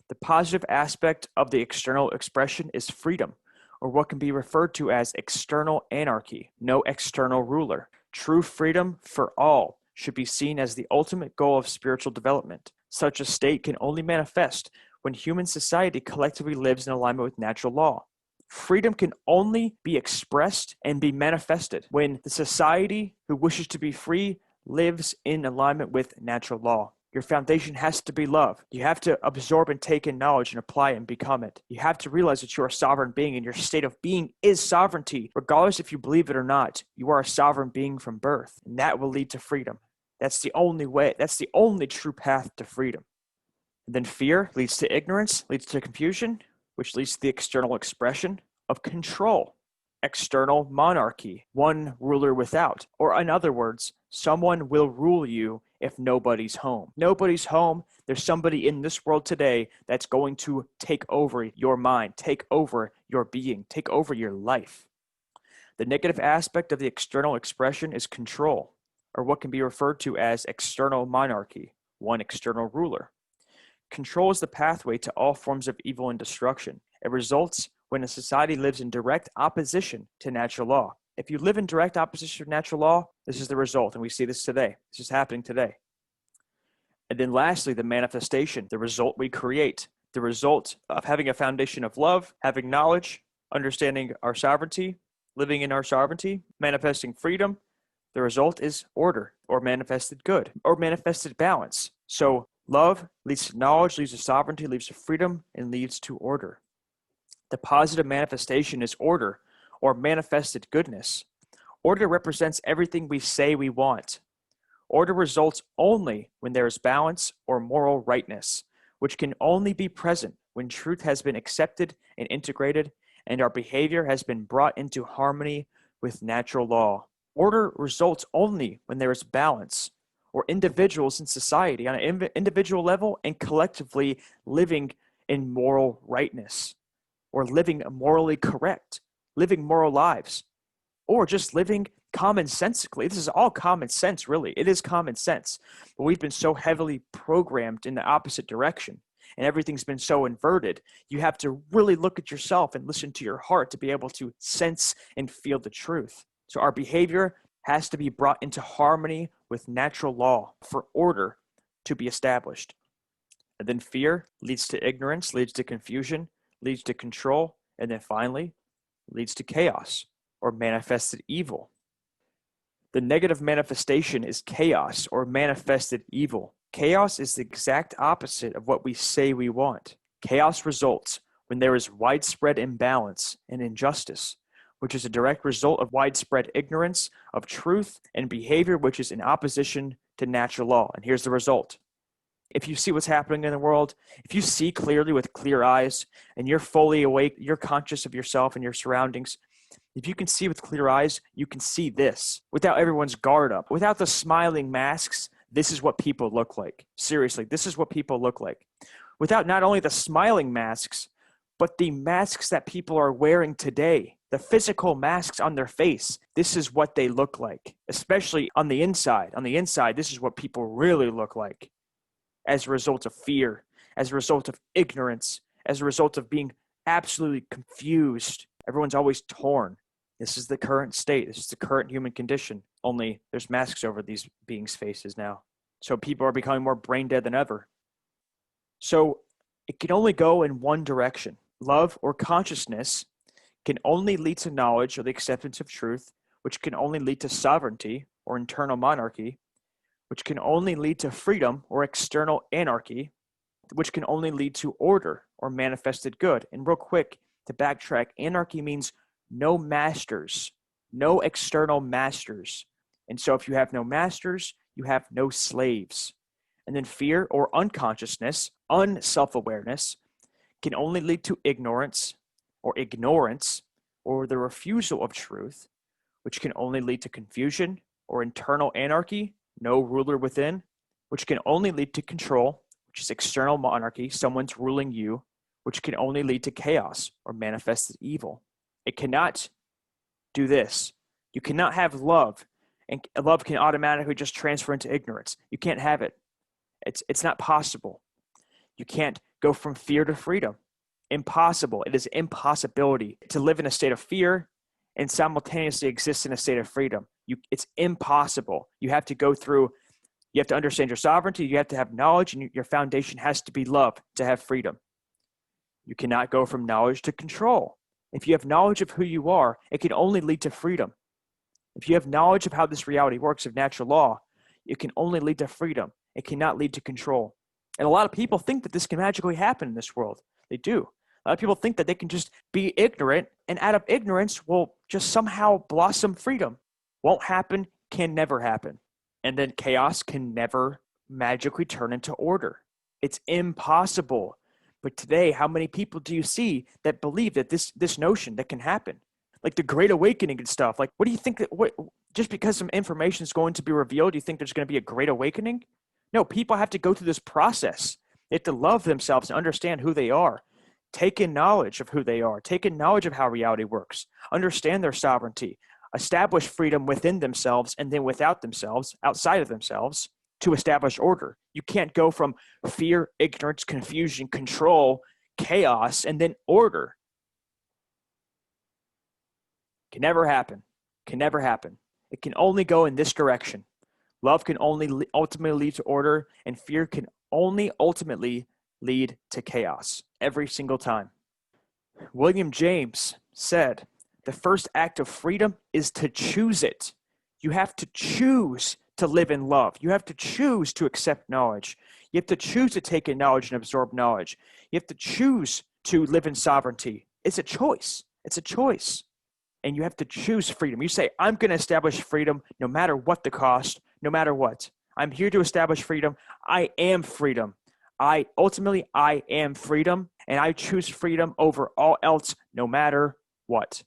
The positive aspect of the external expression is freedom, or what can be referred to as external anarchy, no external ruler. True freedom for all should be seen as the ultimate goal of spiritual development. Such a state can only manifest when human society collectively lives in alignment with natural law. Freedom can only be expressed and be manifested when the society who wishes to be free lives in alignment with natural law. Your foundation has to be love. You have to absorb and take in knowledge and apply it and become it. You have to realize that you're a sovereign being and your state of being is sovereignty. Regardless if you believe it or not, you are a sovereign being from birth, and that will lead to freedom. That's the only way. That's the only true path to freedom. And then fear leads to ignorance, leads to confusion, which leads to the external expression of control. External monarchy, one ruler without. Or in other words, someone will rule you if nobody's home. Nobody's home. There's somebody in this world today that's going to take over your mind, take over your being, take over your life. The negative aspect of the external expression is control, or what can be referred to as external monarchy, one external ruler. Control is the pathway to all forms of evil and destruction. It results when a society lives in direct opposition to natural law. If you live in direct opposition to natural law, this is the result, and we see this today. This is happening today. And then lastly, the manifestation, the result we create, the result of having a foundation of love, having knowledge, understanding our sovereignty, living in our sovereignty, manifesting freedom. The result is order, or manifested good, or manifested balance. So love leads to knowledge, leads to sovereignty, leads to freedom, and leads to order. The positive manifestation is order, or manifested goodness. Order represents everything we say we want. Order results only when there is balance or moral rightness, which can only be present when truth has been accepted and integrated and our behavior has been brought into harmony with natural law. Order results only when there is balance, or individuals in society on an individual level and collectively living in moral rightness, or living morally correct, living moral lives, or just living commonsensically. This is all common sense, really. It is common sense. But we've been so heavily programmed in the opposite direction, and everything's been so inverted. You have to really look at yourself and listen to your heart to be able to sense and feel the truth. So our behavior has to be brought into harmony with natural law for order to be established. And then fear leads to ignorance, leads to confusion, leads to control, and then finally leads to chaos or manifested evil. The negative manifestation is chaos or manifested evil. Chaos is the exact opposite of what we say we want. Chaos results when there is widespread imbalance and injustice, which is a direct result of widespread ignorance of truth and behavior which is in opposition to natural law. And here's the result. If you see what's happening in the world, if you see clearly with clear eyes and you're fully awake, you're conscious of yourself and your surroundings, if you can see with clear eyes, you can see this without everyone's guard up, without the smiling masks. This is what people look like. Seriously, this is what people look like. Without not only the smiling masks, but the masks that people are wearing today, the physical masks on their face. This is what they look like, especially on the inside. On the inside, this is what people really look like as a result of fear, as a result of ignorance, as a result of being absolutely confused. Everyone's always torn. This is the current state. This is the current human condition. Only there's masks over these beings' faces now. So people are becoming more brain dead than ever. So it can only go in one direction. Love or consciousness can only lead to knowledge or the acceptance of truth, which can only lead to sovereignty or internal monarchy, which can only lead to freedom or external anarchy, which can only lead to order or manifested good. And real quick, to backtrack, anarchy means no masters, no external masters. And so if you have no masters, you have no slaves. And then fear or unconsciousness, unself-awareness, can only lead to ignorance or the refusal of truth, which can only lead to confusion or internal anarchy, no ruler within, which can only lead to control, which is external monarchy, someone's ruling you, which can only lead to chaos or manifested evil. It cannot do this. You cannot have love, and love can automatically just transfer into ignorance. You can't have it. It's not possible. You can't go from fear to freedom. Impossible. It is impossibility to live in a state of fear and simultaneously exist in a state of freedom. It's impossible. You have to go through, you have to understand your sovereignty, you have to have knowledge, and your foundation has to be love to have freedom. You cannot go from knowledge to control. If you have knowledge of who you are, it can only lead to freedom. If you have knowledge of how this reality works of natural law, it can only lead to freedom. It cannot lead to control. And a lot of people think that this can magically happen in this world. They do. A lot of people think that they can just be ignorant, and out of ignorance will just somehow blossom freedom. Won't happen, can never happen. And then chaos can never magically turn into order. It's impossible. But today, how many people do you see that believe that this notion that can happen? Like the Great Awakening and stuff. Like, what do you think that just because some information is going to be revealed, do you think there's going to be a Great Awakening? No, people have to go through this process. They have to love themselves and understand who they are. Take in knowledge of who they are. Take in knowledge of how reality works. Understand their sovereignty. Establish freedom within themselves and then without themselves, outside of themselves, to establish order. You can't go from fear, ignorance, confusion, control, chaos, and then order. Can never happen. Can never happen. It can only go in this direction. Love can only ultimately lead to order, and fear can only ultimately lead to chaos every single time. William James said, the first act of freedom is to choose it. You have to choose to live in love. You have to choose to accept knowledge. You have to choose to take in knowledge and absorb knowledge. You have to choose to live in sovereignty. It's a choice. It's a choice. And you have to choose freedom. You say, I'm going to establish freedom no matter what the cost, no matter what. I'm here to establish freedom. I am freedom. I am freedom, and I choose freedom over all else, no matter what.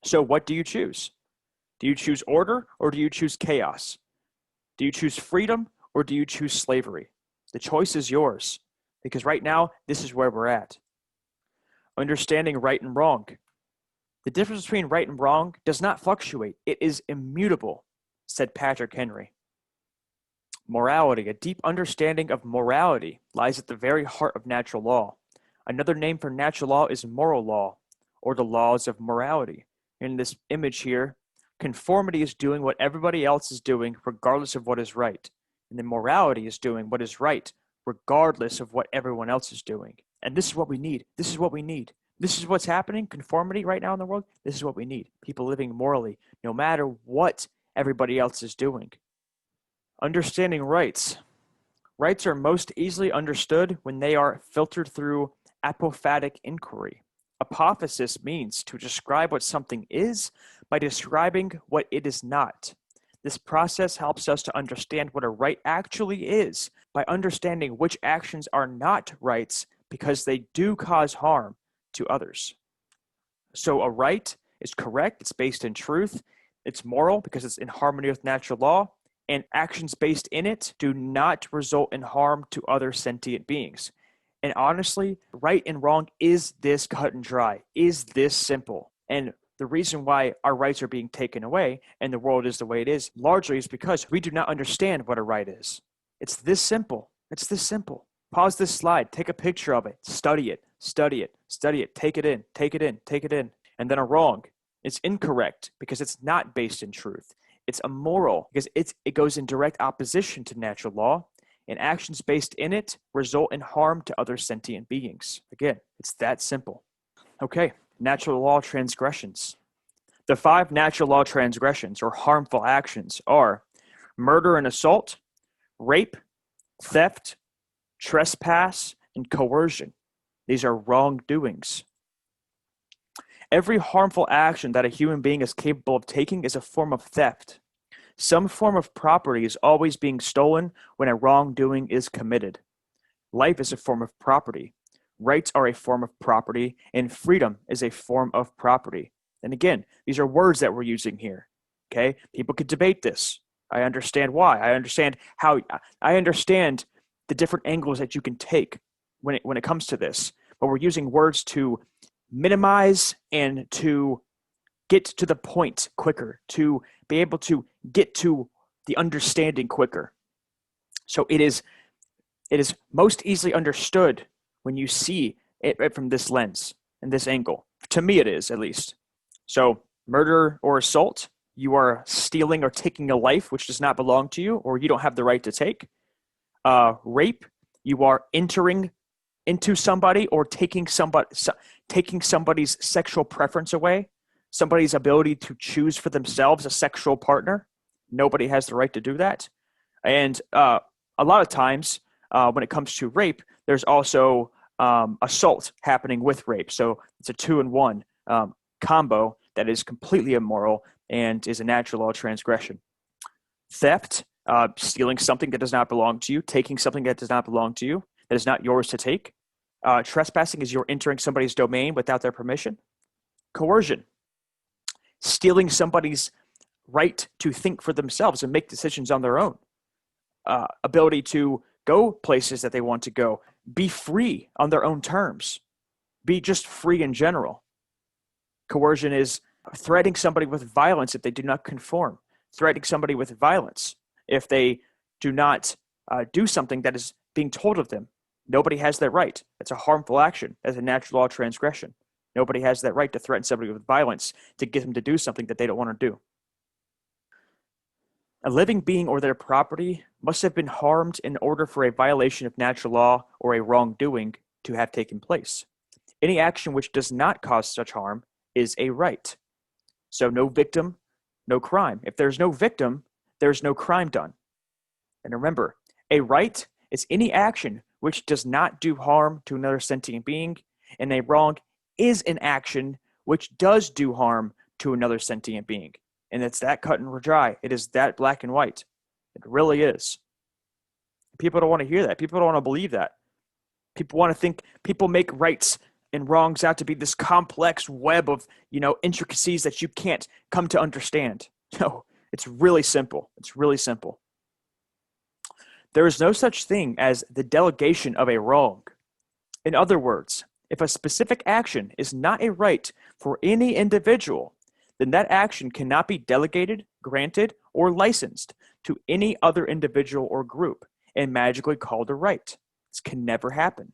So what do you choose? Do you choose order or do you choose chaos? Do you choose freedom or do you choose slavery? The choice is yours, because right now, this is where we're at. Understanding right and wrong. The difference between right and wrong does not fluctuate. It is immutable, said Patrick Henry. Morality. A deep understanding of morality lies at the very heart of natural law. Another name for natural law is moral law, or the laws of morality. In this image here, conformity is doing what everybody else is doing regardless of what is right. And then morality is doing what is right regardless of what everyone else is doing. And this is what we need. This is what we need. This is what's happening, conformity right now in the world. This is what we need. People living morally, no matter what everybody else is doing. Understanding rights. Rights are most easily understood when they are filtered through apophatic inquiry. Apophasis means to describe what something is by describing what it is not. This process helps us to understand what a right actually is by understanding which actions are not rights because they do cause harm to others. So a right is correct, it's based in truth, it's moral because it's in harmony with natural law, and actions based in it do not result in harm to other sentient beings. And honestly, right and wrong is this cut and dry, is this simple. And the reason why our rights are being taken away and the world is the way it is largely is because we do not understand what a right is. It's this simple. It's this simple. Pause this slide, take a picture of it, study it, study it, study it, take it in, take it in, take it in. And then a wrong. It's incorrect because it's not based in truth. It's immoral because it goes in direct opposition to natural law, and actions based in it result in harm to other sentient beings. Again, it's that simple. Okay, natural law transgressions. The 5 natural law transgressions or harmful actions are murder and assault, rape, theft, trespass, and coercion. These are wrongdoings. Every harmful action that a human being is capable of taking is a form of theft. Some form of property is always being stolen when a wrongdoing is committed. Life is a form of property. Rights are a form of property, and freedom is a form of property. And again, these are words that we're using here. Okay? People could debate this. I understand why. I understand the different angles that you can take when it comes to this. But we're using words to minimize and to get to the point quicker, to be able to get to the understanding quicker. So it is most easily understood when you see it from this lens and this angle. To me, it is, at least. So murder or assault, you are stealing or taking a life which does not belong to you or you don't have the right to take. Rape, you are entering into somebody or taking somebody's sexual preference away, somebody's ability to choose for themselves a sexual partner. Nobody has the right to do that. And a lot of times when it comes to rape, there's also assault happening with rape. So it's a 2-in-1 combo that is completely immoral and is a natural law transgression. Theft, stealing something that does not belong to you, taking something that does not belong to you, that is not yours to take. Trespassing is you're entering somebody's domain without their permission. Coercion, stealing somebody's right to think for themselves and make decisions on their own. Ability to go places that they want to go. Be free on their own terms. Be just free in general. Coercion is threatening somebody with violence if they do not conform. Threatening somebody with violence if they do not do something that is being told of them. Nobody has that right. It's a harmful action. That's a natural law transgression. Nobody has that right to threaten somebody with violence to get them to do something that they don't want to do. A living being or their property must have been harmed in order for a violation of natural law or a wrongdoing to have taken place. Any action which does not cause such harm is a right. So no victim, no crime. If there's no victim, there's no crime done. And remember, a right is any action which does not do harm to another sentient being, and a wrong is an action which does do harm to another sentient being. And it's that cut and dry. It is that black and white. It really is. People don't want to hear that. People don't want to believe that. People want to think, people make rights and wrongs out to be this complex web of, intricacies that you can't come to understand. No, it's really simple. It's really simple. There is no such thing as the delegation of a wrong. In other words, if a specific action is not a right for any individual, then that action cannot be delegated, granted, or licensed to any other individual or group and magically called a right. This can never happen.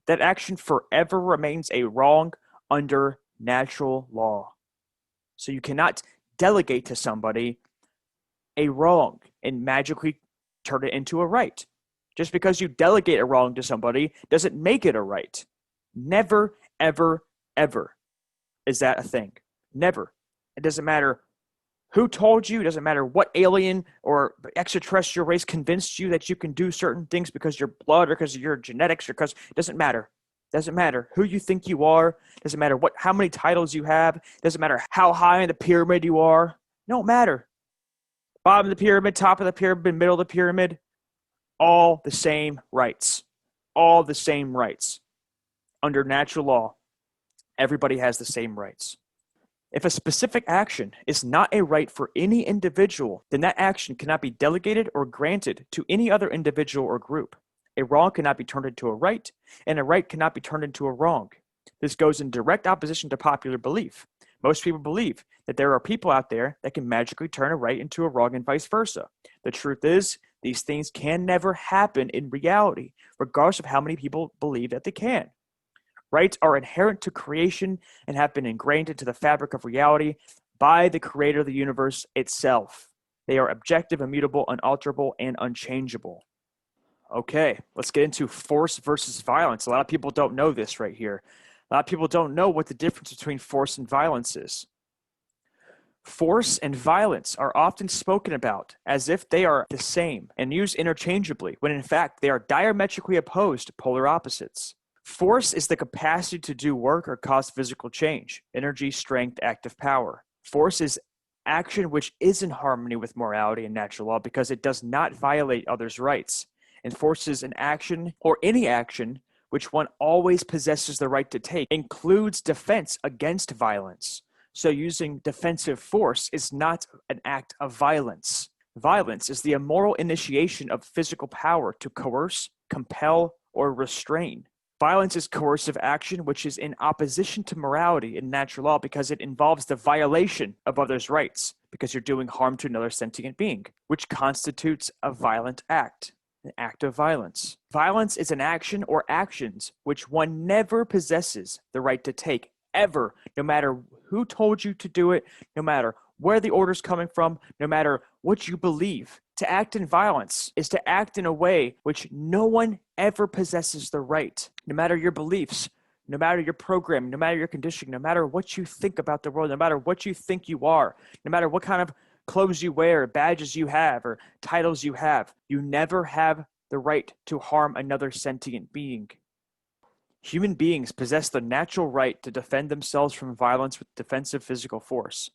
That action forever remains a wrong under natural law. So you cannot delegate to somebody a wrong and magically turn it into a right. Just because you delegate a wrong to somebody doesn't make it a right. Never, ever, ever is that a thing. Never. It doesn't matter who told you. It doesn't matter what alien or extraterrestrial race convinced you that you can do certain things because your blood or because of your genetics or because it doesn't matter. It doesn't matter who you think you are. It doesn't matter how many titles you have. It doesn't matter how high in the pyramid you are. It don't matter. Bottom of the pyramid, top of the pyramid, middle of the pyramid, all the same rights. All the same rights. Under natural law, everybody has the same rights. If a specific action is not a right for any individual, then that action cannot be delegated or granted to any other individual or group. A wrong cannot be turned into a right, and a right cannot be turned into a wrong. This goes in direct opposition to popular belief. Most people believe that there are people out there that can magically turn a right into a wrong and vice versa. The truth is, these things can never happen in reality, regardless of how many people believe that they can. Rights are inherent to creation and have been ingrained into the fabric of reality by the creator of the universe itself. They are objective, immutable, unalterable, and unchangeable. Okay, let's get into force versus violence. A lot of people don't know this right here. A lot of people don't know what the difference between force and violence is. Force and violence are often spoken about as if they are the same and used interchangeably, when in fact they are diametrically opposed polar opposites. Force is the capacity to do work or cause physical change, energy, strength, active power. Force is action which is in harmony with morality and natural law because it does not violate others' rights. And force is an action or any action which one always possesses the right to take, includes defense against violence. So using defensive force is not an act of violence. Violence is the immoral initiation of physical power to coerce, compel, or restrain. Violence is coercive action which is in opposition to morality and natural law because it involves the violation of others' rights, because you're doing harm to another sentient being, which constitutes a violent act, an act of violence. Violence is an action or actions which one never possesses the right to take, ever, no matter who told you to do it, no matter where the order's coming from, no matter what you believe. To act in violence is to act in a way which no one ever possesses the right, no matter your beliefs, no matter your programming, no matter your conditioning, no matter what you think about the world, no matter what you think you are, no matter what kind of clothes you wear, badges you have, or titles you have, you never have the right to harm another sentient being. Human beings possess the natural right to defend themselves from violence with defensive physical force.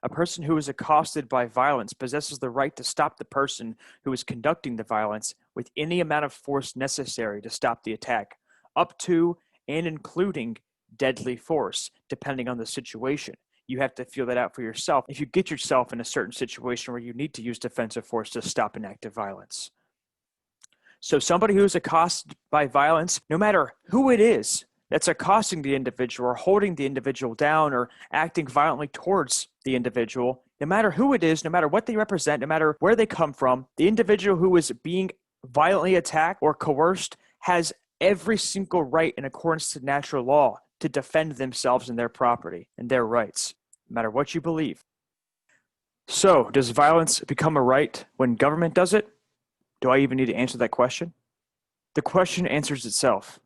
A person who is accosted by violence possesses the right to stop the person who is conducting the violence with any amount of force necessary to stop the attack, up to and including deadly force, depending on the situation. You have to feel that out for yourself if you get yourself in a certain situation where you need to use defensive force to stop an act of violence. So somebody who is accosted by violence, no matter who it is that's accosting the individual or holding the individual down or acting violently towards the individual, no matter who it is, no matter what they represent, no matter where they come from, the individual who is being violently attacked or coerced has every single right in accordance to natural law to defend themselves and their property and their rights, no matter what you believe. So, does violence become a right when government does it? Do I even need to answer that question? The question answers itself.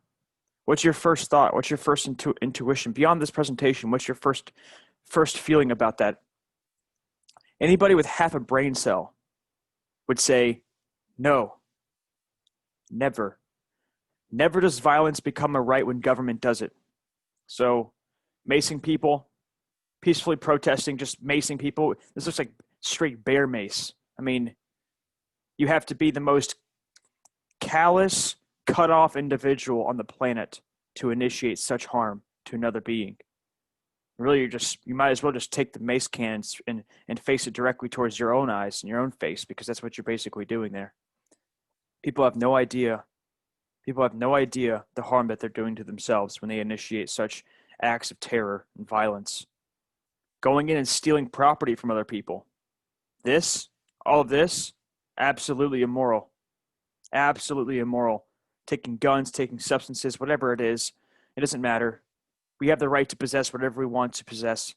What's your first thought? What's your first intuition? Beyond this presentation, what's your first feeling about that? Anybody with half a brain cell would say, no, never. Never does violence become a right when government does it. So, macing people, peacefully protesting, just macing people, this looks like straight bear mace. I mean, You have to be the most callous, cut-off individual on the planet to initiate such harm to another being. Really, you might as well just take the mace cannons and face it directly towards your own eyes and your own face, because that's what you're basically doing there. People have no idea. People have no idea the harm that they're doing to themselves when they initiate such acts of terror and violence. Going in and stealing property from other people. All of this, absolutely immoral. Absolutely immoral. Taking guns, taking substances, whatever it is, it doesn't matter. We have the right to possess whatever we want to possess.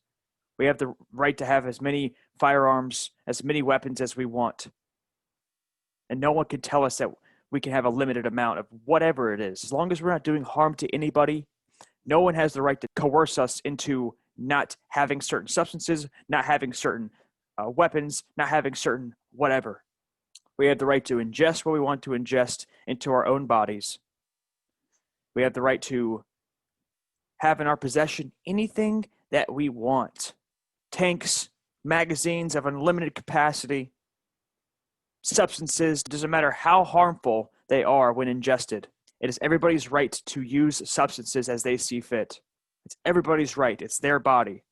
We have the right to have as many firearms, as many weapons as we want. And no one can tell us that we can have a limited amount of whatever it is. As long as we're not doing harm to anybody, no one has the right to coerce us into not having certain substances, not having certain weapons, not having certain whatever. We have the right to ingest what we want to ingest into our own bodies. We have the right to have in our possession anything that we want. Tanks, magazines of unlimited capacity, substances, it doesn't matter how harmful they are when ingested. It is everybody's right to use substances as they see fit. It's everybody's right. It's their body.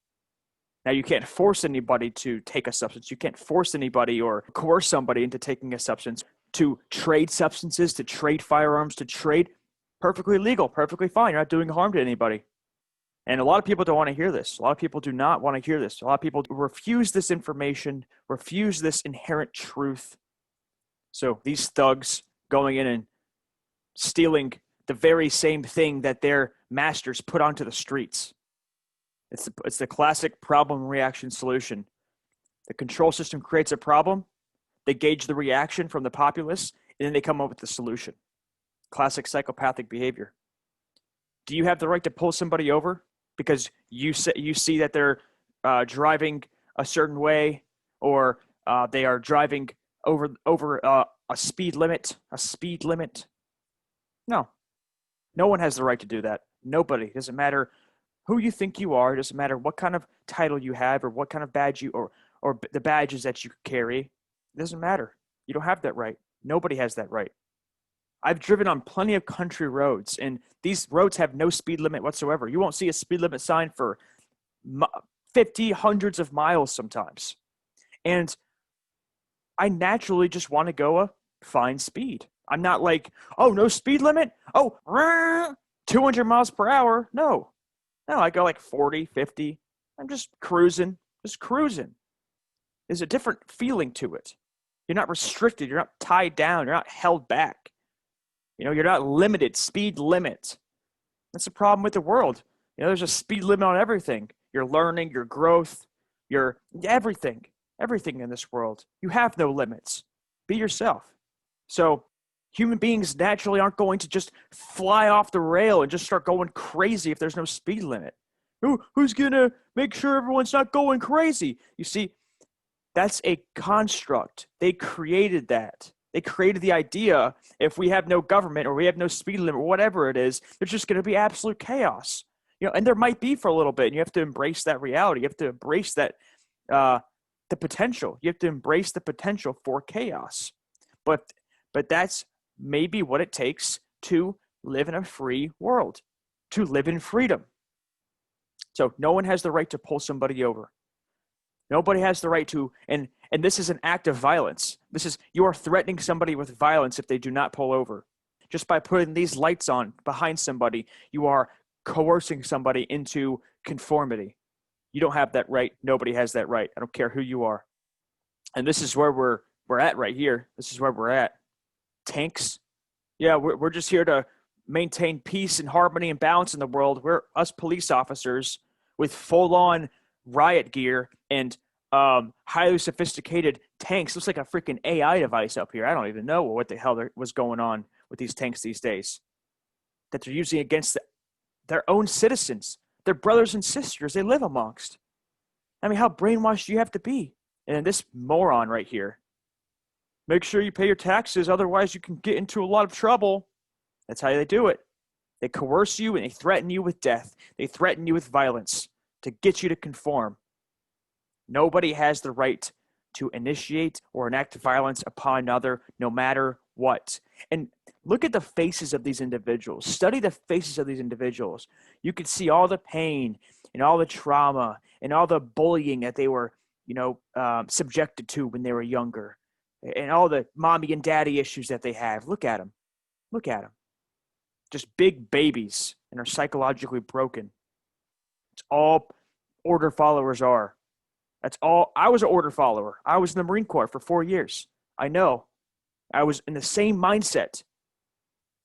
Now, you can't force anybody to take a substance. You can't force anybody or coerce somebody into taking a substance. To trade substances, to trade firearms, to trade, perfectly legal, perfectly fine. You're not doing harm to anybody. And a lot of people don't want to hear this. A lot of people do not want to hear this. A lot of people refuse this information, refuse this inherent truth. So these thugs going in and stealing the very same thing that their masters put onto the streets. It's the classic problem reaction solution. The control system creates a problem, they gauge the reaction from the populace, and then they come up with the solution. Classic psychopathic behavior. Do you have the right to pull somebody over because you see that they're driving a certain way, or they are driving over a speed limit? No. No one has the right to do that. Nobody. It doesn't matter who you think you are. It doesn't matter what kind of title you have or what kind of badge or the badges that you carry. It doesn't matter. You don't have that right. Nobody has that right. I've driven on plenty of country roads, and these roads have no speed limit whatsoever. You won't see a speed limit sign for 50, hundreds of miles sometimes. And I naturally just want to go a fine speed. I'm not like, oh, no speed limit? Oh, 200 miles per hour? No, I go like 40, 50. I'm just cruising. There's a different feeling to it. You're not restricted. You're not tied down. You're not held back. You're not limited. Speed limit. That's the problem with the world. There's a speed limit on everything. Your learning, your growth, your everything in this world. You have no limits. Be yourself. So human beings naturally aren't going to just fly off the rail and just start going crazy if there's no speed limit. Who's going to make sure everyone's not going crazy? You see, that's a construct. They created that. They created the idea if we have no government or we have no speed limit or whatever it is, there's just going to be absolute chaos. And there might be for a little bit, and you have to embrace that reality. You have to embrace that, the potential. You have to embrace the potential for chaos. But that's maybe what it takes to live in a free world, to live in freedom. So no one has the right to pull somebody over. Nobody has the right to, and this is an act of violence. You are threatening somebody with violence if they do not pull over. Just by putting these lights on behind somebody, you are coercing somebody into conformity. You don't have that right. Nobody has that right. I don't care who you are. And this is where we're at right here. This is where we're at. Tanks. Yeah, we're just here to maintain peace and harmony and balance in the world. We're us police officers with full-on riot gear and highly sophisticated tanks. Looks like a freaking AI device up here. I don't even know what the hell was going on with these tanks these days that they're using against their own citizens, their brothers and sisters they live amongst. I mean, how brainwashed do you have to be? And this moron right here. Make sure you pay your taxes, otherwise you can get into a lot of trouble. That's how they do it. They coerce you and they threaten you with death. They threaten you with violence to get you to conform. Nobody has the right to initiate or enact violence upon another, no matter what. And look at the faces of these individuals. Study the faces of these individuals. You could see all the pain and all the trauma and all the bullying that they were, subjected to when they were younger, and all the mommy and daddy issues that they have. Look at them. Look at them. Just big babies and are psychologically broken. It's all order followers are. That's all. I was an order follower. I was in the Marine Corps for 4 years. I know. I was in the same mindset.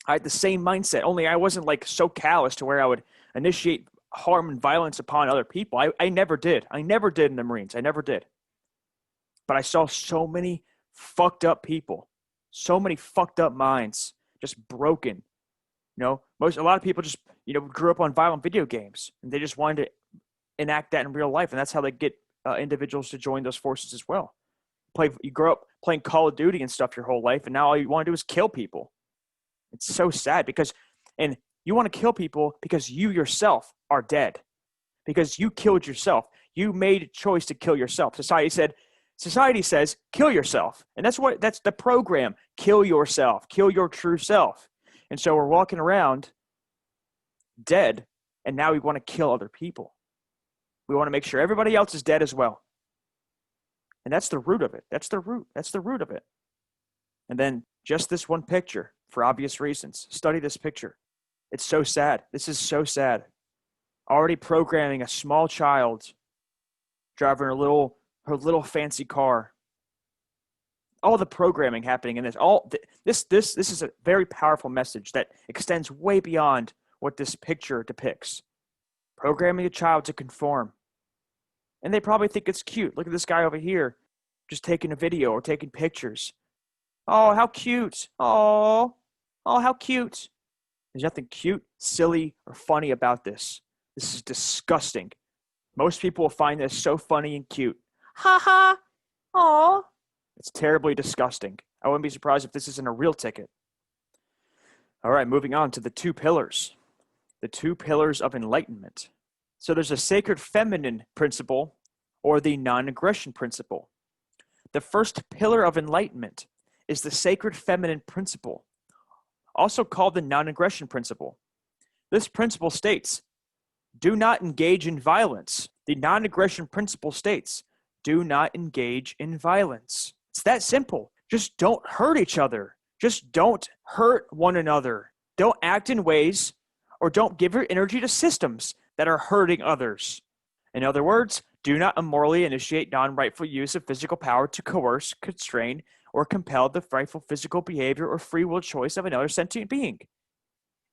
I had the same mindset, only I wasn't like so callous to where I would initiate harm and violence upon other people. I never did. I never did in the Marines. I never did. But I saw so many fucked up people, so many fucked up minds, just broken. A lot of people just, grew up on violent video games, and they just wanted to enact that in real life. And that's how they get individuals to join those forces as well. You grow up playing Call of Duty and stuff your whole life, and now all you want to do is kill people. It's so sad and you want to kill people because you yourself are dead, because you killed yourself. You made a choice to kill yourself. Society says, kill yourself. And that's the program. Kill yourself, kill your true self. And so we're walking around dead, and now we want to kill other people. We want to make sure everybody else is dead as well. And that's the root of it. That's the root of it. And then just this one picture, for obvious reasons. Study this picture. It's so sad. This is so sad. Already programming a small child driving her little fancy car. All the programming happening in this. This is a very powerful message that extends way beyond what this picture depicts. Programming a child to conform. And they probably think it's cute. Look at this guy over here just taking a video or taking pictures. Oh, how cute. Oh, how cute. There's nothing cute, silly, or funny about this. This is disgusting. Most people will find this so funny and cute. Ha ha. Oh. It's terribly disgusting. I wouldn't be surprised if this isn't a real ticket. All right, moving on to the 2 pillars. The 2 pillars of enlightenment. So there's a sacred feminine principle or the non-aggression principle. The first pillar of enlightenment is the sacred feminine principle, also called the non-aggression principle. This principle states, do not engage in violence. The non-aggression principle states, do not engage in violence. It's that simple. Just don't hurt each other. Just don't hurt one another. Don't act in ways or don't give your energy to systems that are hurting others. In other words, do not immorally initiate non-rightful use of physical power to coerce, constrain, or compel the rightful physical behavior or free will choice of another sentient being.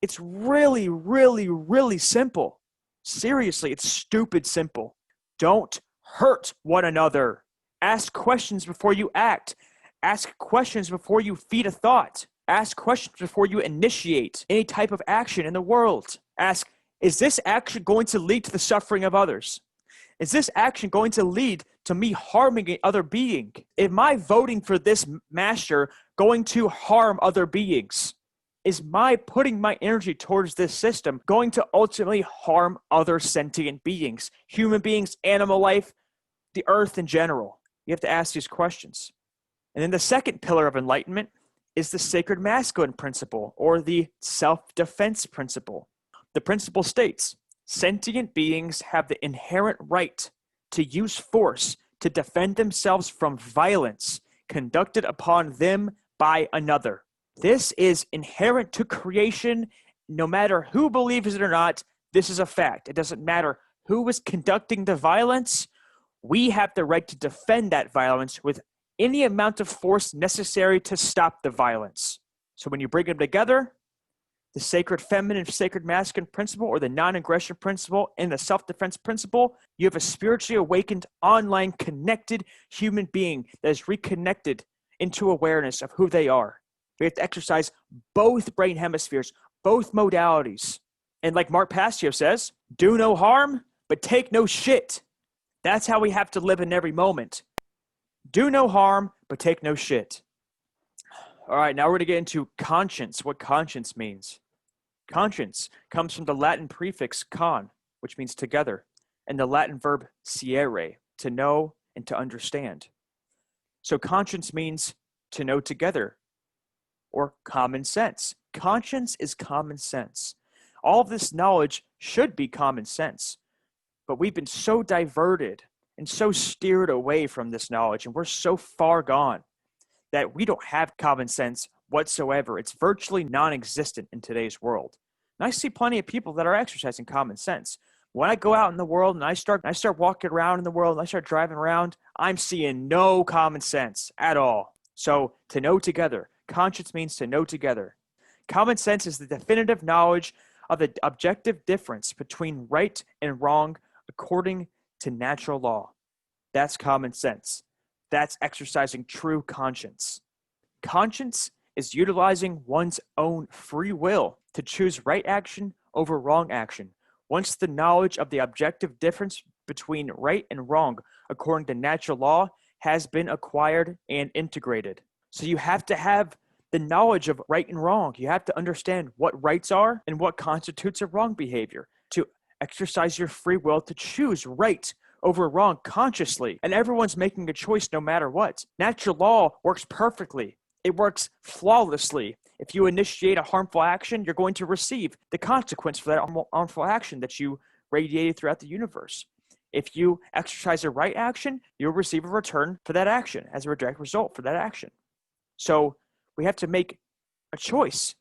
It's really, really, really simple. Seriously, it's stupid simple. Don't hurt one another. Ask questions before you act. Ask questions before you feed a thought. Ask questions before you initiate any type of action in the world. Ask, is this action going to lead to the suffering of others? Is this action going to lead to me harming another being? Am I voting for this master going to harm other beings? Is my putting my energy towards this system going to ultimately harm other sentient beings, human beings, animal life, the earth in general? You have to ask these questions. And then the second pillar of enlightenment is the sacred masculine principle or the self-defense principle. The principle states, sentient beings have the inherent right to use force to defend themselves from violence conducted upon them by another. This is inherent to creation. No matter who believes it or not, this is a fact. It doesn't matter who is conducting the violence. We have the right to defend that violence with any amount of force necessary to stop the violence. So when you bring them together, the sacred feminine, sacred masculine principle, or the non-aggression principle, and the self-defense principle, you have a spiritually awakened, online, connected human being that is reconnected into awareness of who they are. We have to exercise both brain hemispheres, both modalities. And like Mark Passio says, do no harm, but take no shit. That's how we have to live in every moment. Do no harm, but take no shit. All right, now we're going to get into conscience, what conscience means. Conscience comes from the Latin prefix con, which means together, and the Latin verb siere, to know and to understand. So conscience means to know together, or common sense. Conscience is common sense. All of this knowledge should be common sense, but we've been so diverted and so steered away from this knowledge, and we're so far gone that we don't have common sense whatsoever. It's virtually non-existent in today's world. And I see plenty of people that are exercising common sense. When I go out in the world and I start walking around in the world and I start driving around, I'm seeing no common sense at all. So to know together, conscience means to know together. Common sense is the definitive knowledge of the objective difference between right and wrong according to natural law. That's common sense. That's exercising true conscience. Conscience is utilizing one's own free will to choose right action over wrong action. Once the knowledge of the objective difference between right and wrong according to natural law has been acquired and integrated. So you have to have the knowledge of right and wrong. You have to understand what rights are and what constitutes a wrong behavior to exercise your free will to choose right over wrong consciously. And everyone's making a choice no matter what. Natural law works perfectly. It works flawlessly. If you initiate a harmful action, you're going to receive the consequence for that harmful action that you radiated throughout the universe. If you exercise a right action, you'll receive a return for that action as a direct result for that action. So we have to make a choice.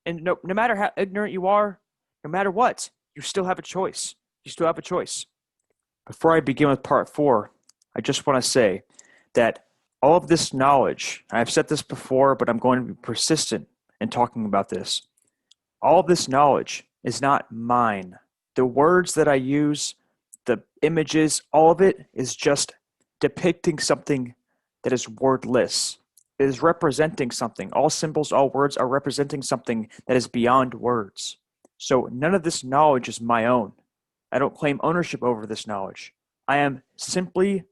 And no matter how ignorant you are, no matter what, you still have a choice. You still have a choice. Before I begin with part 4, I just want to say that all of this knowledge, I've said this before, but I'm going to be persistent in talking about this. All of this knowledge is not mine. The words that I use, the images, all of it is just depicting something that is wordless. It is representing something. All symbols, all words are representing something that is beyond words. So none of this knowledge is my own. I don't claim ownership over this knowledge. I am simply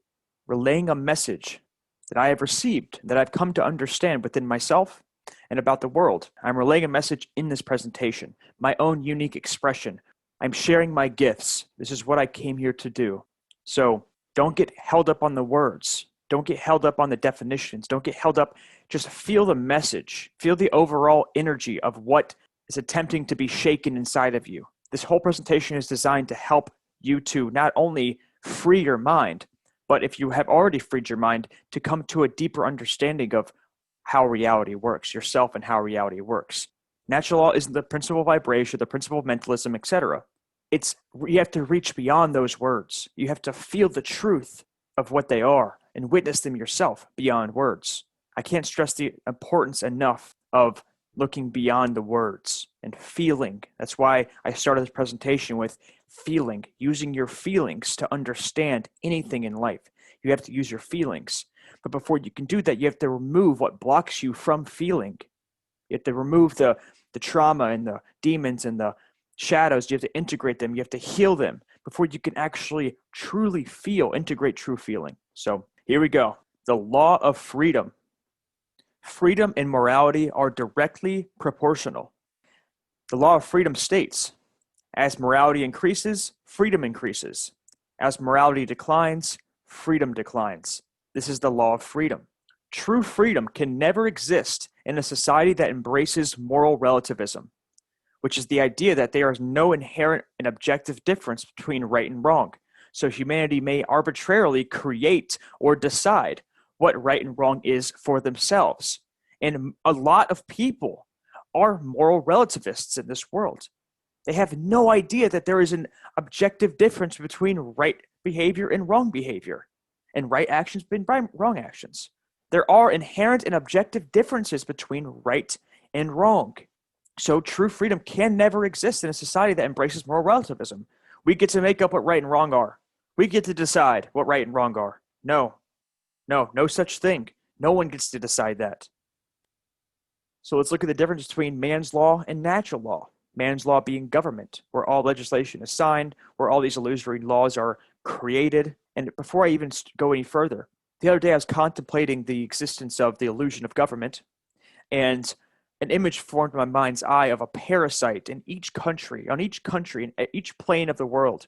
relaying a message that I have received, that I've come to understand within myself and about the world. I'm relaying a message in this presentation, my own unique expression. I'm sharing my gifts. This is what I came here to do. So don't get held up on the words. Don't get held up on the definitions. Don't get held up. Just feel the message. Feel the overall energy of what is attempting to be shaken inside of you. This whole presentation is designed to help you to not only free your mind, but if you have already freed your mind, to come to a deeper understanding of how reality works, yourself and how reality works. Natural law isn't the principle of vibration, the principle of mentalism, etc. You have to reach beyond those words. You have to feel the truth of what they are and witness them yourself beyond words. I can't stress the importance enough of looking beyond the words and feeling. That's why I started this presentation with feeling, using your feelings to understand anything in life. You have to use your feelings. But before you can do that, you have to remove what blocks you from feeling. You have to remove the trauma and the demons and the shadows. You have to integrate them. You have to heal them before you can actually truly integrate true feeling. So here we go. The law of freedom. Freedom and morality are directly proportional. The law of freedom states, as morality increases, freedom increases. As morality declines, freedom declines. This is the law of freedom. True freedom can never exist in a society that embraces moral relativism, which is the idea that there is no inherent and objective difference between right and wrong. So humanity may arbitrarily create or decide what right and wrong is for themselves. And a lot of people are moral relativists in this world. They have no idea that there is an objective difference between right behavior and wrong behavior, and right actions and wrong actions. There are inherent and objective differences between right and wrong. So true freedom can never exist in a society that embraces moral relativism. We get to make up what right and wrong are. We get to decide what right and wrong are. No such thing. No one gets to decide that. So let's look at the difference between man's law and natural law. Man's law being government, where all legislation is signed, where all these illusory laws are created. And before I even go any further, the other day I was contemplating the existence of the illusion of government, and an image formed in my mind's eye of a parasite in each country, in each plane of the world.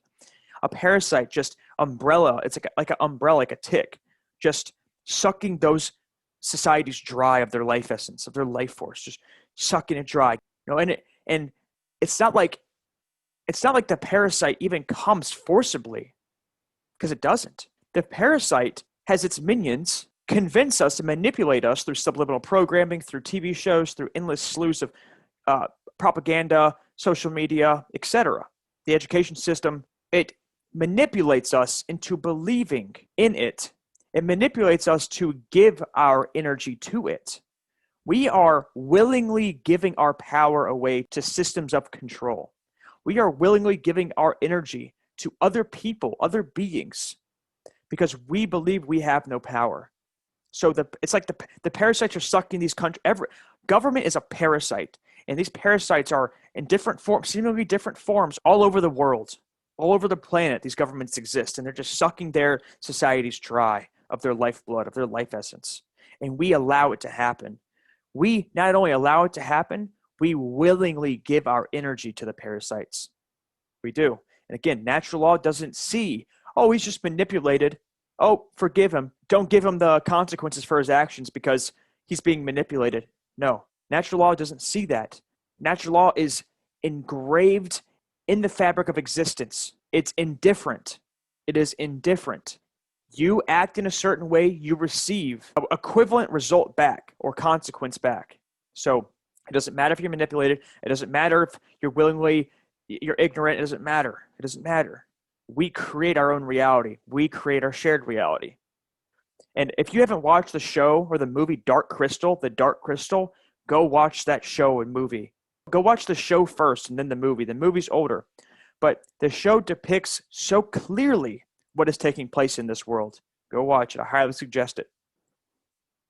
A parasite, just umbrella, it's like an umbrella, like a tick, just sucking those societies dry of their life essence, of their life force, just sucking it dry. And it's not like the parasite even comes forcibly, because it doesn't. The parasite has its minions convince us and manipulate us through subliminal programming, through TV shows, through endless slews of propaganda, social media, etc. The education system, it manipulates us into believing in it. It manipulates us to give our energy to it. We are willingly giving our power away to systems of control. We are willingly giving our energy to other people, other beings, because we believe we have no power. So it's like the parasites are sucking these countries. Government is a parasite, and these parasites are in different forms, seemingly different forms, all over the world, all over the planet. These governments exist, and they're just sucking their societies dry of their lifeblood, of their life essence. And we allow it to happen. We not only allow it to happen, we willingly give our energy to the parasites. We do. And again, natural law doesn't see, oh, he's just manipulated. Oh, forgive him. Don't give him the consequences for his actions because he's being manipulated. No, natural law doesn't see that. Natural law is engraved in the fabric of existence. It's indifferent. It is indifferent. You act in a certain way, you receive an equivalent result back or consequence back. So it doesn't matter if you're manipulated. It doesn't matter if you're ignorant. It doesn't matter. It doesn't matter. We create our own reality. We create our shared reality. And if you haven't watched the show or the movie Dark Crystal, go watch that show and movie. Go watch the show first and then the movie. The movie's older. But the show depicts so clearly what is taking place in this world. Go watch it. I highly suggest it.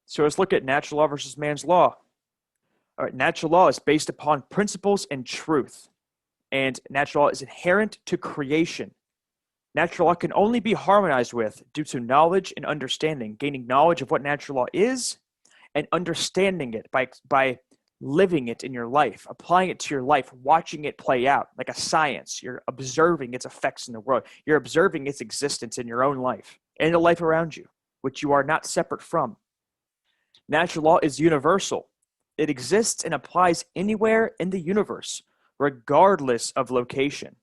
So let's look at natural law versus man's law. All right, natural law is based upon principles and truth. And natural law is inherent to creation. Natural law can only be harmonized with due to knowledge and understanding, gaining knowledge of what natural law is and understanding it by living it in your life, applying it to your life, watching it play out like a science. You're observing its effects in the world. You're observing its existence in your own life and the life around you, which you are not separate from. Natural law is universal. It exists and applies anywhere in the universe, regardless of location.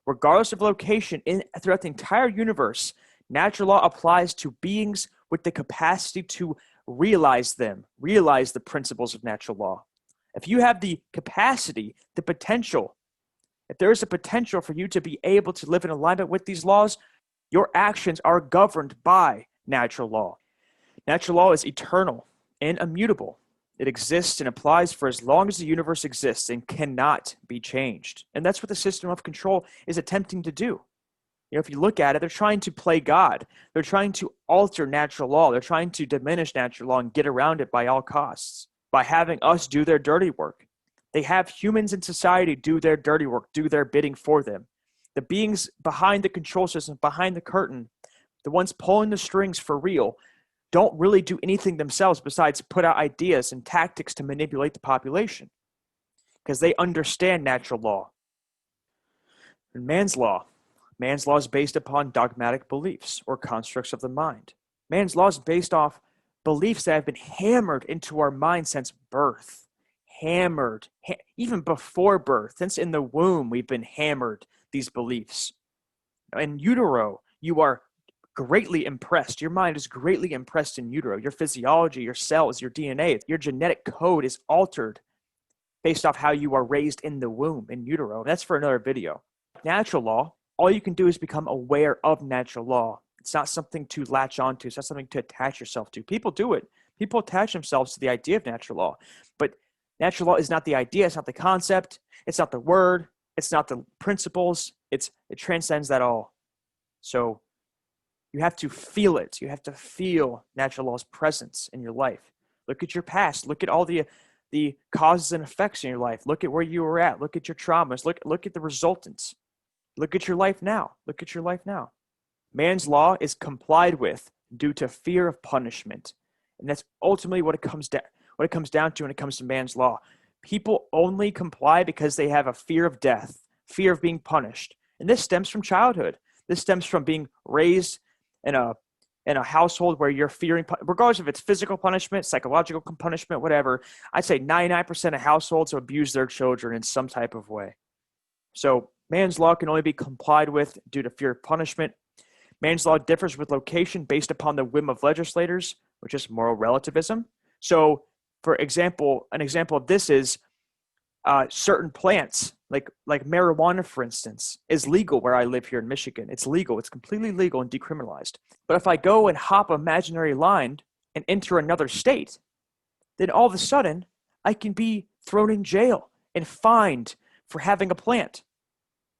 Regardless of location, throughout the entire universe, natural law applies to beings with the capacity to realize the principles of natural law. If you have the capacity, the potential, if there is a potential for you to be able to live in alignment with these laws, your actions are governed by natural law. Natural law is eternal and immutable. It exists and applies for as long as the universe exists and cannot be changed. And that's what the system of control is attempting to do. If you look at it, they're trying to play God. They're trying to alter natural law. They're trying to diminish natural law and get around it by all costs, by having us do their dirty work. They have humans in society do their dirty work, do their bidding for them. The beings behind the control system, behind the curtain, the ones pulling the strings for real, don't really do anything themselves besides put out ideas and tactics to manipulate the population because they understand natural law. And man's law is based upon dogmatic beliefs or constructs of the mind. Man's law is based off beliefs that have been hammered into our mind since birth. Even before birth, since in the womb, we've been hammered these beliefs. In utero, you are greatly impressed. Your mind is greatly impressed in utero. Your physiology, your cells, your DNA, your genetic code is altered based off how you are raised in the womb, in utero. That's for another video. Natural law, all you can do is become aware of natural law. It's not something to latch onto. It's not something to attach yourself to. People do it. People attach themselves to the idea of natural law. But natural law is not the idea. It's not the concept. It's not the word. It's not the principles. It transcends that all. So you have to feel it. You have to feel natural law's presence in your life. Look at your past. Look at all the causes and effects in your life. Look at where you were at. Look at your traumas. Look at the resultants. Look at your life now. Look at your life now. Man's law is complied with due to fear of punishment. And that's ultimately what it comes down to when it comes to man's law. People only comply because they have a fear of death, fear of being punished. And this stems from childhood. This stems from being raised in in a household where you're fearing, regardless if it's physical punishment, psychological punishment, whatever, I'd say 99% of households abuse their children in some type of way. So man's law can only be complied with due to fear of punishment. Man's law differs with location based upon the whim of legislators, which is moral relativism. So, for example, an example of this is certain plants, like marijuana, for instance, is legal where I live here in Michigan. It's legal. It's completely legal and decriminalized. But if I go and hop an imaginary line and enter another state, then all of a sudden I can be thrown in jail and fined for having a plant.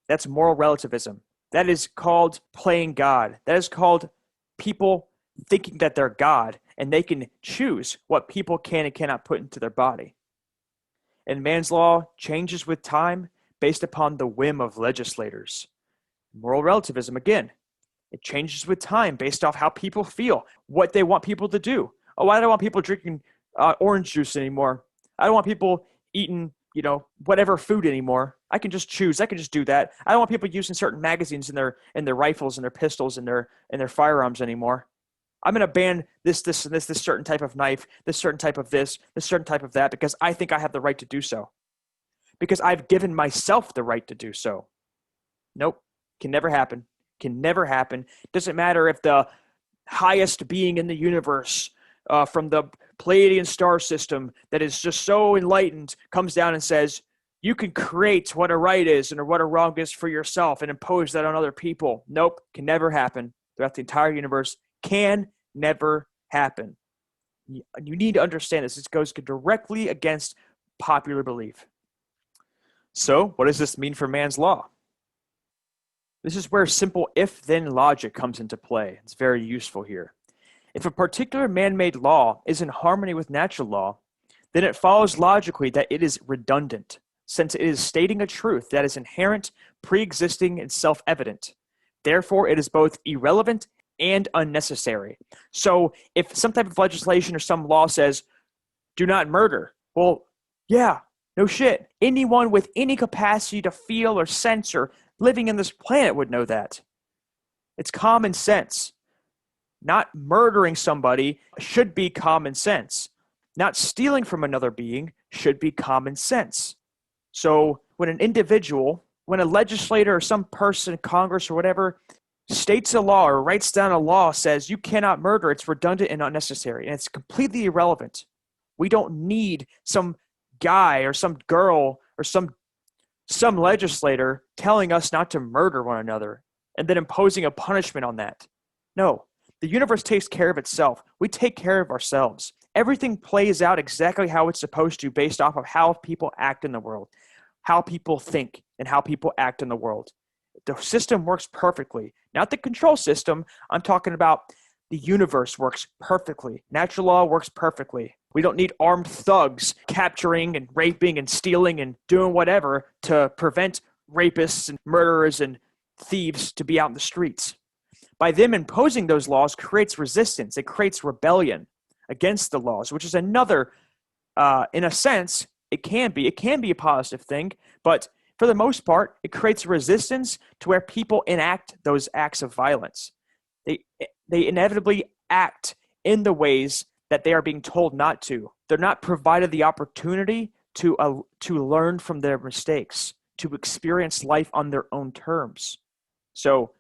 That's moral relativism. That is called playing God. That is called people thinking that they're God and they can choose what people can and cannot put into their body. And man's law changes with time based upon the whim of legislators. Moral relativism, again, it changes with time based off how people feel, what they want people to do. Oh, I don't want people drinking orange juice anymore. I don't want people eating, whatever food anymore. I can just choose. I can just do that. I don't want people using certain magazines in their rifles and their pistols and their firearms anymore. I'm going to ban this certain type of knife, this certain type of this certain type of that, because I think I have the right to do so. Because I've given myself the right to do so. Nope. Can never happen. Can never happen. Doesn't matter if the highest being in the universe from the Pleiadian star system that is just so enlightened comes down and says, you can create what a right is and what a wrong is for yourself and impose that on other people. Nope. Can never happen. Throughout the entire universe. Can never happen. You need to understand this. This goes directly against popular belief. So, what does this mean for man's law? This is where simple if-then logic comes into play. It's very useful here. If a particular man-made law is in harmony with natural law, then it follows logically that it is redundant, since it is stating a truth that is inherent, pre-existing, and self-evident. Therefore, it is both irrelevant and unnecessary. So if some type of legislation or some law says, do not murder, well, yeah, no shit. Anyone with any capacity to feel or sense or living in this planet would know that. It's common sense. Not murdering somebody should be common sense. Not stealing from another being should be common sense. So when a legislator or some person, Congress or whatever, states a law or writes down a law says you cannot murder, it's redundant and unnecessary, and it's completely irrelevant. We don't need some guy or some girl or some legislator telling us not to murder one another and then imposing a punishment on that. No, the universe takes care of itself. We take care of ourselves. Everything plays out exactly how it's supposed to based off of how people act in the world, how people think, and how people act in the world. The system works perfectly. Not the control system. I'm talking about the universe works perfectly. Natural law works perfectly. We don't need armed thugs capturing and raping and stealing and doing whatever to prevent rapists and murderers and thieves to be out in the streets. By them imposing those laws creates resistance. It creates rebellion against the laws, which is another, in a sense, it can be a positive thing, but for the most part, it creates resistance to where people enact those acts of violence. They inevitably act in the ways that they are being told not to. They're not provided the opportunity to learn from their mistakes, to experience life on their own terms. So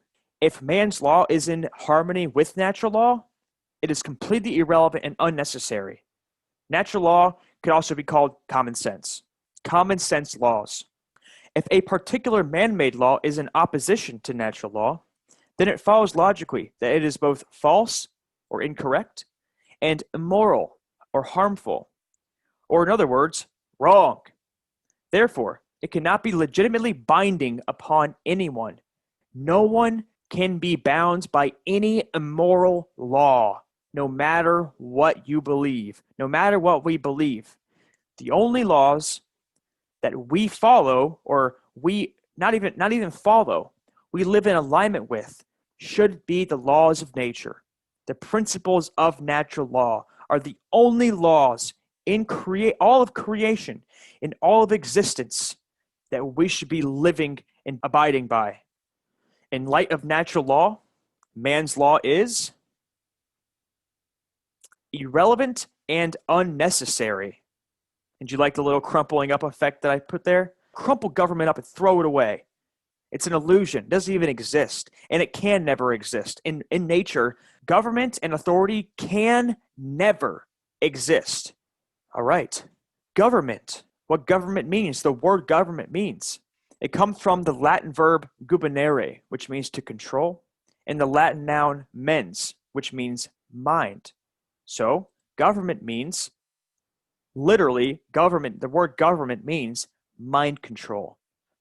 if man's law is in harmony with natural law, it is completely irrelevant and unnecessary. Natural law could also be called common sense. Common sense laws. If a particular man-made law is in opposition to natural law, then it follows logically that it is both false or incorrect and immoral or harmful, or in other words, wrong. Therefore, it cannot be legitimately binding upon anyone. No one can be bound by any immoral law, no matter what you believe, no matter what we believe. The only laws that we follow, or we not even follow, we live in alignment with, should be the laws of nature. The principles of natural law are the only laws in all of creation, in all of existence, that we should be living and abiding by. In light of natural law, man's law is irrelevant, and unnecessary. And you like the little crumpling up effect that I put there? Crumple government up and throw it away. It's an illusion. It doesn't even exist, and it can never exist. In nature, government and authority can never exist. All right. Government. What government means, the word government means. It comes from the Latin verb gubernare, which means to control, and the Latin noun mens, which means mind. So, government means, literally, government, the word government means mind control.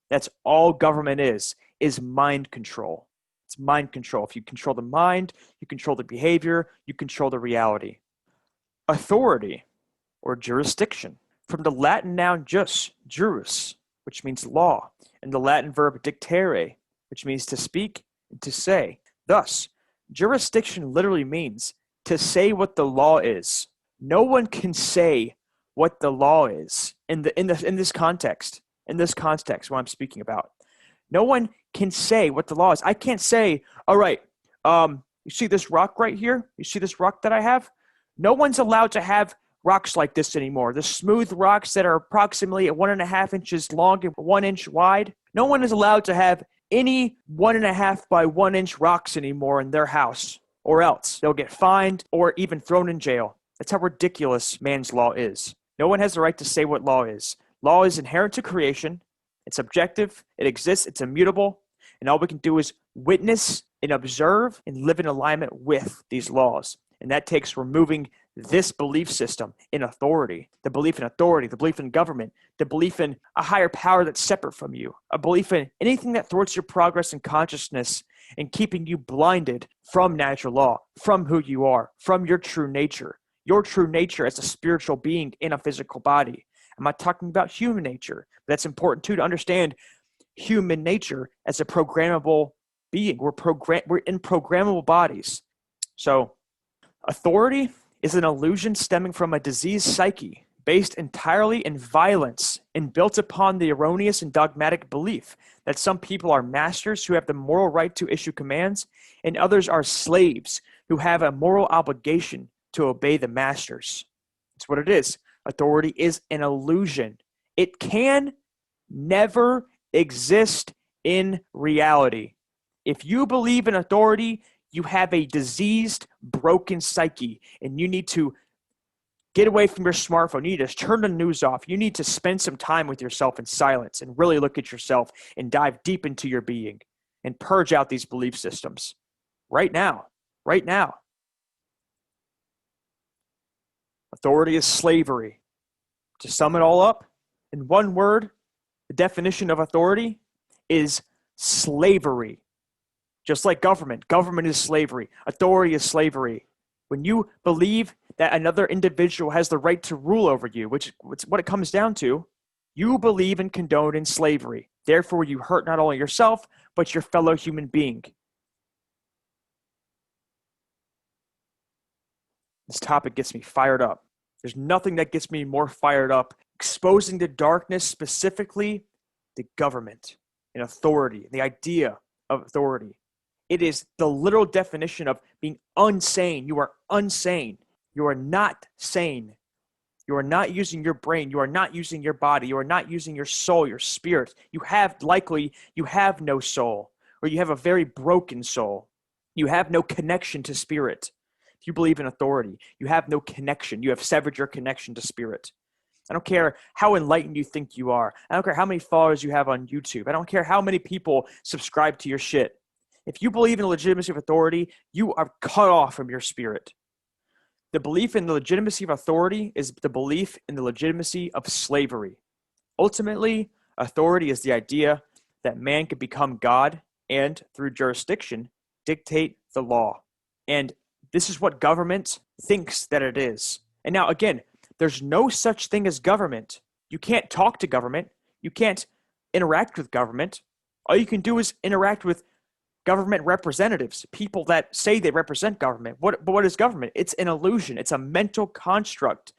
That's all government is mind control. It's mind control. If you control the mind, you control the behavior, you control the reality. Authority, or jurisdiction, from the Latin noun juris, which means law, and the Latin verb dictere, which means to speak and to say. Thus, jurisdiction literally means to say what the law is. No one can say what the law is in this context. In this context, what I'm speaking about, no one can say what the law is. I can't say, all right, you see this rock right here? You see this rock that I have? No one's allowed to have rocks like this anymore. The smooth rocks that are approximately 1.5 inches long and 1 inch wide. No one is allowed to have any 1.5 by 1 inch rocks anymore in their house, or else they'll get fined or even thrown in jail. That's how ridiculous man's law is. No one has the right to say what law is. Law is inherent to creation. It's objective. It exists. It's immutable. And all we can do is witness and observe and live in alignment with these laws. And that takes removing this belief system in authority, the belief in government, the belief in a higher power that's separate from you, a belief in anything that thwarts your progress in consciousness and keeping you blinded from natural law, from who you are, from your true nature as a spiritual being in a physical body. I'm not talking about human nature, but that's important too, to understand human nature as a programmable being. We're in programmable bodies. So authority is an illusion stemming from a diseased psyche based entirely in violence and built upon the erroneous and dogmatic belief that some people are masters who have the moral right to issue commands, and others are slaves who have a moral obligation to obey the masters. That's what it is. Authority is an illusion. It can never exist in reality. If you believe in authority, you have a diseased, broken psyche, and you need to get away from your smartphone. You need to turn the news off. You need to spend some time with yourself in silence and really look at yourself and dive deep into your being and purge out these belief systems right now. Right now. Authority is slavery. To sum it all up, in one word, the definition of authority is slavery. Just like government. Government is slavery. Authority is slavery. When you believe that another individual has the right to rule over you, which is what it comes down to, you believe and condone in slavery. Therefore, you hurt not only yourself, but your fellow human being. This topic gets me fired up. There's nothing that gets me more fired up. Exposing the darkness, specifically the government and authority, the idea of authority. It is the literal definition of being unsane. You are unsane. You are not sane. You are not using your brain. You are not using your body. You are not using your soul, your spirit. You have no soul, or you have a very broken soul. You have no connection to spirit. If you believe in authority, you have no connection. You have severed your connection to spirit. I don't care how enlightened you think you are. I don't care how many followers you have on YouTube. I don't care how many people subscribe to your shit. If you believe in the legitimacy of authority, you are cut off from your spirit. The belief in the legitimacy of authority is the belief in the legitimacy of slavery. Ultimately, authority is the idea that man could become God and, through jurisdiction, dictate the law. And this is what government thinks that it is. And now, again, there's no such thing as government. You can't talk to government. You can't interact with government. All you can do is interact with government representatives, people that say they represent government. But what is government? It's an illusion. It's a mental construct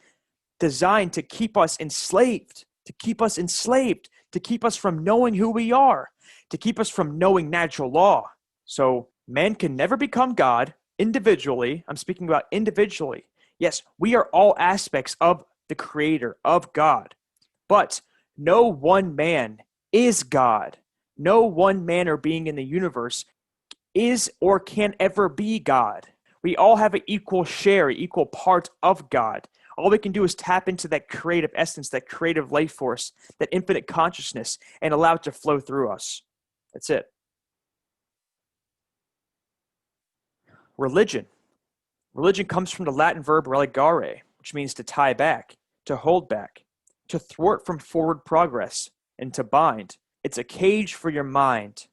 designed to keep us enslaved, to keep us from knowing who we are, to keep us from knowing natural law. So man can never become God individually. I'm speaking about individually. Yes, we are all aspects of the Creator, of God. But no one man is God. No one man or being in the universe is or can ever be God. We all have an equal share, equal part of God. All we can do is tap into that creative essence, that creative life force, that infinite consciousness, and allow it to flow through us. That's it. Religion. Religion comes from the Latin verb religare, which means to tie back, to hold back, to thwart from forward progress, and to bind. It's a cage for your mind.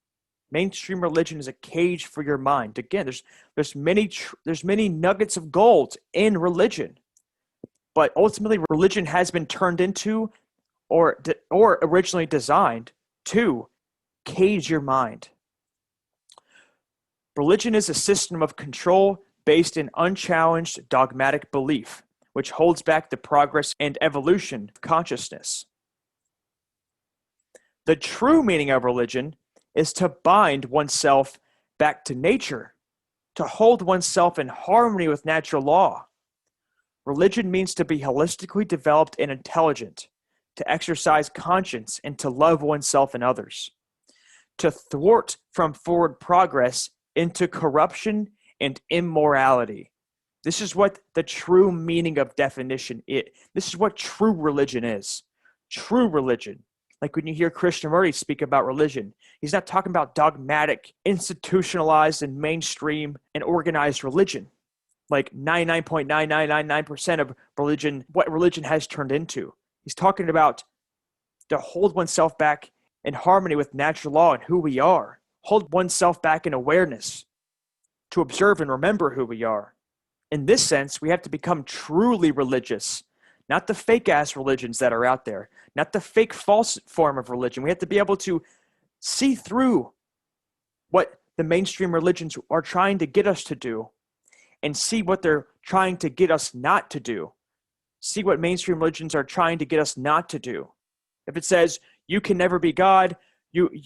Mainstream religion is a cage for your mind. Again, there's many nuggets of gold in religion, but ultimately religion has been turned into or originally designed to cage your mind. Religion is a system of control based in unchallenged dogmatic belief, which holds back the progress and evolution of consciousness. The true meaning of religion is to bind oneself back to nature, to hold oneself in harmony with natural law. Religion means to be holistically developed and intelligent, to exercise conscience and to love oneself and others, to thwart from forward progress into corruption and immorality. This is what the true meaning of definition is. This is what true religion is. True religion. Like when you hear Krishnamurti speak about religion, he's not talking about dogmatic, institutionalized, and mainstream and organized religion. Like 99.9999% of religion, what religion has turned into. He's talking about to hold oneself back in harmony with natural law and who we are. Hold oneself back in awareness, to observe and remember who we are. In this sense, we have to become truly religious, not the fake-ass religions that are out there, not the fake false form of religion. We have to be able to see through what the mainstream religions are trying to get us to do and see what they're trying to get us not to do. See what mainstream religions are trying to get us not to do. If it says, you can never be God,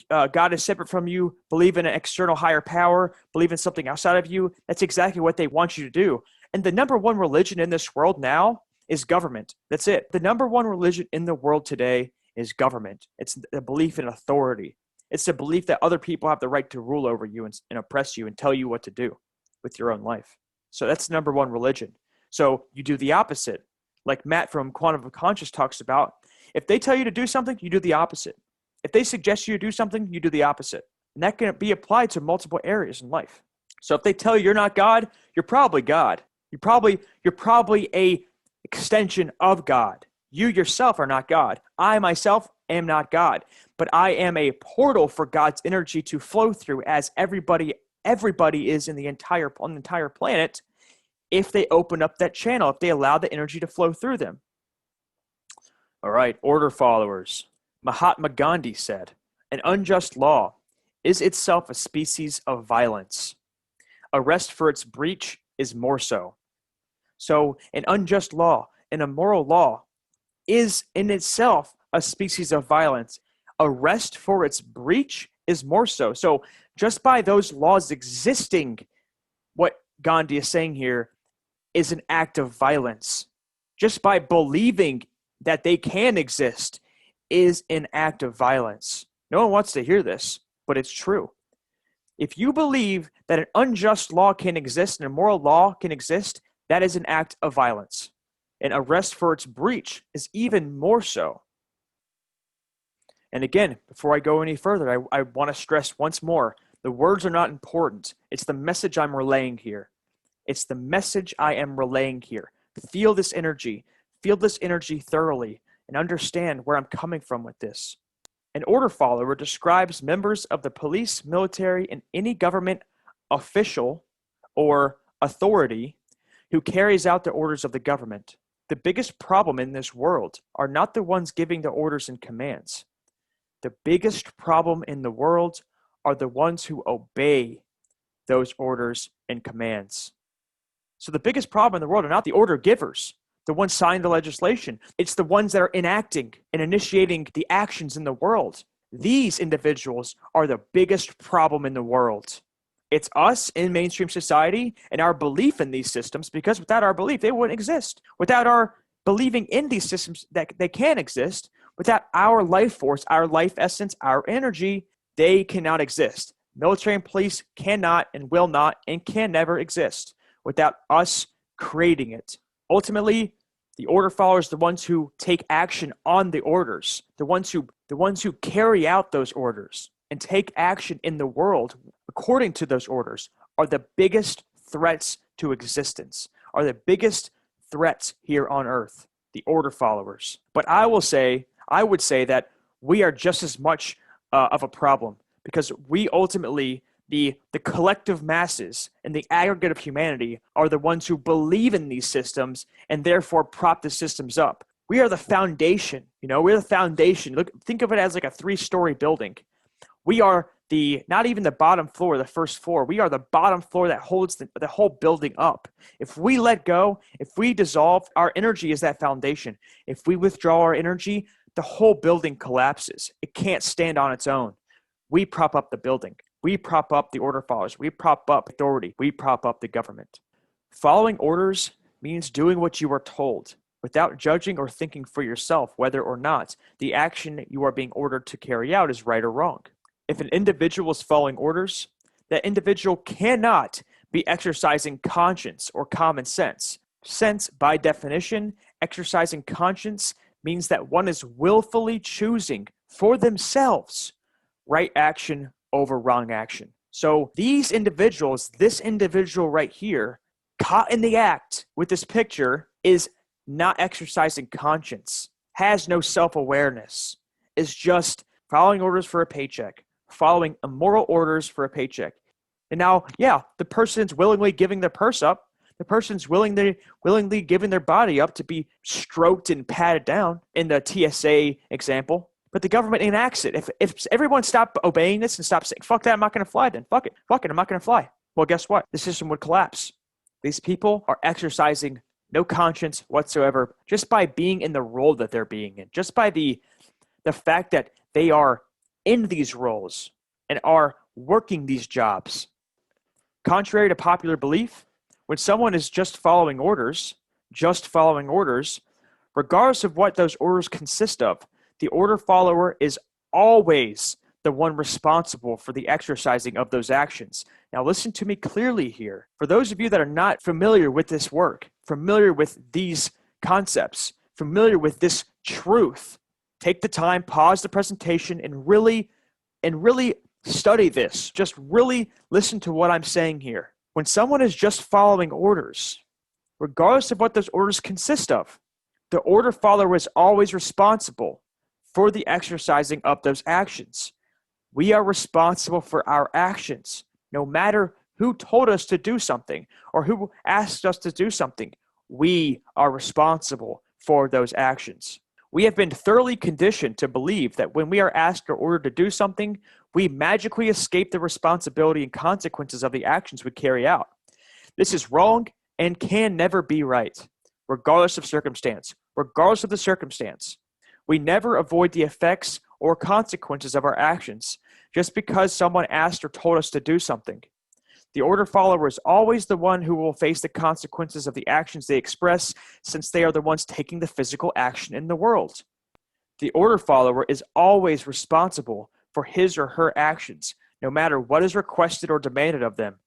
God is separate from you, believe in an external higher power, believe in something outside of you, that's exactly what they want you to do. And the number one religion in this world now is government. That's it. The number one religion in the world today is government. It's the belief in authority. It's the belief that other people have the right to rule over you and oppress you and tell you what to do with your own life. So that's the number one religion. So you do the opposite. Like Matt from Quantum of Conscious talks about, if they tell you to do something, you do the opposite. If they suggest you do something, you do the opposite. And that can be applied to multiple areas in life. So if they tell you you're not God, you're probably God. You're probably a extension of God. You yourself are not God. I myself am not God, but I am a portal for God's energy to flow through, as everybody is on the entire planet, if they open up that channel, if they allow the energy to flow through them. All right, order followers. Mahatma Gandhi said, an unjust law is itself a species of violence. Arrest for its breach is more so. So an unjust law, an immoral law, is in itself a species of violence. Arrest for its breach is more so. So just by those laws existing, what Gandhi is saying here is an act of violence. Just by believing that they can exist is an act of violence. No one wants to hear this, but it's true. If you believe that an unjust law can exist and a moral law can exist, that is an act of violence. An arrest for its breach is even more so. And again, before I go any further, I want to stress once more, the words are not important. It's the message I'm relaying here. It's the message I am relaying here. Feel this energy thoroughly, and understand where I'm coming from with this. An order follower describes members of the police, military, and any government official or authority who carries out the orders of the government. The biggest problem in this world are not the ones giving the orders and commands. The biggest problem in the world are the ones who obey those orders and commands. So the biggest problem in the world are not the order givers, the ones signing the legislation. It's the ones that are enacting and initiating the actions in the world. These individuals are the biggest problem in the world. It's us in mainstream society and our belief in these systems, because without our belief, they wouldn't exist. Without our believing in these systems that they can exist, without our life force, our life essence, our energy, they cannot exist. Military and police cannot and will not and can never exist without us creating it. Ultimately, the order followers, the ones who take action on the orders, the ones who carry out those orders and take action in the world according to those orders, are the biggest threats to existence, are the biggest threats here on earth, the order followers. But I would say that we are just as much of a problem, because we ultimately, the collective masses and the aggregate of humanity, are the ones who believe in these systems and therefore prop the systems up. We are the foundation, we're the foundation. Think of it as like a 3-story building. We are not even the bottom floor, the first floor. We are the bottom floor that holds the whole building up. If we let go, if we dissolve, our energy is that foundation. If we withdraw our energy, the whole building collapses. It can't stand on its own. We prop up the building. We prop up the order followers. We prop up authority. We prop up the government. Following orders means doing what you are told, without judging or thinking for yourself whether or not the action you are being ordered to carry out is right or wrong. If an individual is following orders, that individual cannot be exercising conscience or common sense. Since, by definition, exercising conscience means that one is willfully choosing for themselves right action over wrong action. So these individuals, this individual right here, caught in the act with this picture, is not exercising conscience, has no self-awareness, is just following orders for a paycheck, following immoral orders for a paycheck. And now, the person's willingly giving their purse up. The person's willingly giving their body up to be stroked and patted down in the TSA example. But the government enacts it. If everyone stopped obeying this and stopped saying, fuck that, I'm not going to fly then. Fuck it, I'm not going to fly. Well, guess what? The system would collapse. These people are exercising no conscience whatsoever just by being in the role that they're being in, just by the fact that they are in these roles and are working these jobs. Contrary to popular belief, when someone is just following orders, regardless of what those orders consist of, the order follower is always the one responsible for the exercising of those actions. Now listen to me clearly here. For those of you that are not familiar with this work, familiar with these concepts, familiar with this truth, take the time, pause the presentation, and really study this. Just really listen to what I'm saying here. When someone is just following orders, regardless of what those orders consist of, the order follower is always responsible for the exercising of those actions. We are responsible for our actions, no matter who told us to do something or who asked us to do something. We are responsible for those actions. We have been thoroughly conditioned to believe that when we are asked or ordered to do something, we magically escape the responsibility and consequences of the actions we carry out. This is wrong and can never be right, regardless of circumstance. Regardless of the circumstance, we never avoid the effects or consequences of our actions just because someone asked or told us to do something. The order follower is always the one who will face the consequences of the actions they express, since they are the ones taking the physical action in the world. The order follower is always responsible for his or her actions, no matter what is requested or demanded of them.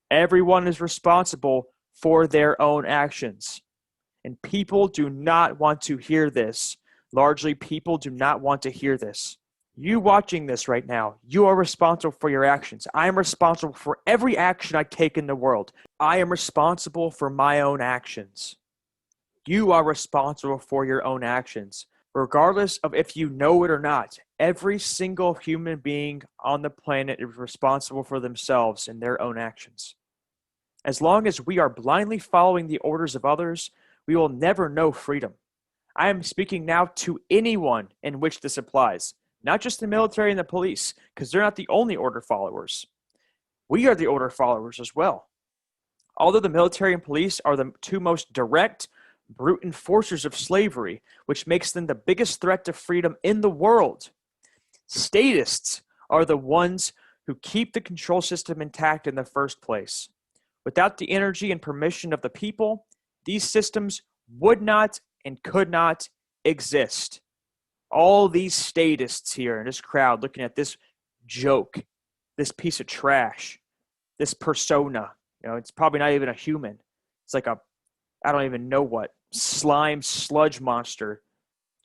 Everyone is responsible for their own actions. And people do not want to hear this. Largely, people do not want to hear this. You watching this right now, you are responsible for your actions. I am responsible for every action I take in the world. I am responsible for my own actions. You are responsible for your own actions. Regardless of if you know it or not, every single human being on the planet is responsible for themselves and their own actions. As long as we are blindly following the orders of others, we will never know freedom. I am speaking now to anyone in which this applies. Not just the military and the police, because they're not the only order followers. We are the order followers as well. Although the military and police are the two most direct, brute enforcers of slavery, which makes them the biggest threat to freedom in the world, statists are the ones who keep the control system intact in the first place. Without the energy and permission of the people, these systems would not and could not exist. All these statists here in this crowd looking at this joke, this piece of trash, this persona, it's probably not even a human. It's like I don't even know what, slime sludge monster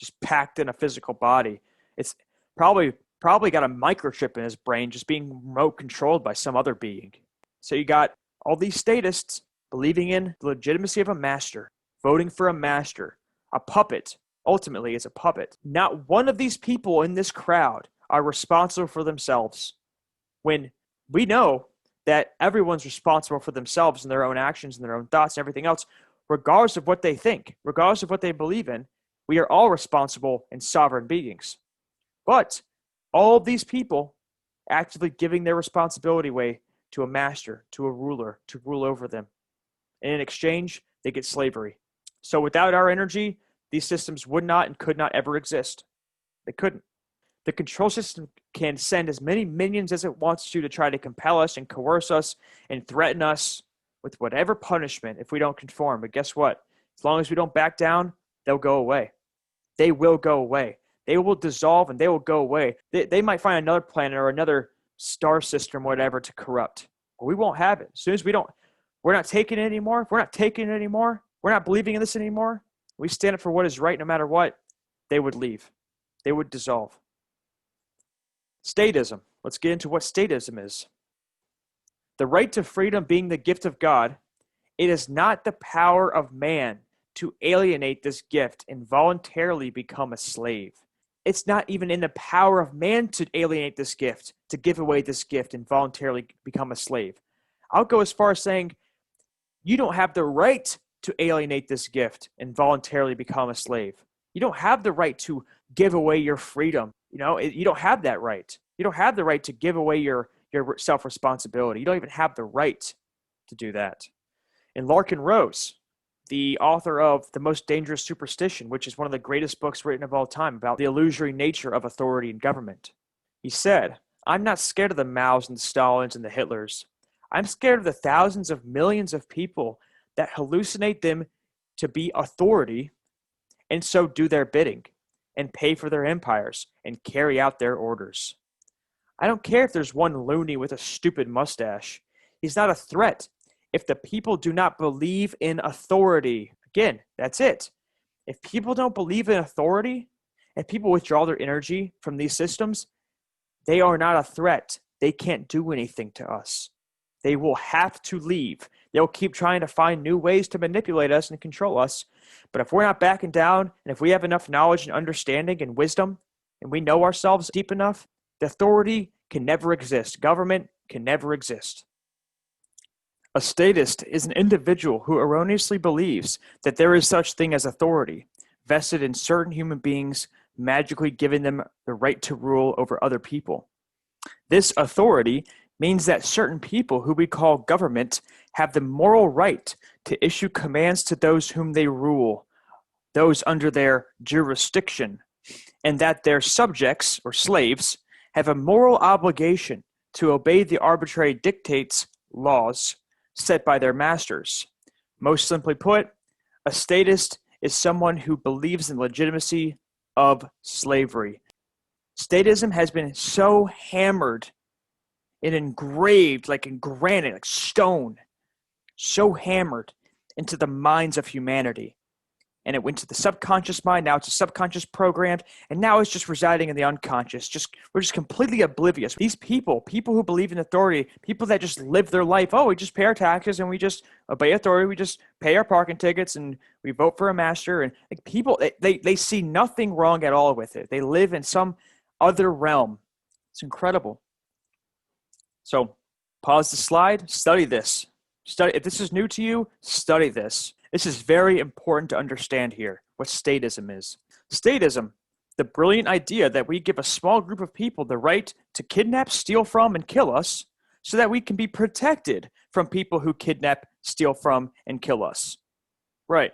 just packed in a physical body. It's probably got a microchip in his brain just being remote controlled by some other being. So you got all these statists believing in the legitimacy of a master, voting for a master, a puppet. Ultimately, it's a puppet. Not one of these people in this crowd are responsible for themselves, when we know that everyone's responsible for themselves and their own actions and their own thoughts and everything else, regardless of what they think, regardless of what they believe in. We are all responsible and sovereign beings. But all of these people actively giving their responsibility away to a master, to a ruler, to rule over them. And in exchange, they get slavery. So without our energy, these systems would not and could not ever exist. They couldn't. The control system can send as many minions as it wants to try to compel us and coerce us and threaten us with whatever punishment if we don't conform. But guess what? As long as we don't back down, they'll go away. They will go away. They will dissolve and they will go away. They might find another planet or another star system, whatever, to corrupt. But we won't have it. As soon as we're not taking it anymore. If we're not taking it anymore, we're not believing in this anymore. We stand up for what is right no matter what. They would leave. They would dissolve. Statism. Let's get into what statism is. The right to freedom being the gift of God, it is not the power of man to alienate this gift and voluntarily become a slave. It's not even in the power of man to alienate this gift, to give away this gift and voluntarily become a slave. I'll go as far as saying you don't have the right to alienate this gift and voluntarily become a slave. You don't have the right to give away your freedom. You don't have that right. You don't have the right to give away your self-responsibility. You don't even have the right to do that. And Larkin Rose, the author of The Most Dangerous Superstition, which is one of the greatest books written of all time about the illusory nature of authority and government, he said, "I'm not scared of the Maos and the Stalins and the Hitlers. I'm scared of the thousands of millions of people that hallucinate them to be authority and so do their bidding and pay for their empires and carry out their orders. I don't care if there's one loony with a stupid mustache. He's not a threat. If the people do not believe in authority," again, that's it. If people don't believe in authority and people withdraw their energy from these systems, they are not a threat. They can't do anything to us. They will have to leave. They'll keep trying to find new ways to manipulate us and control us. But if we're not backing down, and if we have enough knowledge and understanding and wisdom, and we know ourselves deep enough, the authority can never exist. Government can never exist. A statist is an individual who erroneously believes that there is such thing as authority, vested in certain human beings, magically giving them the right to rule over other people. This authority means that certain people who we call government have the moral right to issue commands to those whom they rule, those under their jurisdiction, and that their subjects or slaves have a moral obligation to obey the arbitrary dictates, laws, set by their masters. Most simply put, a statist is someone who believes in the legitimacy of slavery. Statism has been so hammered and engraved, like in granite, like stone, so hammered into the minds of humanity. And it went to the subconscious mind, now it's a subconscious programmed, and now it's just residing in the unconscious. We're just completely oblivious. These people who believe in authority, people that just live their life, we just pay our taxes and we just obey authority, we just pay our parking tickets and we vote for a master. And like people, they see nothing wrong at all with it. They live in some other realm. It's incredible. So pause the slide, study this. If this is new to you, study this. This is very important to understand here, what statism is. Statism, the brilliant idea that we give a small group of people the right to kidnap, steal from, and kill us so that we can be protected from people who kidnap, steal from, and kill us. Right.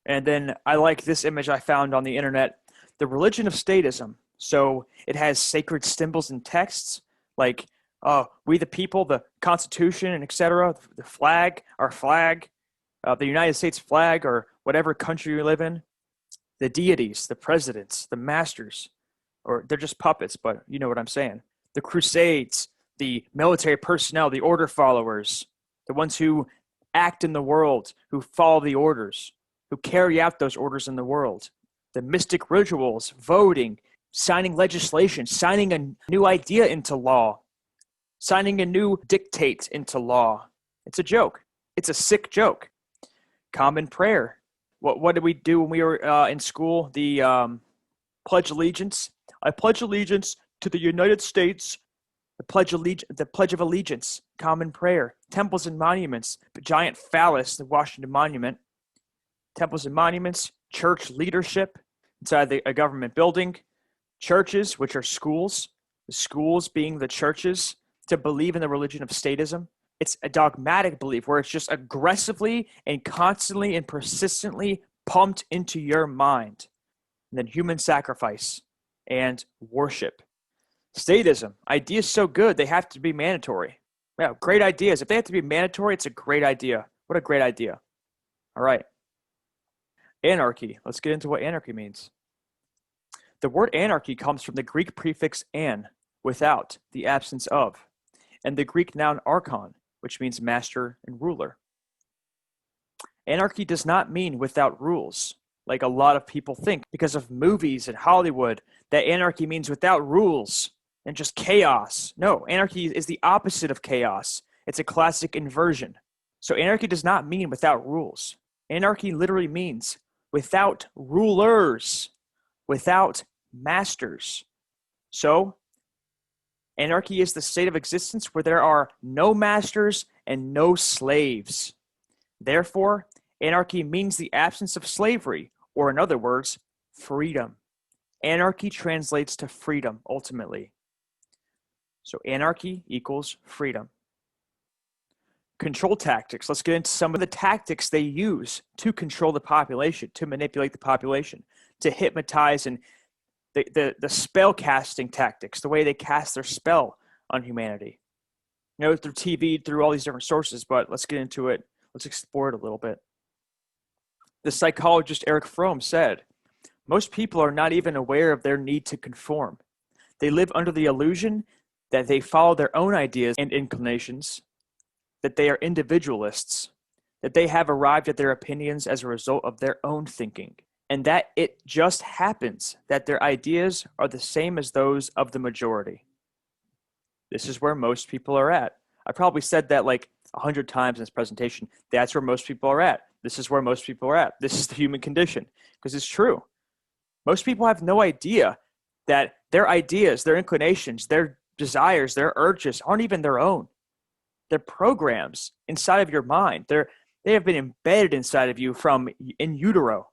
And then I like this image I found on the internet, the religion of statism. So it has sacred symbols and texts like We the people, the Constitution, and etc., the flag, our flag, the United States flag, or whatever country you live in, the deities, the presidents, the masters, or they're just puppets, but you know what I'm saying. The crusades, the military personnel, the order followers, the ones who act in the world, who follow the orders, who carry out those orders in the world, the mystic rituals, voting, signing legislation, signing a new idea into law, signing a new dictate into law. It's a joke. It's a sick joke. Common prayer. What did we do when we were in school? The Pledge Allegiance. I pledge allegiance to the United States. The Pledge of Allegiance. Common prayer. Temples and monuments. The giant phallus, the Washington Monument. Temples and monuments. Church leadership inside a government building. Churches, which are schools. The schools being the churches. To believe in the religion of statism. It's a dogmatic belief where it's just aggressively and constantly and persistently pumped into your mind. And then human sacrifice and worship. Statism. Ideas so good, they have to be mandatory. Yeah, great ideas. If they have to be mandatory, it's a great idea. What a great idea. All right. Anarchy. Let's get into what anarchy means. The word anarchy comes from the Greek prefix an, without, the absence of, and the Greek noun archon, which means master and ruler. Anarchy does not mean without rules, like a lot of people think, because of movies and Hollywood, that anarchy means without rules and just chaos. No, anarchy is the opposite of chaos. It's a classic inversion. So anarchy does not mean without rules. Anarchy literally means without rulers, without masters. So anarchy is the state of existence where there are no masters and no slaves. Therefore, anarchy means the absence of slavery, or in other words, freedom. Anarchy translates to freedom, ultimately. So anarchy equals freedom. Control tactics. Let's get into some of the tactics they use to control the population, to manipulate the population, to hypnotize, and the spell casting tactics, the way they cast their spell on humanity. You know, through TV, through all these different sources, but let's get into it. Let's explore it a little bit. The psychologist Erich Fromm said, most people are not even aware of their need to conform. They live under the illusion that they follow their own ideas and inclinations, that they are individualists, that they have arrived at their opinions as a result of their own thinking, and that it just happens that their ideas are the same as those of the majority. This is where most people are at. I probably said that like 100 times in this presentation. That's where most people are at. This is where most people are at. This is the human condition, because it's true. Most people have no idea that their ideas, their inclinations, their desires, their urges aren't even their own. They're programs inside of your mind. They have been embedded inside of you from in utero.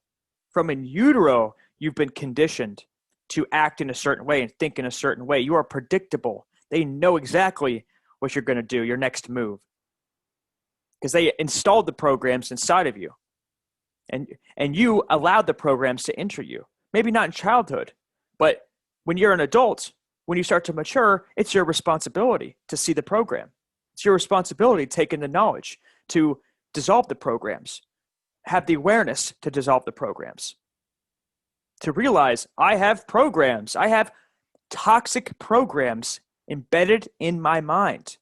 From in utero, you've been conditioned to act in a certain way and think in a certain way. You are predictable. They know exactly what you're going to do, your next move, because they installed the programs inside of you. And you allowed the programs to enter you. Maybe not in childhood, but when you're an adult, when you start to mature, it's your responsibility to see the program. It's your responsibility to take in the knowledge, to dissolve the programs, have the awareness to dissolve the programs, to realize I have programs. I have toxic programs embedded in my mind.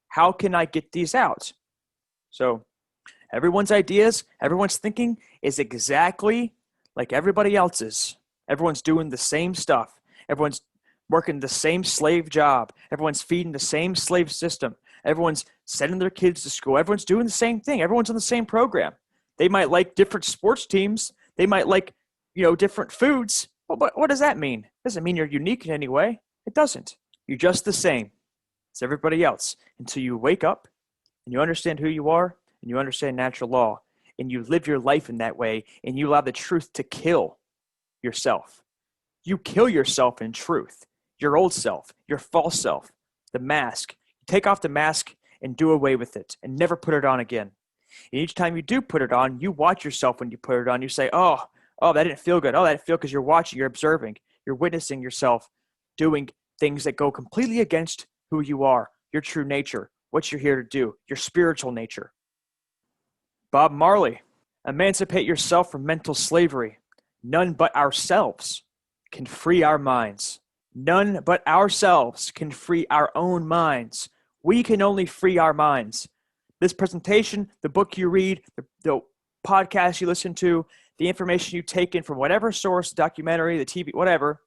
How can I get these out? So everyone's ideas, everyone's thinking is exactly like everybody else's. Everyone's doing the same stuff. Everyone's working the same slave job. Everyone's feeding the same slave system. Everyone's sending their kids to school. Everyone's doing the same thing. Everyone's on the same program. They might like different sports teams. They might like, different foods. But what does that mean? It doesn't mean you're unique in any way. It doesn't. You're just the same as everybody else until you wake up and you understand who you are and you understand natural law and you live your life in that way and you allow the truth to kill yourself. You kill yourself in truth, your old self, your false self, the mask. You take off the mask and do away with it and never put it on again. And each time you do put it on, you watch yourself when you put it on. You say, oh, that didn't feel good. Oh, that didn't feel, because you're watching, you're observing, you're witnessing yourself doing things that go completely against who you are, your true nature, what you're here to do, your spiritual nature. Bob Marley, emancipate yourself from mental slavery. None but ourselves can free our minds. None but ourselves can free our own minds. We can only free our minds. This presentation, the book you read, the podcast you listen to, the information you take in from whatever source, documentary, the TV, whatever,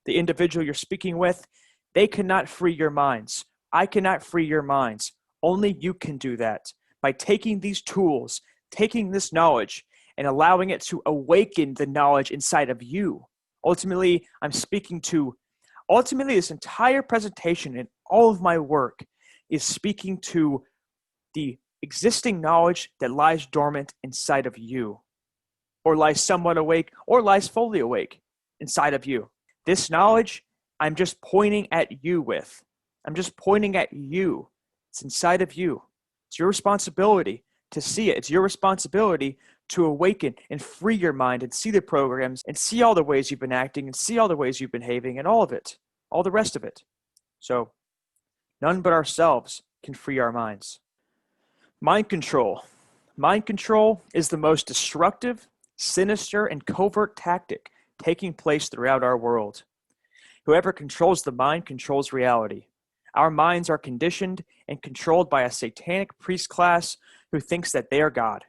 the individual you're speaking with, they cannot free your minds. I cannot free your minds. Only you can do that by taking these tools, taking this knowledge, and allowing it to awaken the knowledge inside of you. Ultimately, this entire presentation and all of my work is speaking to the existing knowledge that lies dormant inside of you, or lies somewhat awake, or lies fully awake inside of you. This knowledge, I'm just pointing at you with. I'm just pointing at you. It's inside of you. It's your responsibility to see it. It's your responsibility to awaken and free your mind and see the programs and see all the ways you've been acting and see all the ways you've been behaving and all of it, all the rest of it. So none but ourselves can free our minds. Mind control. Mind control is the most destructive, sinister, and covert tactic taking place throughout our world. Whoever controls the mind controls reality. Our minds are conditioned and controlled by a satanic priest class who thinks that they are God.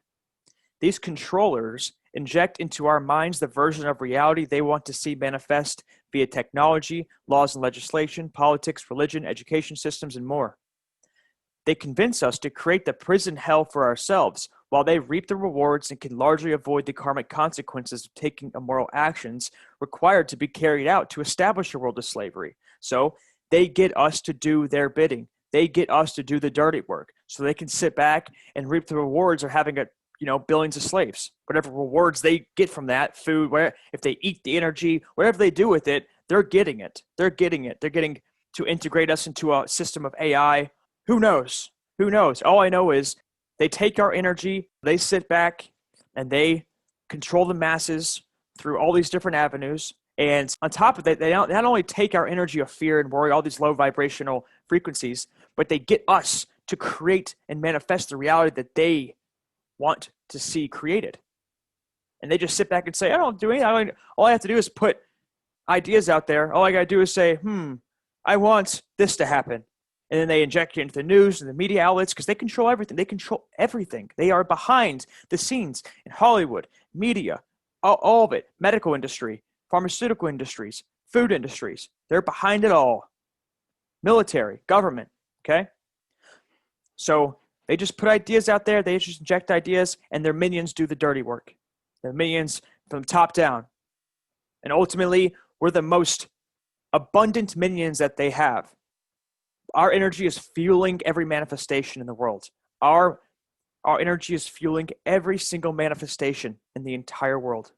These controllers inject into our minds the version of reality they want to see manifest via technology, laws and legislation, politics, religion, education systems, and more. They convince us to create the prison hell for ourselves, while they reap the rewards and can largely avoid the karmic consequences of taking immoral actions required to be carried out to establish a world of slavery. So they get us to do their bidding. They get us to do the dirty work so they can sit back and reap the rewards of having billions of slaves. Whatever rewards they get from that, food, if they eat the energy, whatever they do with it, they're getting it. They're getting it. They're getting to integrate us into a system of AI. Who knows? Who knows? All I know is they take our energy, they sit back, and they control the masses through all these different avenues. And on top of that, they not only take our energy of fear and worry, all these low vibrational frequencies, but they get us to create and manifest the reality that they want to see created. And they just sit back and say, I don't do anything. All I have to do is put ideas out there. All I got to do is say, I want this to happen. And then they inject it into the news and the media outlets because they control everything. They control everything. They are behind the scenes in Hollywood, media, all of it, medical industry, pharmaceutical industries, food industries. They're behind it all. Military, government, okay? So they just put ideas out there. They just inject ideas, and their minions do the dirty work. Their minions from top down. And ultimately, we're the most abundant minions that they have. Our energy is fueling every manifestation in the world. Our energy is fueling every single manifestation in the entire world.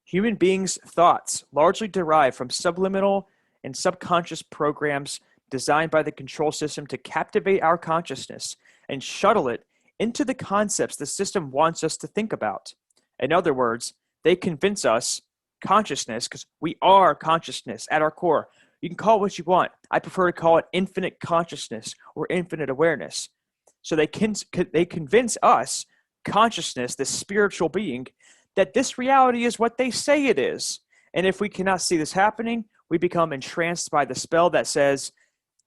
Human beings' thoughts largely derive from subliminal and subconscious programs designed by the control system to captivate our consciousness and shuttle it into the concepts the system wants us to think about. In other words, they convince us consciousness, because we are consciousness at our core. You can call it what you want. I prefer to call it infinite consciousness or infinite awareness. So they convince us, consciousness, this spiritual being, that this reality is what they say it is. And if we cannot see this happening, we become entranced by the spell that says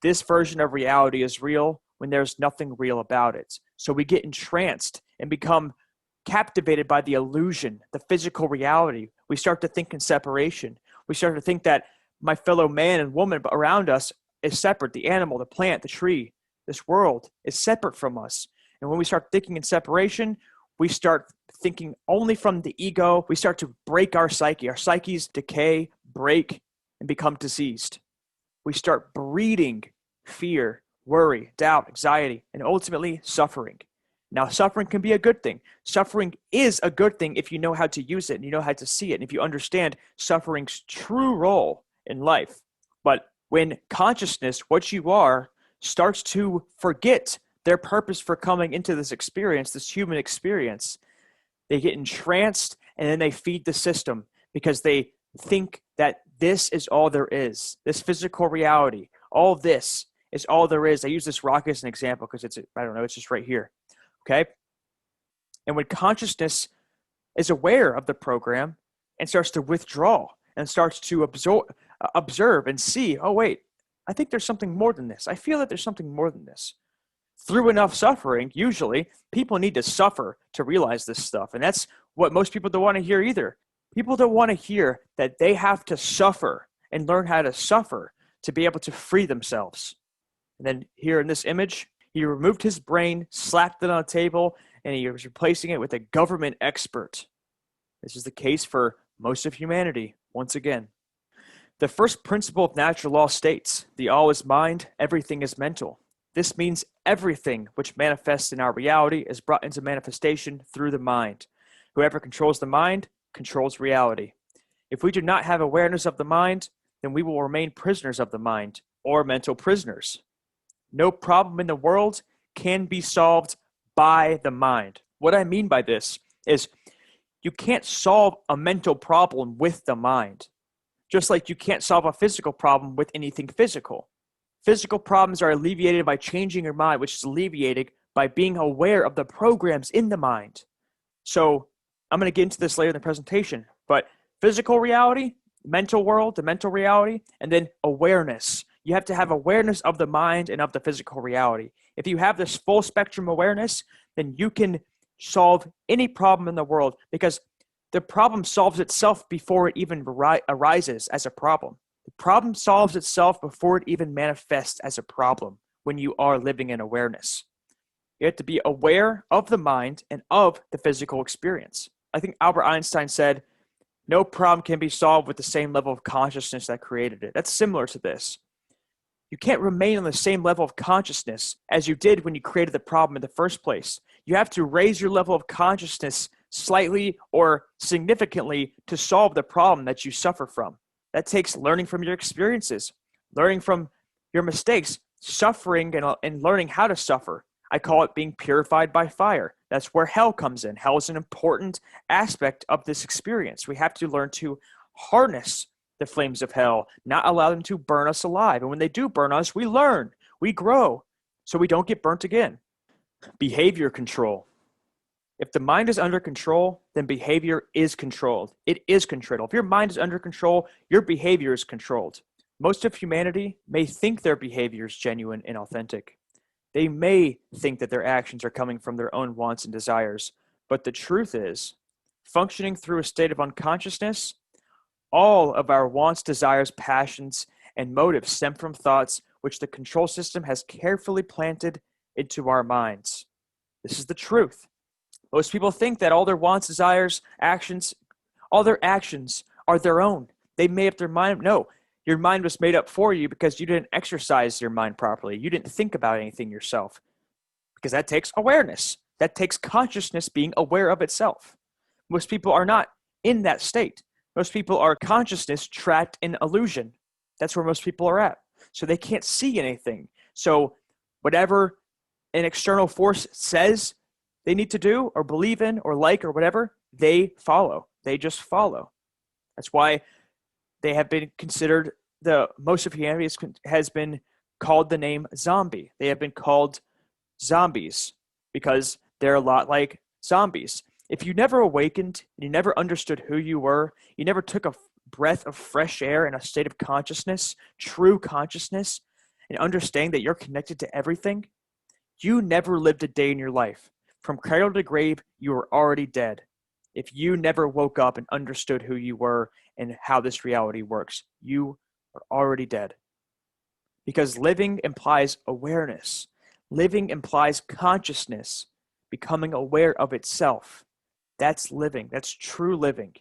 this version of reality is real when there's nothing real about it. So we get entranced and become captivated by the illusion, the physical reality. We start to think in separation. We start to think that my fellow man and woman around us is separate. The animal, the plant, the tree, this world is separate from us. And when we start thinking in separation, we start thinking only from the ego. We start to break our psyche. Our psyches decay, break, and become diseased. We start breeding fear, worry, doubt, anxiety, and ultimately suffering. Now, suffering can be a good thing. Suffering is a good thing if you know how to use it and you know how to see it, and if you understand suffering's true role in life. But when consciousness, what you are, starts to forget their purpose for coming into this experience, this human experience, they get entranced and then they feed the system because they think that this is all there is. This physical reality, all this is all there is. I use this rock as an example because it's just right here. Okay? And when consciousness is aware of the program and starts to withdraw and starts to observe and see, oh, wait, I think there's something more than this. I feel that there's something more than this. Through enough suffering, usually, people need to suffer to realize this stuff. And that's what most people don't want to hear either. People don't want to hear that they have to suffer and learn how to suffer to be able to free themselves. And then here in this image, he removed his brain, slapped it on a table, and he was replacing it with a government expert. This is the case for most of humanity, once again. The first principle of natural law states, the all is mind, everything is mental. This means everything which manifests in our reality is brought into manifestation through the mind. Whoever controls the mind controls reality. If we do not have awareness of the mind, then we will remain prisoners of the mind, or mental prisoners. No problem in the world can be solved by the mind. What I mean by this is you can't solve a mental problem with the mind, just like you can't solve a physical problem with anything physical. Physical problems are alleviated by changing your mind, which is alleviated by being aware of the programs in the mind. So I'm going to get into this later in the presentation, but physical reality, mental world, the mental reality, and then awareness. You have to have awareness of the mind and of the physical reality. If you have this full spectrum awareness, then you can solve any problem in the world because the problem solves itself before it even arises as a problem. The problem solves itself before it even manifests as a problem when you are living in awareness. You have to be aware of the mind and of the physical experience. I think Albert Einstein said, no problem can be solved with the same level of consciousness that created it. That's similar to this. You can't remain on the same level of consciousness as you did when you created the problem in the first place. You have to raise your level of consciousness slightly or significantly to solve the problem that you suffer from. That takes learning from your experiences, learning from your mistakes, suffering and learning how to suffer. I call it being purified by fire. That's where hell comes in. Hell is an important aspect of this experience. We have to learn to harness the flames of hell, not allow them to burn us alive. And when they do burn us, we learn, we grow, so we don't get burnt again. Behavior control. If the mind is under control, then behavior is controlled. It is controlled. If your mind is under control, your behavior is controlled. Most of humanity may think their behavior is genuine and authentic. They may think that their actions are coming from their own wants and desires, but the truth is, functioning through a state of unconsciousness, all of our wants, desires, passions, and motives stem from thoughts which the control system has carefully planted into our minds. This is the truth. Most people think that all their wants, desires, actions, all their actions are their own. They made up their mind. No, your mind was made up for you because you didn't exercise your mind properly. You didn't think about anything yourself because that takes awareness. That takes consciousness being aware of itself. Most people are not in that state. Most people are consciousness trapped in illusion. That's where most people are at. So they can't see anything. So whatever an external force says they need to do or believe in or like or whatever, they follow. They just follow. That's why they have been considered, most of humanity has been called the name zombie. They have been called zombies because they're a lot like zombies. If you never awakened, and you never understood who you were, you never took a breath of fresh air in a state of consciousness, true consciousness, and understanding that you're connected to everything, you never lived a day in your life. From cradle to grave, you were already dead. If you never woke up and understood who you were and how this reality works, you are already dead. Because living implies awareness. Living implies consciousness, becoming aware of itself. That's living. That's true living.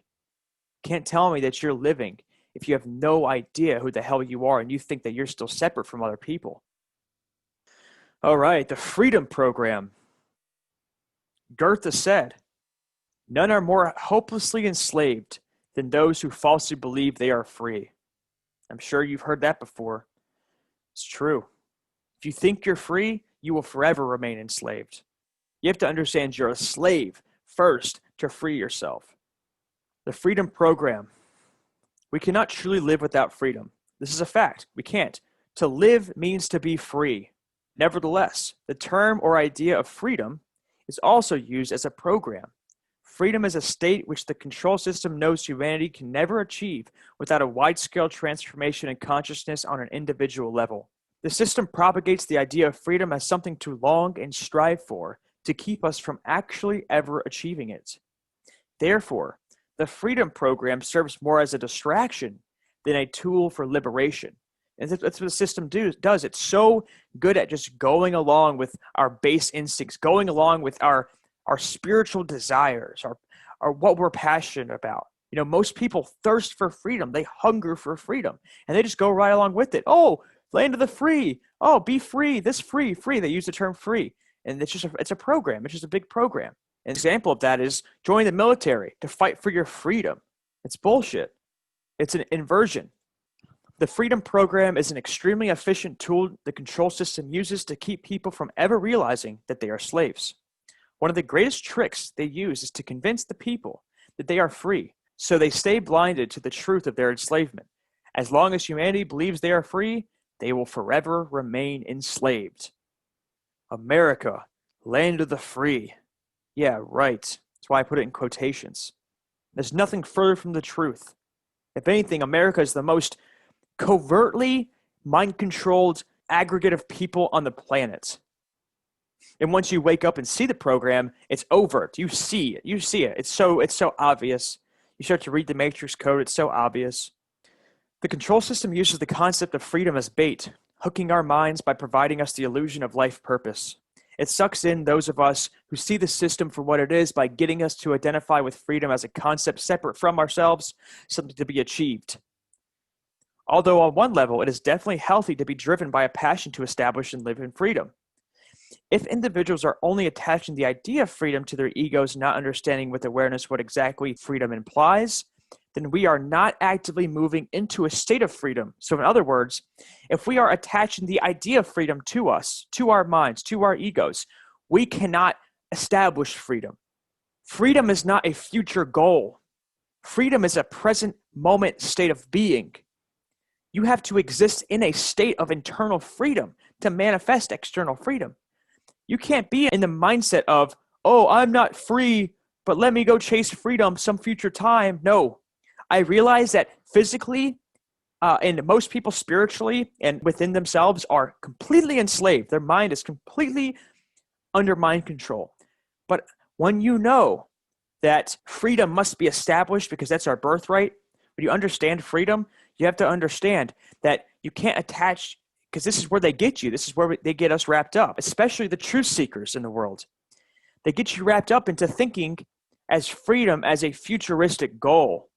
Can't tell me that you're living if you have no idea who the hell you are and you think that you're still separate from other people. All right, the freedom program. Goethe said, "None are more hopelessly enslaved than those who falsely believe they are free." I'm sure you've heard that before. It's true. If you think you're free, you will forever remain enslaved. You have to understand you're a slave first to free yourself. The freedom program. We cannot truly live without freedom. This is a fact. We can't. To live means to be free. Nevertheless, the term or idea of freedom is also used as a program. Freedom is a state which the control system knows humanity can never achieve without a wide-scale transformation in consciousness on an individual level. The system propagates the idea of freedom as something to long and strive for, to keep us from actually ever achieving it. Therefore, the freedom program serves more as a distraction than a tool for liberation. And that's what the system does. It's so good at just going along with our base instincts, going along with our spiritual desires, our what we're passionate about. You know, most people thirst for freedom. They hunger for freedom. And they just go right along with it. Oh, land of the free. Oh, be free. This free. They use the term free. And it's a program. It's just a big program. An example of that is join the military to fight for your freedom. It's bullshit. It's an inversion. The freedom program is an extremely efficient tool the control system uses to keep people from ever realizing that they are slaves. One of the greatest tricks they use is to convince the people that they are free, so they stay blinded to the truth of their enslavement. As long as humanity believes they are free, they will forever remain enslaved. America, land of the free. Yeah, right. That's why I put it in quotations. There's nothing further from the truth. If anything, America is the most covertly mind-controlled aggregate of people on the planet. And once you wake up and see the program, it's overt. You see it. It's so obvious. You start to read the matrix code. It's so obvious. The control system uses the concept of freedom as bait, hooking our minds by providing us the illusion of life purpose. It sucks in those of us who see the system for what it is by getting us to identify with freedom as a concept separate from ourselves, something to be achieved. Although on one level, it is definitely healthy to be driven by a passion to establish and live in freedom. If individuals are only attaching the idea of freedom to their egos, not understanding with awareness what exactly freedom implies, then we are not actively moving into a state of freedom. So in other words, if we are attaching the idea of freedom to us, to our minds, to our egos, we cannot establish freedom. Freedom is not a future goal. Freedom is a present moment state of being. You have to exist in a state of internal freedom to manifest external freedom. You can't be in the mindset of, oh, I'm not free, but let me go chase freedom some future time. No, I realize that physically and most people spiritually and within themselves are completely enslaved. Their mind is completely under mind control. But when you know that freedom must be established because that's our birthright, when you understand freedom, you have to understand that you can't attach, because this is where they get you. This is where they get us wrapped up, especially the truth seekers in the world. They get you wrapped up into thinking as freedom as a futuristic goal,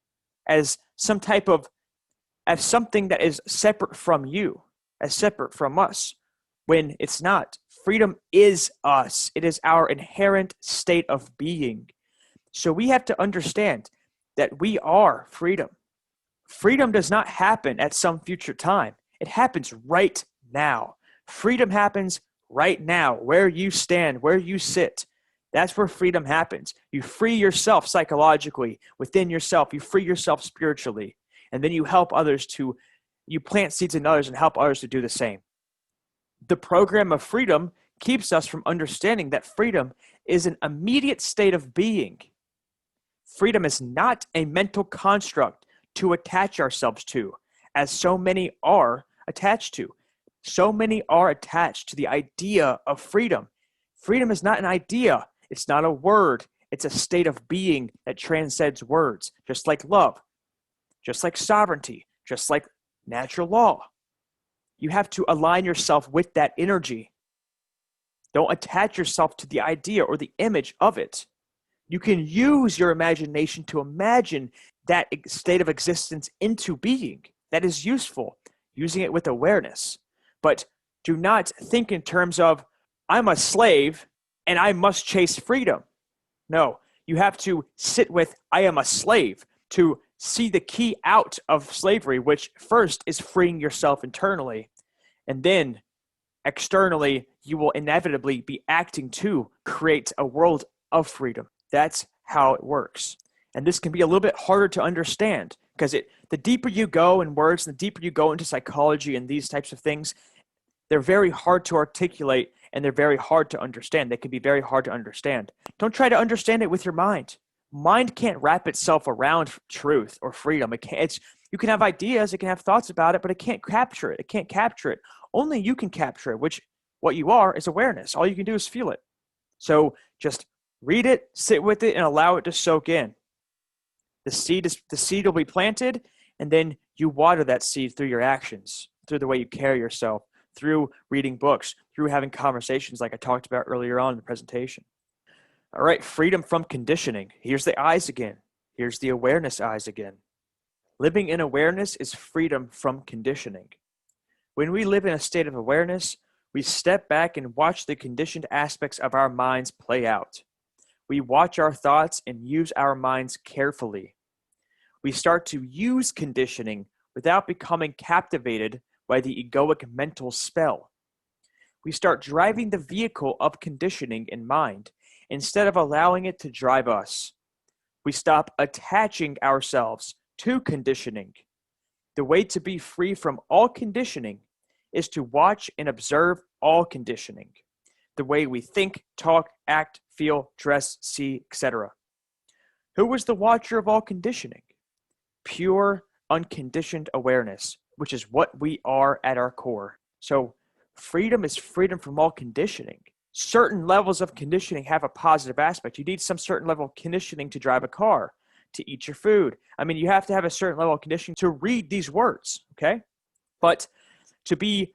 as something that is separate from you, as separate from us, when it's not. Freedom is us. It is our inherent state of being. So we have to understand that we are freedom. Freedom does not happen at some future time. It happens right now. Freedom happens right now, where you stand, where you sit. That's where freedom happens. You free yourself psychologically, within yourself. You free yourself spiritually. And then you plant seeds in others and help others to do the same. The program of freedom keeps us from understanding that freedom is an immediate state of being. Freedom is not a mental construct to attach ourselves to, as so many are attached to. So many are attached to the idea of freedom. Freedom is not an idea. It's not a word. It's a state of being that transcends words, just like love, just like sovereignty, just like natural law. You have to align yourself with that energy. Don't attach yourself to the idea or the image of it. You can use your imagination to imagine that state of existence into being. That is useful, using it with awareness. But do not think in terms of, I'm a slave and I must chase freedom. No, you have to sit with, I am a slave, to see the key out of slavery, which first is freeing yourself internally. And then externally, you will inevitably be acting to create a world of freedom. That's how it works. And this can be a little bit harder to understand Because the deeper you go in words, and the deeper you go into psychology and these types of things, they're very hard to articulate and they're very hard to understand. They can be very hard to understand. Don't try to understand it with your mind. Mind can't wrap itself around truth or freedom. It can't. You can have ideas, it can have thoughts about it, but it can't capture it. It can't capture it. Only you can capture it, which what you are is awareness. All you can do is feel it. So just read it, sit with it, and allow it to soak in. The seed will be planted, and then you water that seed through your actions, through the way you carry yourself, through reading books, through having conversations like I talked about earlier on in the presentation. All right, freedom from conditioning. Here's the eyes again. Here's the awareness eyes again. Living in awareness is freedom from conditioning. When we live in a state of awareness, we step back and watch the conditioned aspects of our minds play out. We watch our thoughts and use our minds carefully. We start to use conditioning without becoming captivated by the egoic mental spell. We start driving the vehicle of conditioning in mind instead of allowing it to drive us. We stop attaching ourselves to conditioning. The way to be free from all conditioning is to watch and observe all conditioning. The way we think, talk, act, feel, dress, see, etc. Who was the watcher of all conditioning? Pure, unconditioned awareness, which is what we are at our core. So freedom is freedom from all conditioning. Certain levels of conditioning have a positive aspect. You need some certain level of conditioning to drive a car, to eat your food. I mean, you have to have a certain level of conditioning to read these words, okay? But to be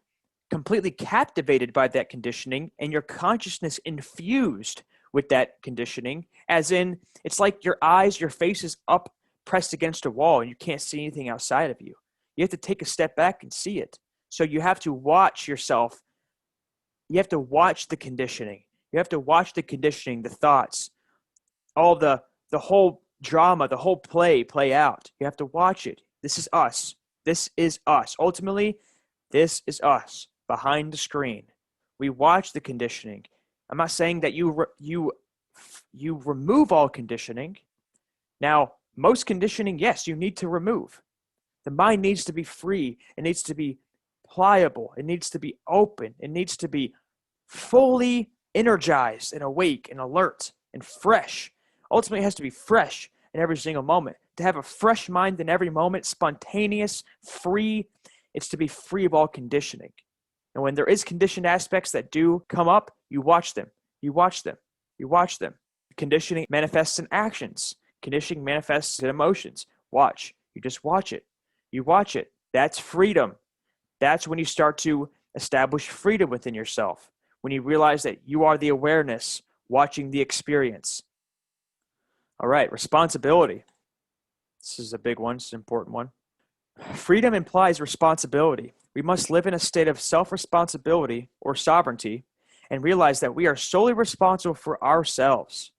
completely captivated by that conditioning and your consciousness infused with that conditioning, as in, it's like your eyes, your face is up pressed against a wall and you can't see anything outside of you. You have to take a step back and see it. So you have to watch yourself. You have to watch the conditioning. You have to watch the conditioning, the thoughts, all the whole drama, the whole play out. You have to watch it. This is us. This is us. Ultimately, this is us behind the screen. We watch the conditioning. I'm not saying that you remove all conditioning. Now, most conditioning, yes, you need to remove. The mind needs to be free. It needs to be pliable. It needs to be open. It needs to be fully energized and awake and alert and fresh. Ultimately, it has to be fresh in every single moment. To have a fresh mind in every moment, spontaneous, free, it's to be free of all conditioning. And when there is conditioned aspects that do come up, you watch them. You watch them. You watch them. Conditioning manifests in actions. Conditioning manifests in emotions. Watch. You just watch it. You watch it. That's freedom. That's when you start to establish freedom within yourself. When you realize that you are the awareness watching the experience. All right, responsibility. This is a big one. It's an important one. Freedom implies responsibility. We must live in a state of self-responsibility or sovereignty and realize that we are solely responsible for ourselves.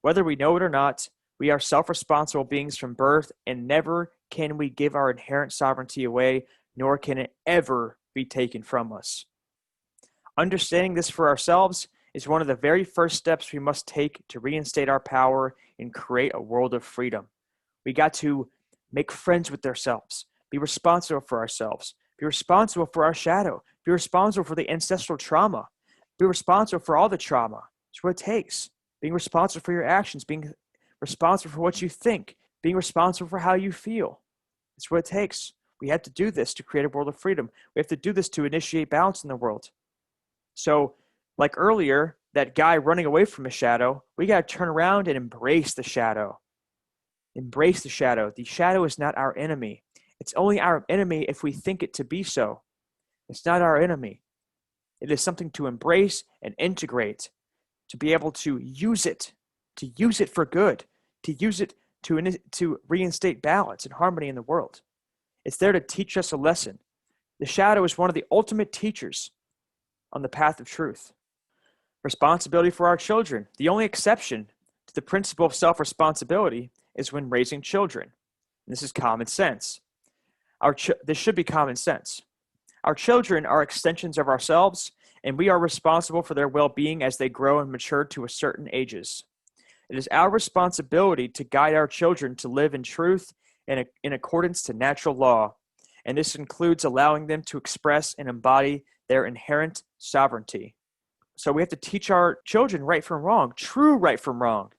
Whether we know it or not, we are self-responsible beings from birth, and never can we give our inherent sovereignty away, nor can it ever be taken from us. Understanding this for ourselves is one of the very first steps we must take to reinstate our power and create a world of freedom. We got to make friends with ourselves, be responsible for ourselves, be responsible for our shadow, be responsible for the ancestral trauma, be responsible for all the trauma. It's what it takes. Being responsible for your actions, being responsible for what you think, being responsible for how you feel. It's what it takes. We have to do this to create a world of freedom. We have to do this to initiate balance in the world. So, like earlier, that guy running away from a shadow, we got to turn around and embrace the shadow. Embrace the shadow. The shadow is not our enemy. It's only our enemy if we think it to be so. It's not our enemy. It is something to embrace and integrate, to be able to use it for good, to use it to reinstate balance and harmony in the world. It's there to teach us a lesson. The shadow is one of the ultimate teachers on the path of truth. Responsibility for our children. The only exception to the principle of self-responsibility is when raising children. And this is common sense. This should be common sense. Our children are extensions of ourselves, and we are responsible for their well-being as they grow and mature to a certain ages. It is our responsibility to guide our children to live in truth in accordance to natural law, and this includes allowing them to express and embody their inherent sovereignty. So we have to teach our children right from wrong, true right from wrong,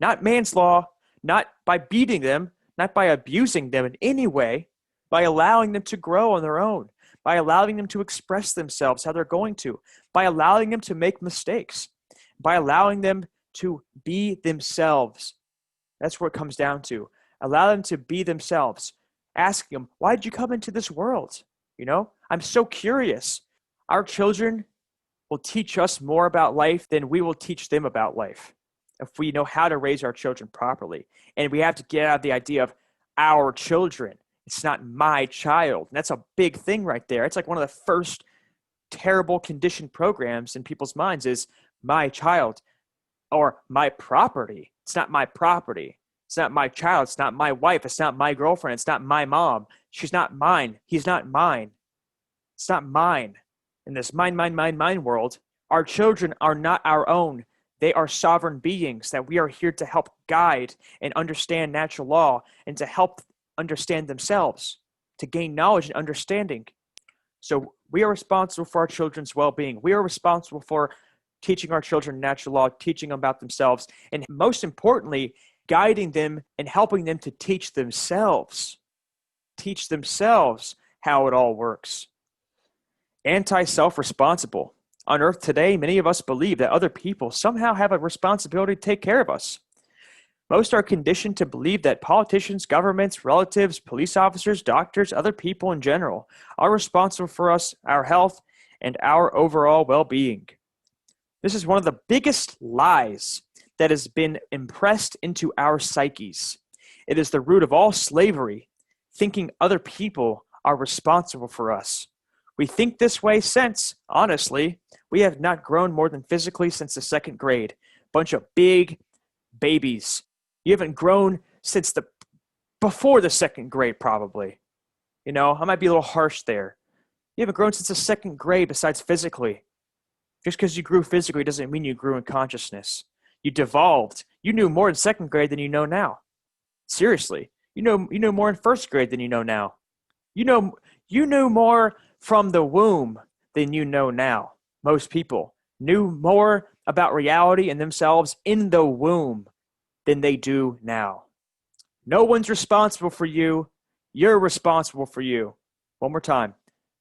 not man's law, not by beating them, not by abusing them in any way, by allowing them to grow on their own, by allowing them to express themselves how they're going to, by allowing them to make mistakes, by allowing them to be themselves. That's what it comes down to. Allow them to be themselves. Ask them, why did you come into this world? I'm so curious. Our children will teach us more about life than we will teach them about life if we know how to raise our children properly. And we have to get out of the idea of our children. It's not my child. And that's a big thing right there. It's like one of the first terrible conditioned programs in people's minds is my child or my property. It's not my property. It's not my child. It's not my wife. It's not my girlfriend. It's not my mom. She's not mine. He's not mine. It's not mine. In this mine world, our children are not our own. They are sovereign beings that we are here to help guide and understand natural law and to help understand themselves, to gain knowledge and understanding. So we are responsible for our children's well-being. We are responsible for teaching our children natural law, teaching them about themselves, and most importantly, guiding them and helping them to teach themselves how it all works. Anti-self-responsible. On Earth today, many of us believe that other people somehow have a responsibility to take care of us. Most are conditioned to believe that politicians, governments, relatives, police officers, doctors, other people in general are responsible for us, our health, and our overall well-being. This is one of the biggest lies that has been impressed into our psyches. It is the root of all slavery, thinking other people are responsible for us. We think this way since, honestly, we have not grown more than physically since the second grade. Bunch of big babies. You haven't grown since before the second grade, probably. I might be a little harsh there. You haven't grown since the second grade besides physically. Just because you grew physically doesn't mean you grew in consciousness. You devolved. You knew more in second grade than you know now. Seriously. You know more in first grade than you know now. You knew more from the womb than you know now. Most people knew more about reality and themselves in the womb than they do now. No one's responsible for you. You're responsible for you. One more time.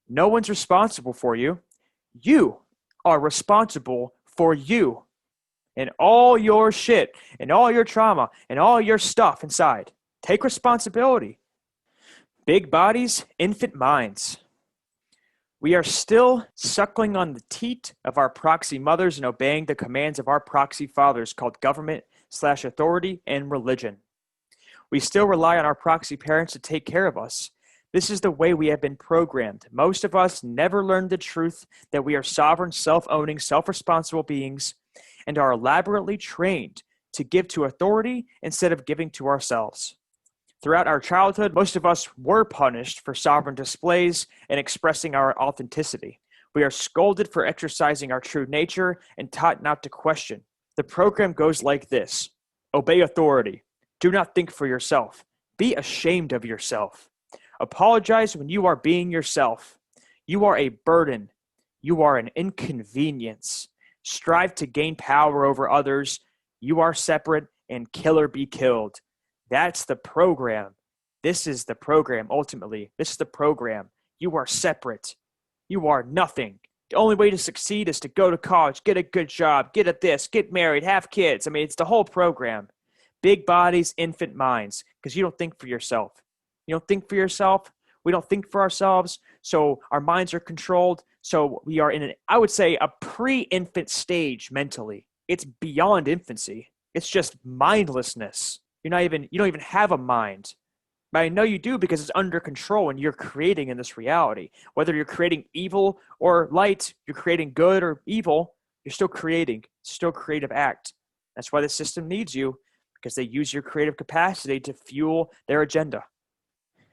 No one's responsible for you. You are responsible for you and all your shit and all your trauma and all your stuff inside. Take responsibility. Big bodies, infant minds. We are still suckling on the teat of our proxy mothers and obeying the commands of our proxy fathers called government/authority and religion. We still rely on our proxy parents to take care of us. This is the way we have been programmed. Most of us never learned the truth that we are sovereign, self-owning, self-responsible beings and are elaborately trained to give to authority instead of giving to ourselves. Throughout our childhood, most of us were punished for sovereign displays and expressing our authenticity. We are scolded for exercising our true nature and taught not to question. The program goes like this. Obey authority. Do not think for yourself. Be ashamed of yourself. Apologize when you are being yourself. You are a burden. You are an inconvenience. Strive to gain power over others. You are separate and kill or be killed. That's the program. This is the program, ultimately. This is the program. You are separate. You are nothing. The only way to succeed is to go to college, get a good job, get at this, get married, have kids. It's the whole program. Big bodies, infant minds, because you don't think for yourself. You don't think for yourself. We don't think for ourselves, so our minds are controlled. So we are in I would say, a pre-infant stage mentally. It's beyond infancy. It's just mindlessness. You don't even have a mind. But I know you do because it's under control and you're creating in this reality. Whether you're creating evil or light, you're creating good or evil, you're still creating. It's still a creative act. That's why the system needs you, because they use your creative capacity to fuel their agenda.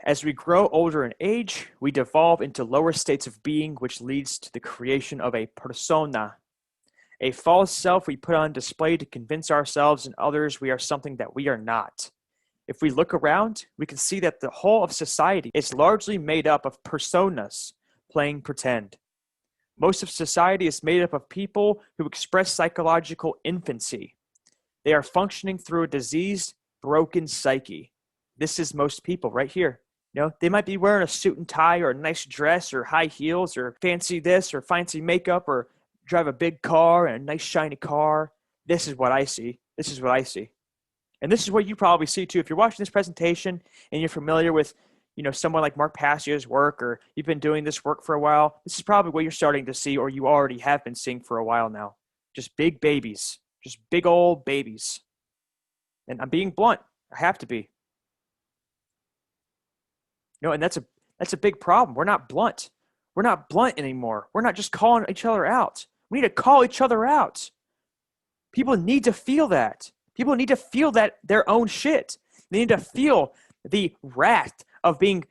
As we grow older in age, we devolve into lower states of being, which leads to the creation of a persona. A false self we put on display to convince ourselves and others we are something that we are not. If we look around, we can see that the whole of society is largely made up of personas playing pretend. Most of society is made up of people who express psychological infancy. They are functioning through a diseased, broken psyche. This is most people right here. They might be wearing a suit and tie or a nice dress or high heels or fancy this or fancy makeup or drive a big car and a nice shiny car. This is what I see. This is what I see. And this is what you probably see too. If you're watching this presentation and you're familiar with, someone like Mark Passio's work, or you've been doing this work for a while, this is probably what you're starting to see, or you already have been seeing for a while now. Just big babies, just big old babies. And I'm being blunt. I have to be. And that's a big problem. We're not blunt. We're not blunt anymore. We're not just calling each other out. We need to call each other out. People need to feel that. People need to feel that their own shit. They need to feel the wrath of being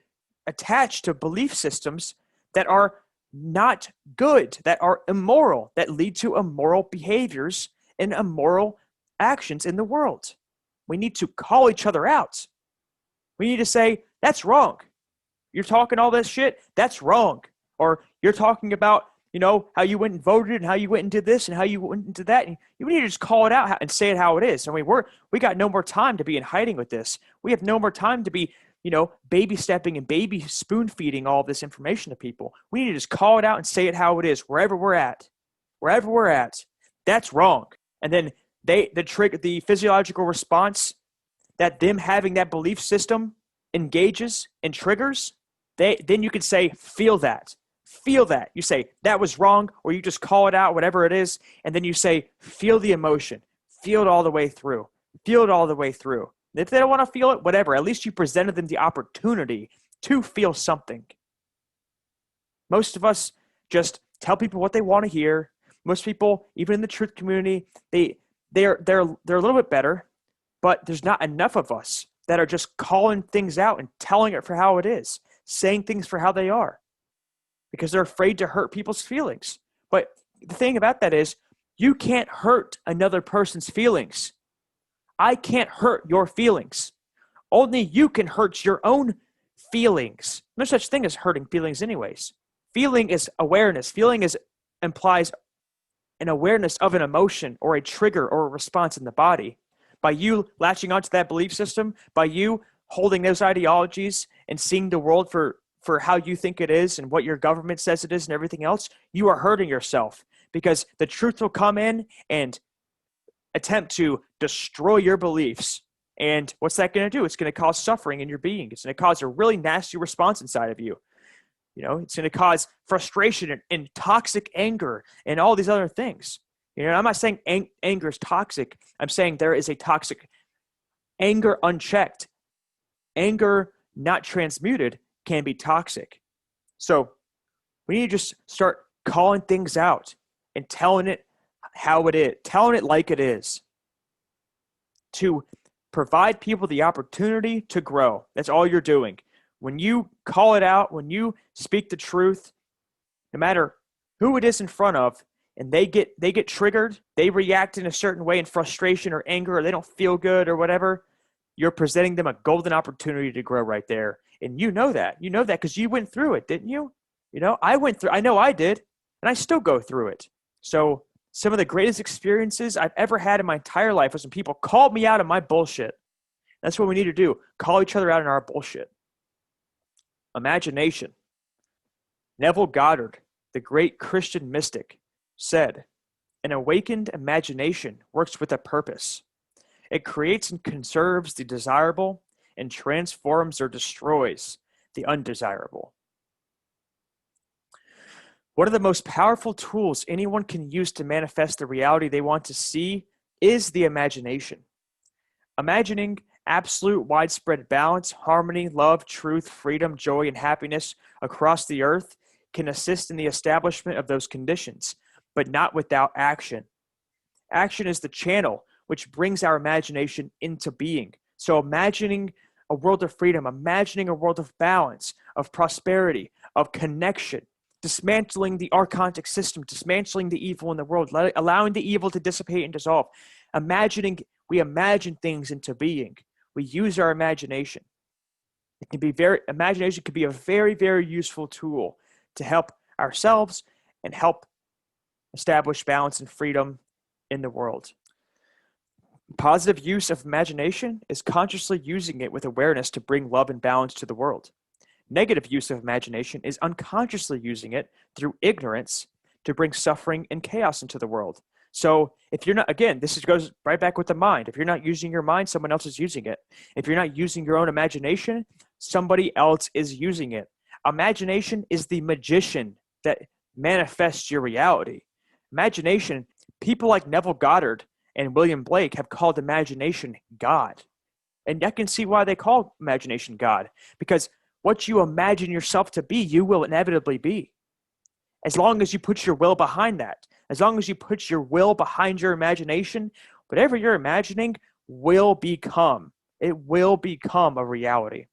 attached to belief systems that are not good, that are immoral, that lead to immoral behaviors and immoral actions in the world. We need to call each other out. We need to say, that's wrong. You're talking all this shit, that's wrong. Or you're talking about, how you went and voted and how you went and did this and how you went and did that. And you need to just call it out and say it how it is. I mean, we got no more time to be in hiding with this. We have no more time to be, baby stepping and baby spoon feeding all this information to people. We need to just call it out and say it how it is, wherever we're at. Wherever we're at, that's wrong. And then the physiological response that them having that belief system engages and triggers, then you could say, feel that. Feel that. You say, that was wrong, or you just call it out, whatever it is, and then you say, feel the emotion. Feel it all the way through. Feel it all the way through. And if they don't want to feel it, whatever. At least you presented them the opportunity to feel something. Most of us just tell people what they want to hear. Most people, even in the truth community, they're a little bit better, but there's not enough of us that are just calling things out and telling it for how it is, saying things for how they are, because they're afraid to hurt people's feelings. But the thing about that is, you can't hurt another person's feelings. I can't hurt your feelings. Only you can hurt your own feelings. No such thing as hurting feelings anyways. Feeling is awareness. Feeling implies an awareness of an emotion or a trigger or a response in the body. By you latching onto that belief system, by you holding those ideologies and seeing the world for how you think it is and what your government says it is and everything else, you are hurting yourself, because the truth will come in and attempt to destroy your beliefs. And what's that going to do? It's going to cause suffering in your being. It's going to cause a really nasty response inside of you. It's going to cause frustration and toxic anger and all these other things. I'm not saying anger is toxic. I'm saying there is a toxic anger unchecked. Anger not transmuted can be toxic. So we need to just start calling things out and telling it how it is, telling it like it is, to provide people the opportunity to grow. That's all you're doing. When you call it out, when you speak the truth, no matter who it is in front of, and they get triggered, they react in a certain way in frustration or anger, or they don't feel good or whatever, you're presenting them a golden opportunity to grow right there. And you know that because you went through it, didn't you? I know I did, and I still go through it. So some of the greatest experiences I've ever had in my entire life was when people called me out of my bullshit. That's what we need to do. Call each other out in our bullshit. Imagination. Neville Goddard, the great Christian mystic, said, an awakened imagination works with a purpose. It creates and conserves the desirable and transforms or destroys the undesirable. One of the most powerful tools anyone can use to manifest the reality they want to see is the imagination. Imagining absolute widespread balance, harmony, love, truth, freedom, joy, and happiness across the earth can assist in the establishment of those conditions, but not without action. Action is the channel which brings our imagination into being. So imagining a world of freedom, imagining a world of balance, of prosperity, of connection, dismantling the archontic system, dismantling the evil in the world, allowing the evil to dissipate and dissolve. We imagine things into being. we use our imagination. Imagination can be a very, very useful tool to help ourselves and help establish balance and freedom in the world. Positive use of imagination is consciously using it with awareness to bring love and balance to the world. Negative use of imagination is unconsciously using it through ignorance to bring suffering and chaos into the world. So if you're not, again, goes right back with the mind. If you're not using your mind, someone else is using it. If you're not using your own imagination, somebody else is using it. Imagination is the magician that manifests your reality. Imagination, people like Neville Goddard and William Blake have called imagination God. And I can see why they call imagination God, because what you imagine yourself to be, you will inevitably be. As long as you put your will behind that, as long as you put your will behind your imagination, whatever you're imagining will become. It will become a reality.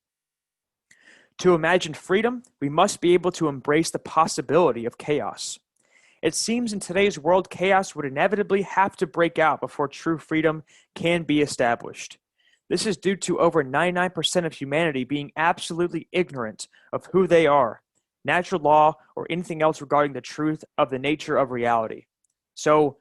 To imagine freedom, we must be able to embrace the possibility of chaos. It seems in today's world, chaos would inevitably have to break out before true freedom can be established. This is due to over 99% of humanity being absolutely ignorant of who they are, natural law, or anything else regarding the truth of the nature of reality. So,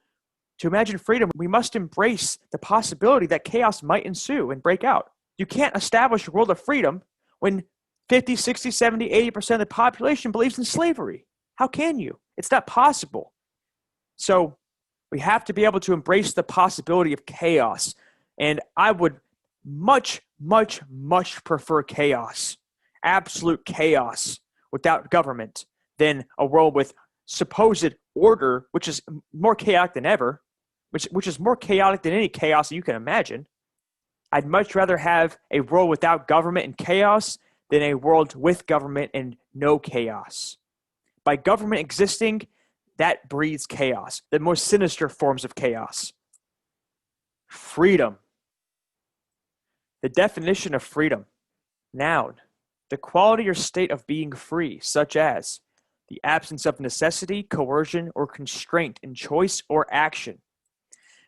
to imagine freedom, we must embrace the possibility that chaos might ensue and break out. You can't establish a world of freedom when 50, 60, 70, 80% of the population believes in slavery. How can you? It's not possible. So we have to be able to embrace the possibility of chaos. And I would much, much, much prefer chaos, absolute chaos without government, than a world with supposed order, which is more chaotic than ever, which is more chaotic than any chaos that you can imagine. I'd much rather have a world without government and chaos than a world with government and no chaos. By government existing, that breeds chaos, the most sinister forms of chaos. Freedom. The definition of freedom. Noun. The quality or state of being free, such as the absence of necessity, coercion, or constraint in choice or action.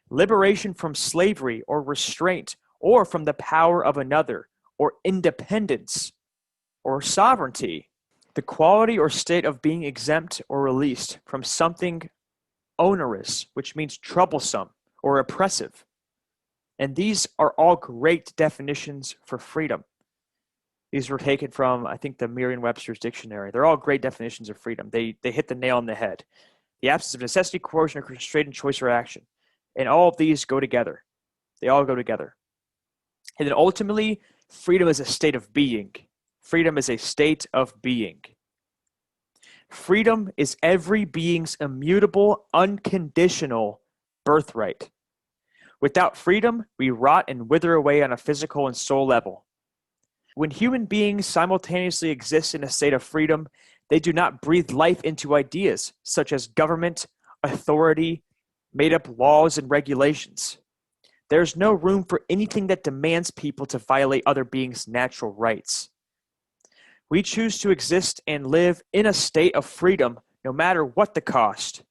Liberation from slavery or restraint, or from the power of another, or independence, or sovereignty. The quality or state of being exempt or released from something onerous, which means troublesome or oppressive. And these are all great definitions for freedom. These were taken from, I think, the Merriam-Webster's dictionary. They're all great definitions of freedom. They hit the nail on the head. The absence of necessity, coercion, or constraint in choice or action. And all of these go together. They all go together. And then ultimately, freedom is a state of being. Freedom is a state of being. Freedom is every being's immutable, unconditional birthright. Without freedom, we rot and wither away on a physical and soul level. When human beings simultaneously exist in a state of freedom, they do not breathe life into ideas such as government, authority, made-up laws and regulations. There's no room for anything that demands people to violate other beings' natural rights. We choose to exist and live in a state of freedom no matter what the cost,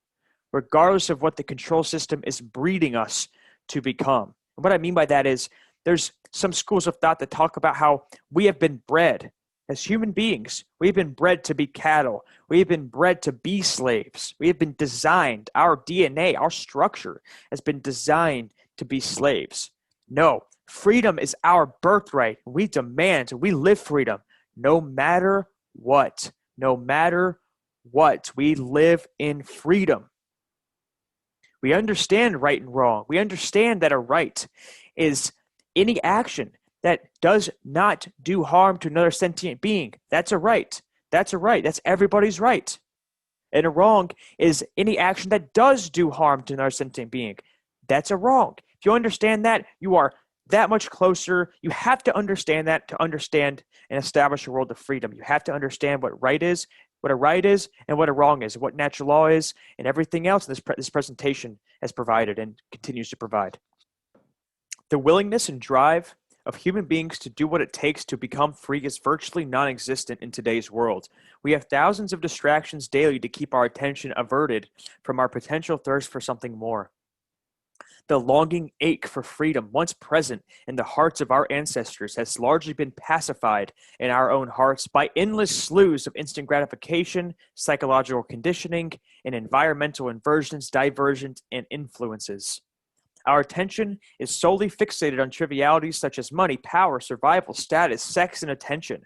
regardless of what the control system is breeding us to become. And what I mean by that is there's some schools of thought that talk about how we have been bred as human beings. We've been bred to be cattle. We've been bred to be slaves. We have been designed, our DNA, our structure has been designed to be slaves. No, freedom is our birthright. We demand, we live freedom. No matter what, we live in freedom. We understand right and wrong. We understand that a right is any action that does not do harm to another sentient being. That's a right. That's a right. That's everybody's right. And a wrong is any action that does do harm to another sentient being. That's a wrong. If you understand that, you are that much closer. You have to understand that to understand and establish a world of freedom. You have to understand what right is, what a right is, and what a wrong is, what natural law is, and everything else this presentation has provided and continues to provide. The willingness and drive of human beings to do what it takes to become free is virtually non-existent in today's world. We have thousands of distractions daily to keep our attention averted from our potential thirst for something more. The longing ache for freedom, once present in the hearts of our ancestors, has largely been pacified in our own hearts by endless slews of instant gratification, psychological conditioning, and environmental inversions, diversions, and influences. Our attention is solely fixated on trivialities such as money, power, survival, status, sex, and attention,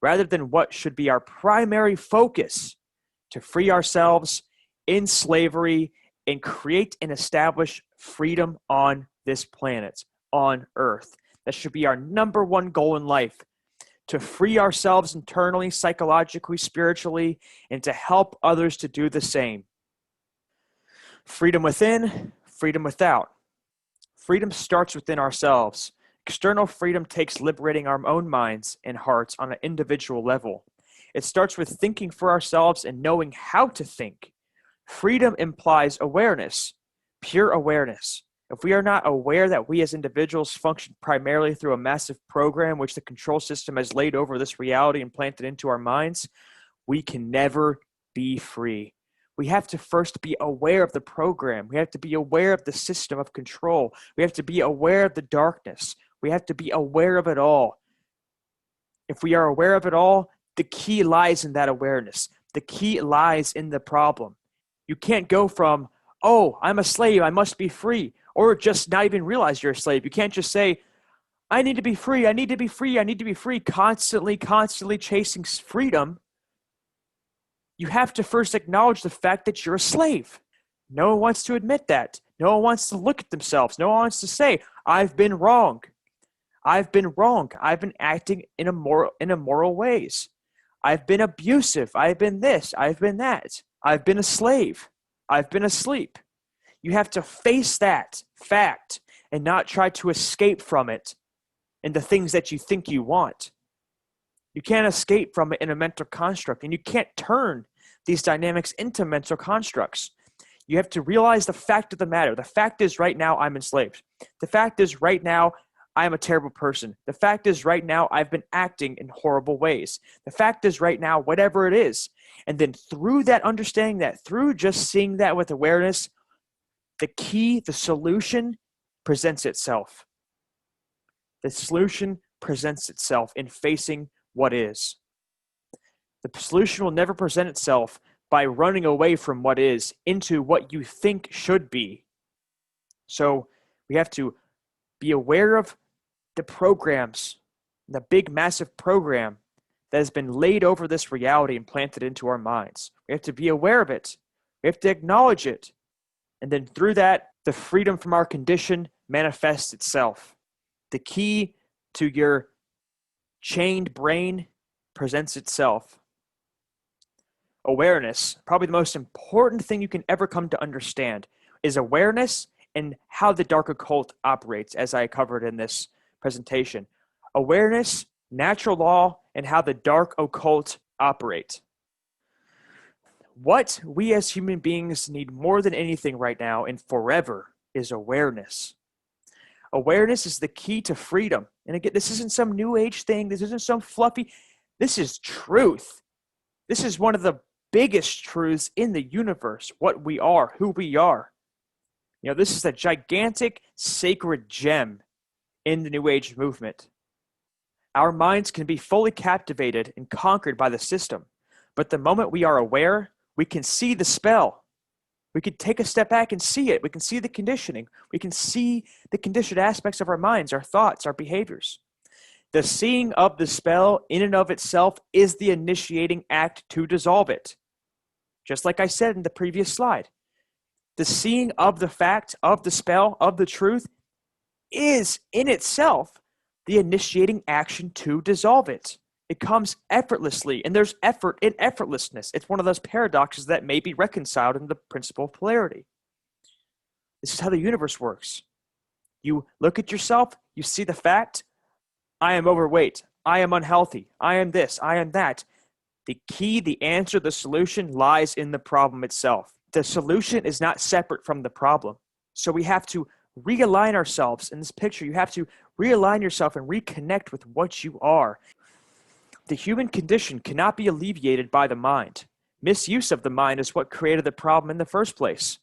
rather than what should be our primary focus: to free ourselves in slavery and create and establish freedom on this planet, on Earth. That should be our number one goal in life: to free ourselves internally, psychologically, spiritually, and to help others to do the same. Freedom within, freedom without. Freedom starts within ourselves. External freedom takes liberating our own minds and hearts on an individual level. It starts with thinking for ourselves and knowing how to think. Freedom implies awareness, pure awareness. If we are not aware that we as individuals function primarily through a massive program which the control system has laid over this reality and planted into our minds, we can never be free. We have to first be aware of the program. We have to be aware of the system of control. We have to be aware of the darkness. We have to be aware of it all. If we are aware of it all, the key lies in that awareness. The key lies in the problem. You can't go from, oh, I'm a slave, I must be free, or just not even realize you're a slave. You can't just say, I need to be free, I need to be free, I need to be free, constantly chasing freedom. You have to first acknowledge the fact that you're a slave. No one wants to admit that. No one wants to look at themselves. No one wants to say, I've been wrong. I've been wrong. I've been acting in immoral ways. I've been abusive. I've been this. I've been that. I've been a slave. I've been asleep. You have to face that fact and not try to escape from it in the things that you think you want. You can't escape from it in a mental construct, and you can't turn these dynamics into mental constructs. You have to realize the fact of the matter. The fact is right now I'm enslaved. The fact is right now I am a terrible person. The fact is right now I've been acting in horrible ways. The fact is right now whatever it is. And then through that understanding that, through just seeing that with awareness, the key, the solution presents itself. The solution presents itself in facing what is. The solution will never present itself by running away from what is into what you think should be. So we have to be aware of the programs, the big massive program that has been laid over this reality and planted into our minds. We have to be aware of it. We have to acknowledge it. And then through that, the freedom from our condition manifests itself. The key to your chained brain presents itself. Awareness, probably the most important thing you can ever come to understand, is awareness and how the dark occult operates, as I covered in this presentation. Awareness, natural law, and how the dark occult operate. What we as human beings need more than anything right now and forever is awareness. Awareness is the key to freedom. And again, this isn't some new age thing. This isn't some fluffy. This is truth. This is one of the biggest truths in the universe, what we are, who we are. You know, this is a gigantic sacred gem in the New Age movement. Our minds can be fully captivated and conquered by the system, but the moment we are aware, we can see the spell. We can take a step back and see it. We can see the conditioning. We can see the conditioned aspects of our minds, our thoughts, our behaviors. The seeing of the spell in and of itself is the initiating act to dissolve it. Just like I said in the previous slide, the seeing of the fact, of the spell, of the truth is in itself the initiating action to dissolve it. It comes effortlessly, and there's effort in effortlessness. It's one of those paradoxes that may be reconciled in the principle of polarity. This is how the universe works. You look at yourself, you see the fact, I am overweight, I am unhealthy, I am this, I am that. The key, the answer, the solution lies in the problem itself. The solution is not separate from the problem. So we have to realign ourselves in this picture. You have to realign yourself and reconnect with what you are. The human condition cannot be alleviated by the mind. Misuse of the mind is what created the problem in the first place.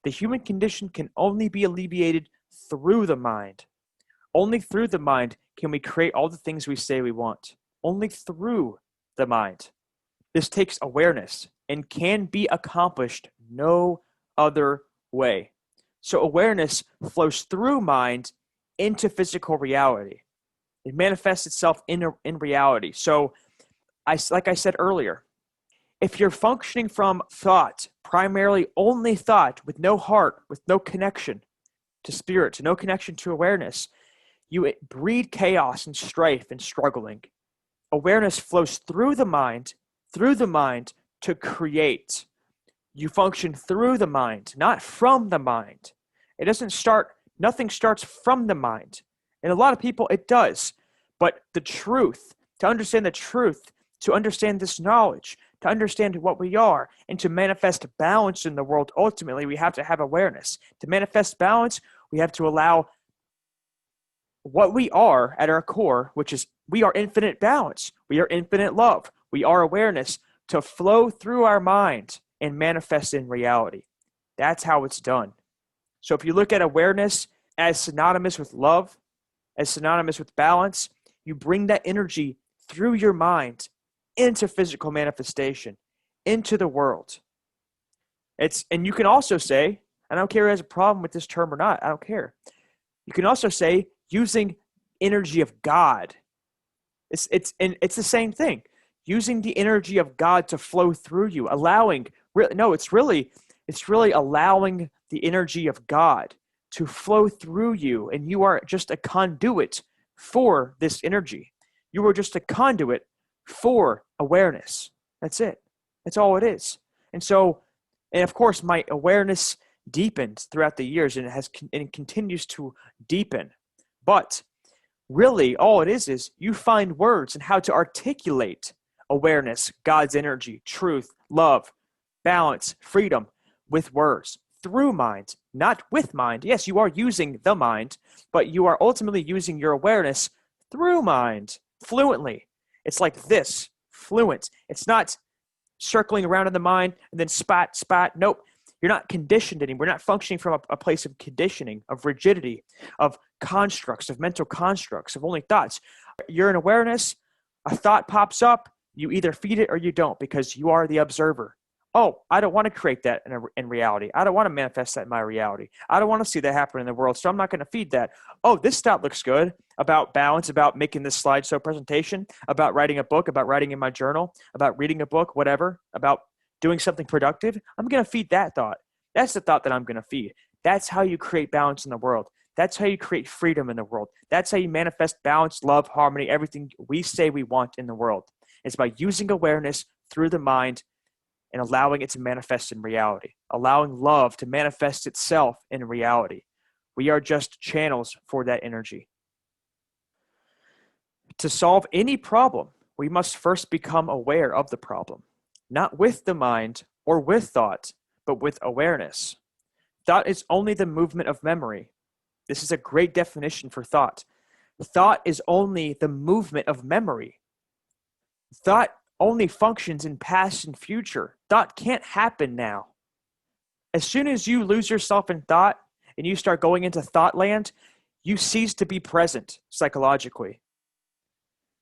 The human condition can only be alleviated through the mind. Only through the mind can we create all the things we say we want. Only through the mind. This takes awareness and can be accomplished no other way. So awareness flows through mind into physical reality. It manifests itself in reality. So, like I said earlier, if you're functioning from thought, primarily only thought, with no heart, with no connection to spirit, no connection to awareness, you breed chaos and strife and struggling. Awareness flows through the mind to create. You function through the mind, not from the mind. It doesn't start, nothing starts from the mind. And a lot of people, it does. But the truth, to understand the truth, to understand this knowledge, to understand what we are, and to manifest balance in the world, ultimately, we have to have awareness. To manifest balance, we have to allow what we are at our core, which is we are infinite balance. We are infinite love. We are awareness, to flow through our mind and manifest in reality. That's how it's done. So if you look at awareness as synonymous with love, as synonymous with balance, you bring that energy through your mind into physical manifestation, into the world. And you can also say, I don't care who has a problem with this term or not, I don't care. You can also say using energy of God. It's the same thing. Using the energy of God to flow through you, it's really allowing the energy of God to flow through you, and you are just a conduit for this energy. You are just a conduit for awareness. That's it. That's all it is. And of course, my awareness deepened throughout the years, and it continues to deepen. But really, all it is you find words and how to articulate awareness, God's energy, truth, love, balance, freedom with words through mind, not with mind. Yes, you are using the mind, but you are ultimately using your awareness through mind fluently. It's like this, fluent. It's not circling around in the mind and then spot. Nope. You're not conditioned anymore. We're not functioning from a place of conditioning, of rigidity, of constructs, of mental constructs, of only thoughts. You're in awareness. A thought pops up. You either feed it or you don't, because you are the observer. Oh, I don't want to create that in reality. I don't want to manifest that in my reality. I don't want to see that happen in the world, so I'm not going to feed that. Oh, this thought looks good about balance, about making this slideshow presentation, about writing a book, about writing in my journal, about reading a book, whatever, about doing something productive. I'm going to feed that thought. That's the thought that I'm going to feed. That's how you create balance in the world. That's how you create freedom in the world. That's how you manifest balance, love, harmony, everything we say we want in the world. It's by using awareness through the mind and allowing it to manifest in reality, allowing love to manifest itself in reality. We are just channels for that energy. To solve any problem, we must first become aware of the problem, not with the mind or with thought, but with awareness. Thought is only the movement of memory. This is a great definition for thought. Thought is only the movement of memory. Thought only functions in past and future. Thought can't happen now. As soon as you lose yourself in thought and you start going into thought land, you cease to be present psychologically.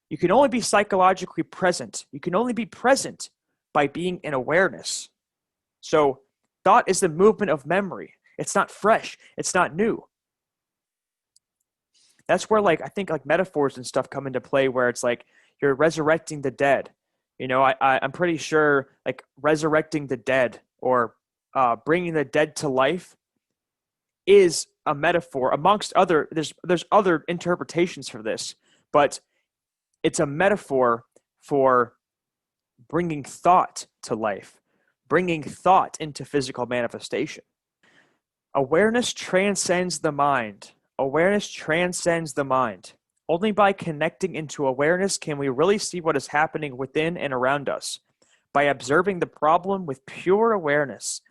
You can only be psychologically present. You can only be present by being in awareness. So thought is the movement of memory. It's not fresh. It's not new. That's where I think metaphors and stuff come into play, where it's like you're resurrecting the dead. I'm pretty sure resurrecting the dead or bringing the dead to life is a metaphor amongst other. There's other interpretations for this, but it's a metaphor for bringing thought to life, bringing thought into physical manifestation. Awareness transcends the mind. Awareness transcends the mind. Only by connecting into awareness can we really see what is happening within and around us. By observing the problem with pure awareness,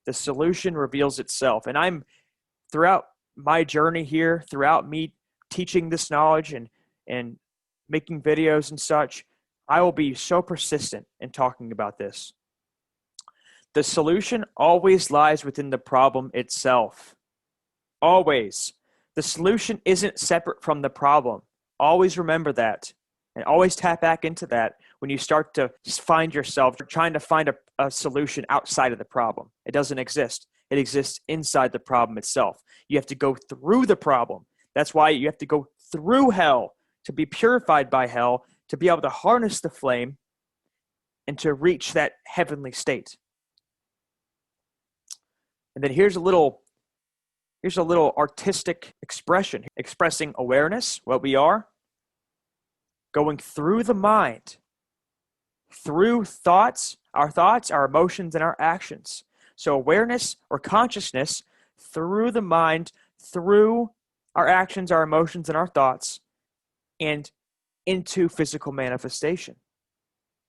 the solution reveals itself. And throughout my journey here, throughout me teaching this knowledge and making videos and such, I will be so persistent in talking about this. The solution always lies within the problem itself. Always. The solution isn't separate from the problem. Always remember that. And always tap back into that when you start to find yourself trying to find a solution outside of the problem. It doesn't exist. It exists inside the problem itself. You have to go through the problem. That's why you have to go through hell to be purified by hell, to be able to harness the flame and to reach that heavenly state. And then here's a little artistic expression, expressing awareness, what we are, going through the mind, through thoughts, our emotions, and our actions. So awareness or consciousness through the mind, through our actions, our emotions, and our thoughts, and into physical manifestation.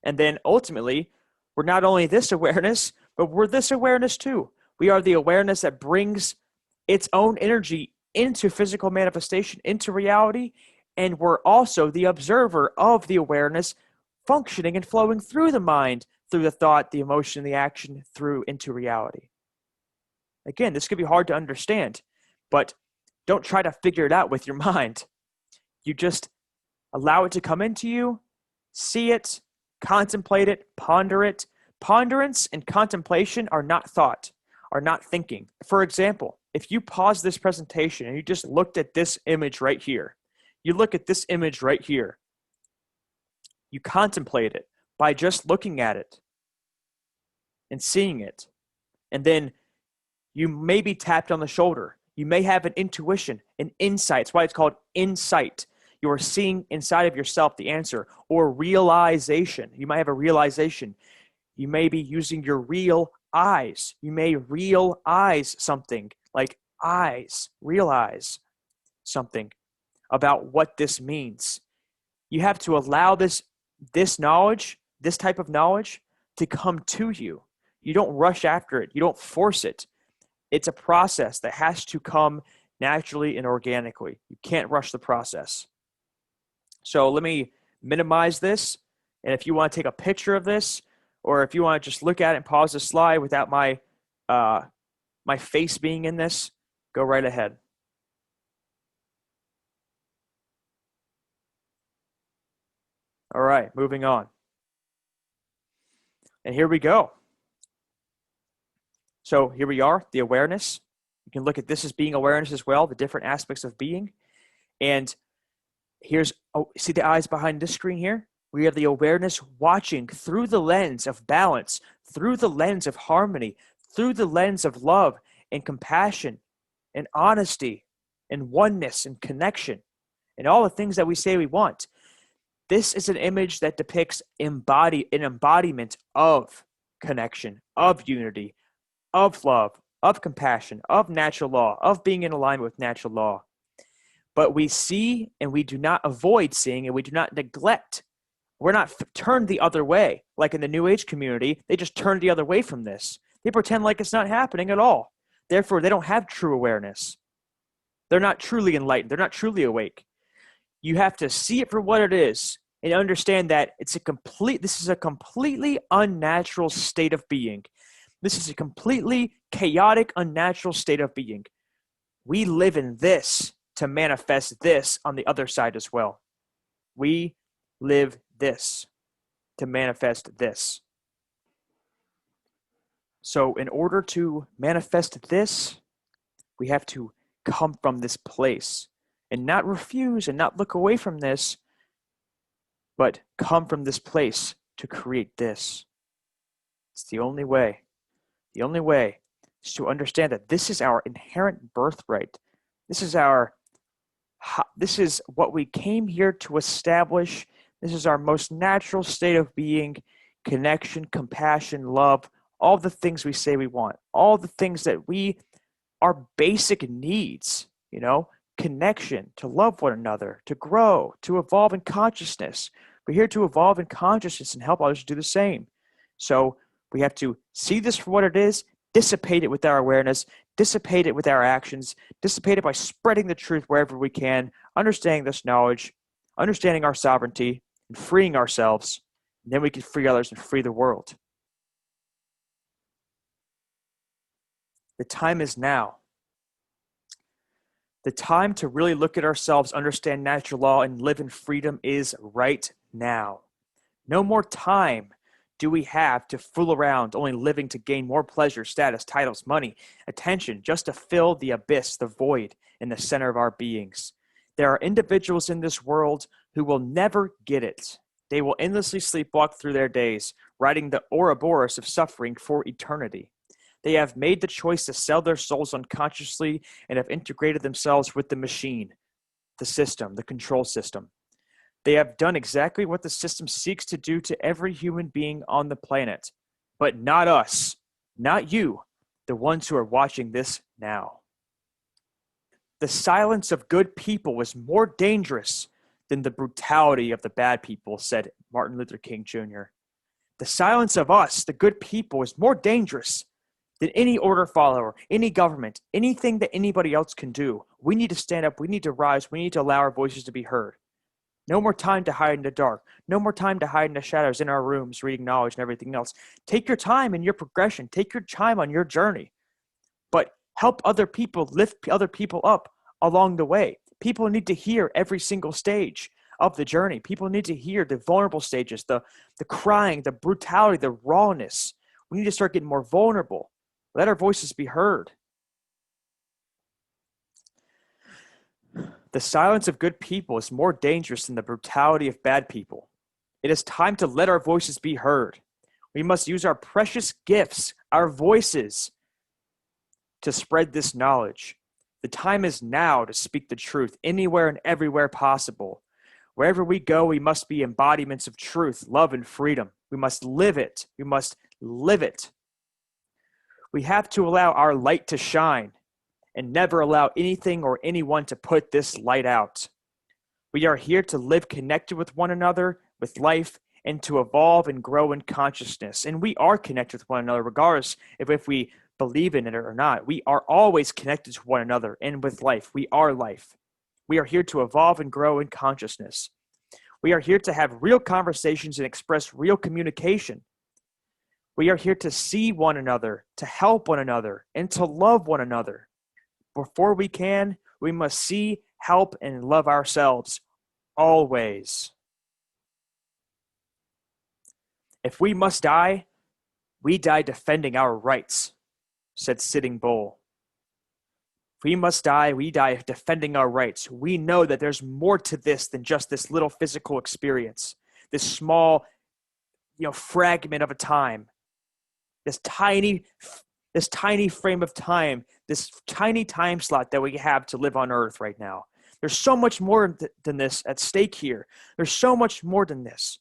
And then ultimately, we're not only this awareness, but we're this awareness too. We are the awareness that brings its own energy into physical manifestation, into reality, and we're also the observer of the awareness functioning and flowing through the mind, through the thought, the emotion, the action, through into reality. Again, this could be hard to understand, but don't try to figure it out with your mind. You just allow it to come into you, see it, contemplate it, ponder it. Ponderance and contemplation are not thought, are not thinking. For example, if you pause this presentation and you just looked at this image right here, you look at this image right here, you contemplate it by just looking at it and seeing it. And then you may be tapped on the shoulder. You may have an intuition, an insight. That's why it's called insight. You are seeing inside of yourself the answer, or realization. You might have a realization. You may be using your real eyes. You may realize something, like eyes, realize something about what this means. You have to allow this knowledge, this type of knowledge, to come to you. You don't rush after it. You don't force it. It's a process that has to come naturally and organically. You can't rush the process. So let me minimize this. And if you want to take a picture of this, or if you want to just look at it and pause the slide without my face being in this, go right ahead. All right, moving on. And here we go. So here we are, the awareness. You can look at this as being awareness as well, the different aspects of being. And here's, see the eyes behind this screen here? We have the awareness watching through the lens of balance, through the lens of harmony, through the lens of love and compassion and honesty and oneness and connection and all the things that we say we want. This is an image that depicts an embodiment of connection, of unity, of love, of compassion, of natural law, of being in alignment with natural law. But we see and we do not avoid seeing, and we do not neglect. We're not turned the other way. Like in the New Age community, they just turn the other way from this. They pretend like it's not happening at all. Therefore, they don't have true awareness. They're not truly enlightened. They're not truly awake. You have to see it for what it is and understand that this is a completely unnatural state of being. This is a completely chaotic, unnatural state of being. We live in this to manifest this on the other side as well. We live this to manifest this. So in order to manifest this, we have to come from this place and not refuse and not look away from this, but come from this place to create this. It's the only way. The only way is to understand that this is our inherent birthright. This is what we came here to establish. This is our most natural state of being, connection, compassion, love, all the things we say we want, all the things that our basic needs, connection, to love one another, to grow, to evolve in consciousness. We're here to evolve in consciousness and help others do the same. So we have to see this for what it is, dissipate it with our awareness, dissipate it with our actions, dissipate it by spreading the truth wherever we can, understanding this knowledge, understanding our sovereignty, and freeing ourselves. And then we can free others and free the world. The time is now. The time to really look at ourselves, understand natural law, and live in freedom is right now. No more time do we have to fool around, only living to gain more pleasure, status, titles, money, attention, just to fill the abyss, the void in the center of our beings. There are individuals in this world who will never get it. They will endlessly sleepwalk through their days, riding the Ouroboros of suffering for eternity. They have made the choice to sell their souls unconsciously and have integrated themselves with the machine, the system, the control system. They have done exactly what the system seeks to do to every human being on the planet, but not us, not you, the ones who are watching this now. The silence of good people was more dangerous than the brutality of the bad people, said Martin Luther King Jr. The silence of us, the good people, is more dangerous than any order follower, any government, anything that anybody else can do. We need to stand up. We need to rise. We need to allow our voices to be heard. No more time to hide in the dark. No more time to hide in the shadows in our rooms, reading knowledge and everything else. Take your time in your progression. Take your time on your journey. But help other people, lift other people up along the way. People need to hear every single stage of the journey. People need to hear the vulnerable stages, the crying, the brutality, the rawness. We need to start getting more vulnerable. Let our voices be heard. The silence of good people is more dangerous than the brutality of bad people. It is time to let our voices be heard. We must use our precious gifts, our voices, to spread this knowledge. The time is now to speak the truth anywhere and everywhere possible. Wherever we go, we must be embodiments of truth, love, and freedom. We must live it. We must live it. We have to allow our light to shine and never allow anything or anyone to put this light out. We are here to live connected with one another, with life, and to evolve and grow in consciousness. And we are connected with one another, regardless of if we believe in it or not. We are always connected to one another and with life. We are life. We are here to evolve and grow in consciousness. We are here to have real conversations and express real communication. We are here to see one another, to help one another, and to love one another. Before we can, we must see, help, and love ourselves always. If we must die, we die defending our rights, said Sitting Bull. If we must die, we die defending our rights. We know that there's more to this than just this little physical experience, this small, fragment of a time, this tiny frame of time, this tiny time slot that we have to live on Earth right now. There's so much more than this at stake here. There's so much more than this.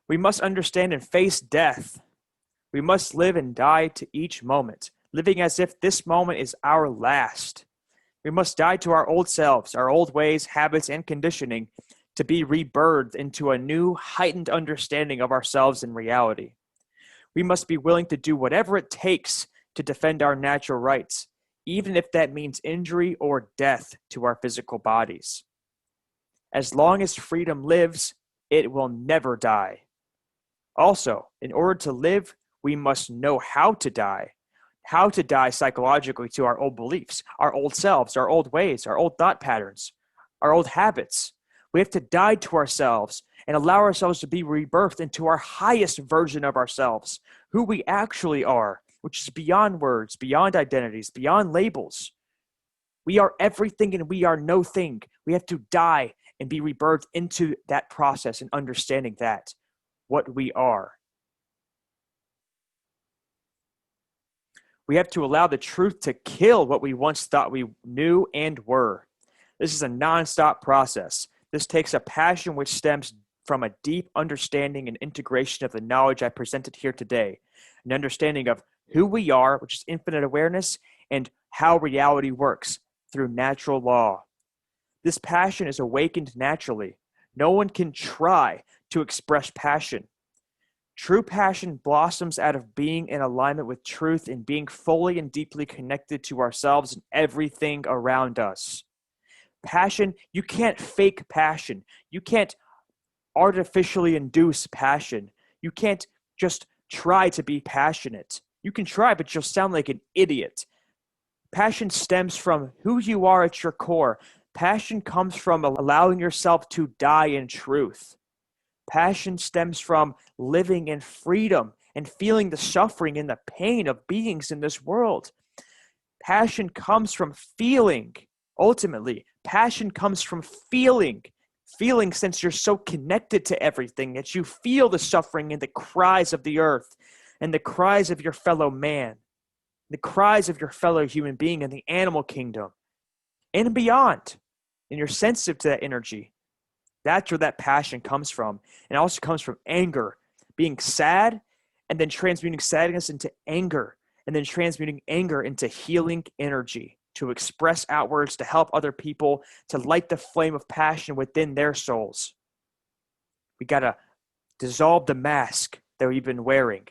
We must understand and face death. We must live and die to each moment, living as if this moment is our last. We must die to our old selves, our old ways, habits, and conditioning to be rebirthed into a new, heightened understanding of ourselves and reality. We must be willing to do whatever it takes to defend our natural rights, even if that means injury or death to our physical bodies. As long as freedom lives, it will never die. Also, in order to live, we must know how to die psychologically to our old beliefs, our old selves, our old ways, our old thought patterns, our old habits. We have to die to ourselves and allow ourselves to be rebirthed into our highest version of ourselves, who we actually are, which is beyond words, beyond identities, beyond labels. We are everything and we are no thing. We have to die and be rebirthed into that process and understanding that, what we are. We have to allow the truth to kill what we once thought we knew and were. This is a nonstop process. This takes a passion which stems from a deep understanding and integration of the knowledge I presented here today, an understanding of who we are, which is infinite awareness, and how reality works through natural law. This passion is awakened naturally. No one can try to express passion. True passion blossoms out of being in alignment with truth and being fully and deeply connected to ourselves and everything around us. Passion, you can't fake passion. You can't artificially induce passion. You can't just try to be passionate. You can try, but you'll sound like an idiot. Passion stems from who you are at your core. Passion comes from allowing yourself to die in truth. Passion stems from living in freedom and feeling the suffering and the pain of beings in this world. Passion comes from feeling. Ultimately, passion comes from feeling. Feeling, since you're so connected to everything, that you feel the suffering and the cries of the earth and the cries of your fellow man, the cries of your fellow human being in the animal kingdom and beyond. And you're sensitive to that energy. That's where that passion comes from. And it also comes from anger, being sad, and then transmuting sadness into anger, and then transmuting anger into healing energy to express outwards, to help other people, to light the flame of passion within their souls. We got to dissolve the mask that we've been wearing.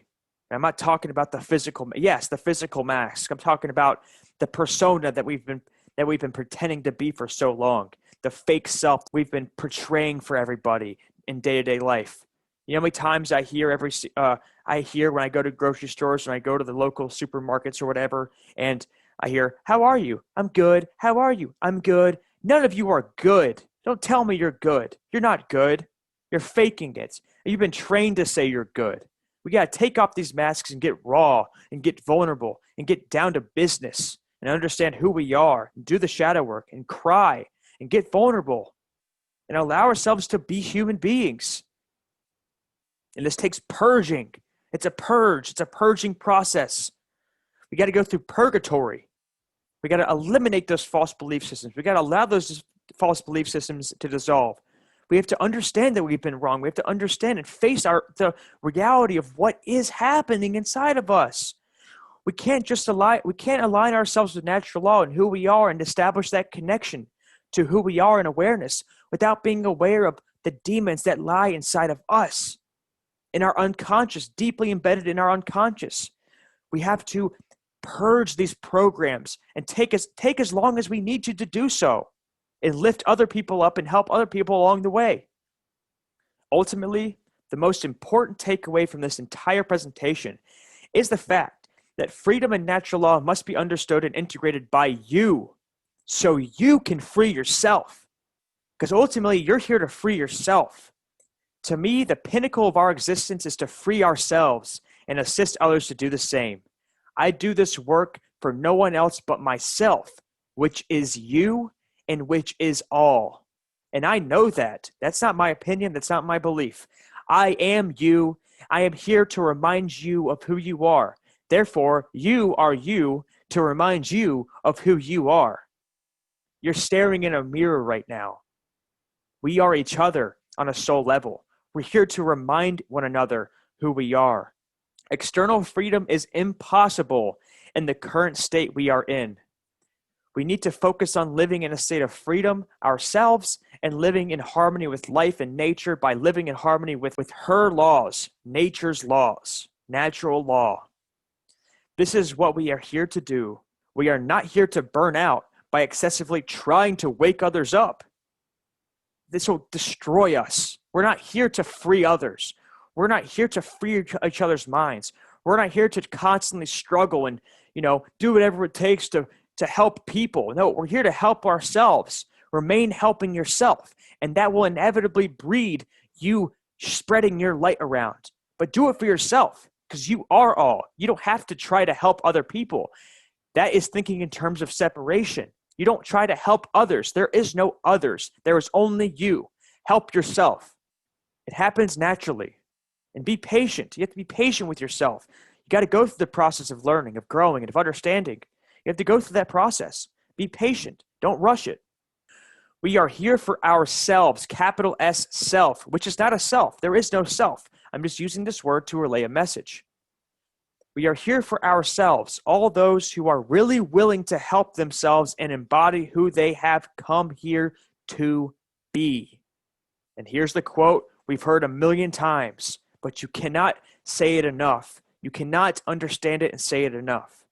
And I'm not talking about the physical, yes, the physical mask. I'm talking about the persona that we've been pretending to be for so long, the fake self we've been portraying for everybody in day-to-day life. You know how many times I hear when I go to grocery stores, when I go to the local supermarkets or whatever, and I hear, "How are you?" "I'm good." "How are you?" "I'm good." None of you are good. Don't tell me you're good. You're not good. You're faking it. You've been trained to say you're good. We got to take off these masks and get raw and get vulnerable and get down to business and understand who we are and do the shadow work and cry and get vulnerable and allow ourselves to be human beings. And this takes purging. It's a purge. It's a purging process. We got to go through purgatory. We got to eliminate those false belief systems. We got to allow those false belief systems to dissolve. We have to understand that we've been wrong. We have to understand and face the reality of what is happening inside of us. We can't align ourselves with natural law and who we are and establish that connection to who we are in awareness without being aware of the demons that lie inside of us, in our unconscious, deeply embedded in our unconscious. We have to purge these programs and take as long as we need to do so, and lift other people up and help other people along the way. Ultimately, the most important takeaway from this entire presentation is the fact that freedom and natural law must be understood and integrated by you so you can free yourself. Because ultimately, you're here to free yourself. To me, the pinnacle of our existence is to free ourselves and assist others to do the same. I do this work for no one else but myself, which is you and which is all. And I know that. That's not my opinion. That's not my belief. I am you. I am here to remind you of who you are. Therefore, you are you to remind you of who you are. You're staring in a mirror right now. We are each other on a soul level. We're here to remind one another who we are. External freedom is impossible in the current state we are in. We need to focus on living in a state of freedom ourselves and living in harmony with life and nature by living in harmony with her laws, nature's laws, natural law. This is what we are here to do. We are not here to burn out by excessively trying to wake others up. This will destroy us. We're not here to free others. We're not here to free each other's minds. We're not here to constantly struggle and, do whatever it takes to help people. No, we're here to help ourselves. Remain helping yourself. And that will inevitably breed you spreading your light around. But do it for yourself, because you are all. You don't have to try to help other people. That is thinking in terms of separation. You don't try to help others. There is no others. There is only you. Help yourself. It happens naturally. And be patient. You have to be patient with yourself. You got to go through the process of learning, of growing, and of understanding. You have to go through that process. Be patient. Don't rush it. We are here for ourselves, capital S, self, which is not a self. There is no self. I'm just using this word to relay a message. We are here for ourselves, all those who are really willing to help themselves and embody who they have come here to be. And here's the quote we've heard a million times, but you cannot say it enough. You cannot understand it and say it enough.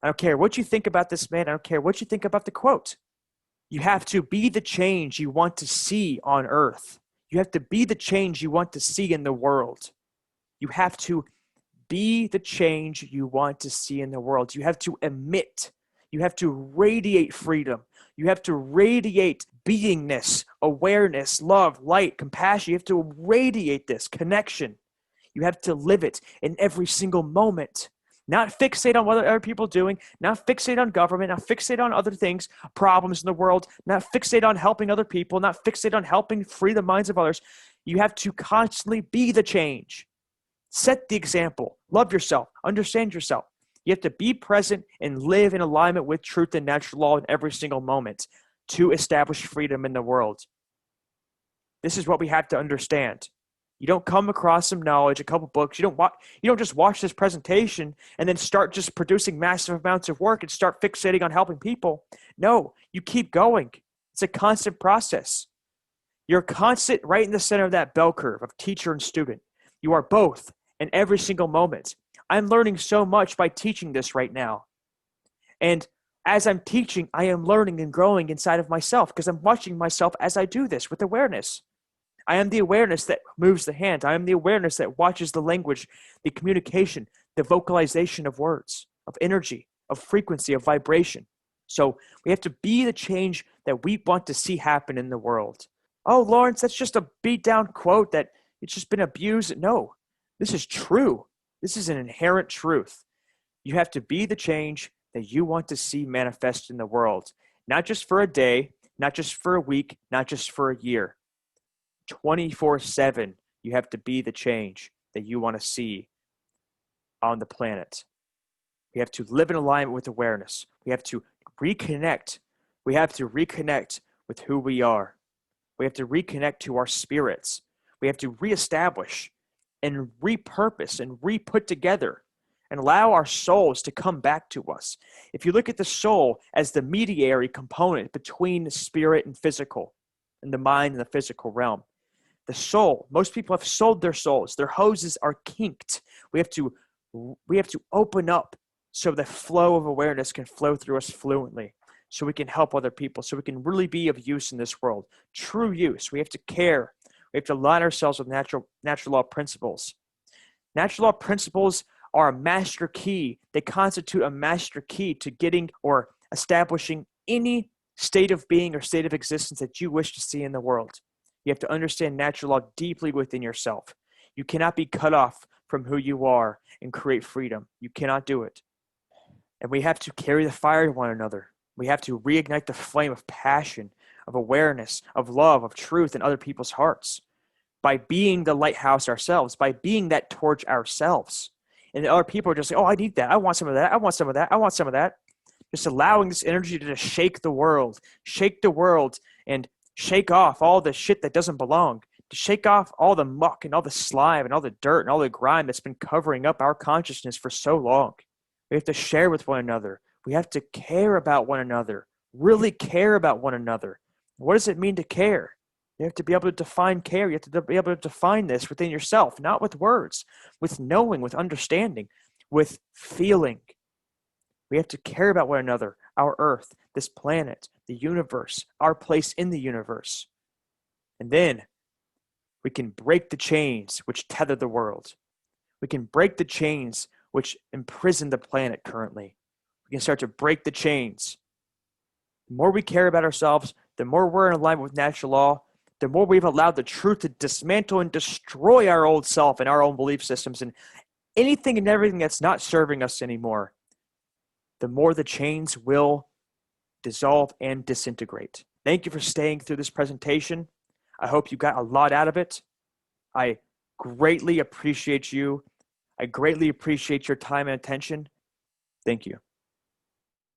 I don't care what you think about this man. I don't care what you think about the quote. You have to be the change you want to see on earth. You have to be the change you want to see in the world. You have to be the change you want to see in the world. You have to emit. You have to radiate freedom. You have to radiate beingness, awareness, love, light, compassion. You have to radiate this connection. You have to live it in every single moment. Not fixate on what other people are doing, not fixate on government, not fixate on other things, problems in the world, not fixate on helping other people, not fixate on helping free the minds of others. You have to constantly be the change. Set the example. Love yourself. Understand yourself. You have to be present and live in alignment with truth and natural law in every single moment to establish freedom in the world. This is what we have to understand. You don't come across some knowledge, a couple books. You don't just watch this presentation and then start just producing massive amounts of work and start fixating on helping people. No, you keep going. It's a constant process. You're constant right in the center of that bell curve of teacher and student. You are both in every single moment. I'm learning so much by teaching this right now. And as I'm teaching, I am learning and growing inside of myself because I'm watching myself as I do this with awareness. I am the awareness that moves the hand. I am the awareness that watches the language, the communication, the vocalization of words, of energy, of frequency, of vibration. So we have to be the change that we want to see happen in the world. Oh, Lawrence, that's just a beat down quote that it's just been abused. No, this is true. This is an inherent truth. You have to be the change that you want to see manifest in the world, not just for a day, not just for a week, not just for a year. 24/7, you have to be the change that you want to see on the planet. We have to live in alignment with awareness. We have to reconnect. We have to reconnect with who we are. We have to reconnect to our spirits. We have to reestablish and repurpose and re-put together and allow our souls to come back to us. If you look at the soul as the mediary component between the spirit and physical, and the mind and the physical realm, the soul, most people have sold their souls. Their hoses are kinked. We have to open up so the flow of awareness can flow through us fluently, so we can help other people, so we can really be of use in this world. True use. We have to care. We have to align ourselves with natural law principles. Natural law principles are a master key. They constitute a master key to getting or establishing any state of being or state of existence that you wish to see in the world. You have to understand natural law deeply within yourself. You cannot be cut off from who you are and create freedom. You cannot do it. And we have to carry the fire to one another. We have to reignite the flame of passion, of awareness, of love, of truth in other people's hearts by being the lighthouse ourselves, by being that torch ourselves. And other people are just like, oh, I need that. I want some of that. I want some of that. I want some of that. Just allowing this energy to just shake the world and shake off all the shit that doesn't belong, to shake off all the muck and all the slime and all the dirt and all the grime that's been covering up our consciousness for so long. We have to share with one another. We have to care about one another, really care about one another. What does it mean to care? You have to be able to define care. You have to be able to define this within yourself, not with words, with knowing, with understanding, with feeling. We have to care about one another, our earth, this planet, the universe, our place in the universe. And then we can break the chains which tether the world. We can break the chains which imprison the planet currently. We can start to break the chains. The more we care about ourselves, the more we're in alignment with natural law, the more we've allowed the truth to dismantle and destroy our old self and our own belief systems and anything and everything that's not serving us anymore, the more the chains will dissolve and disintegrate. Thank you for staying through this presentation. I hope you got a lot out of it. I greatly appreciate you. I greatly appreciate your time and attention. Thank you.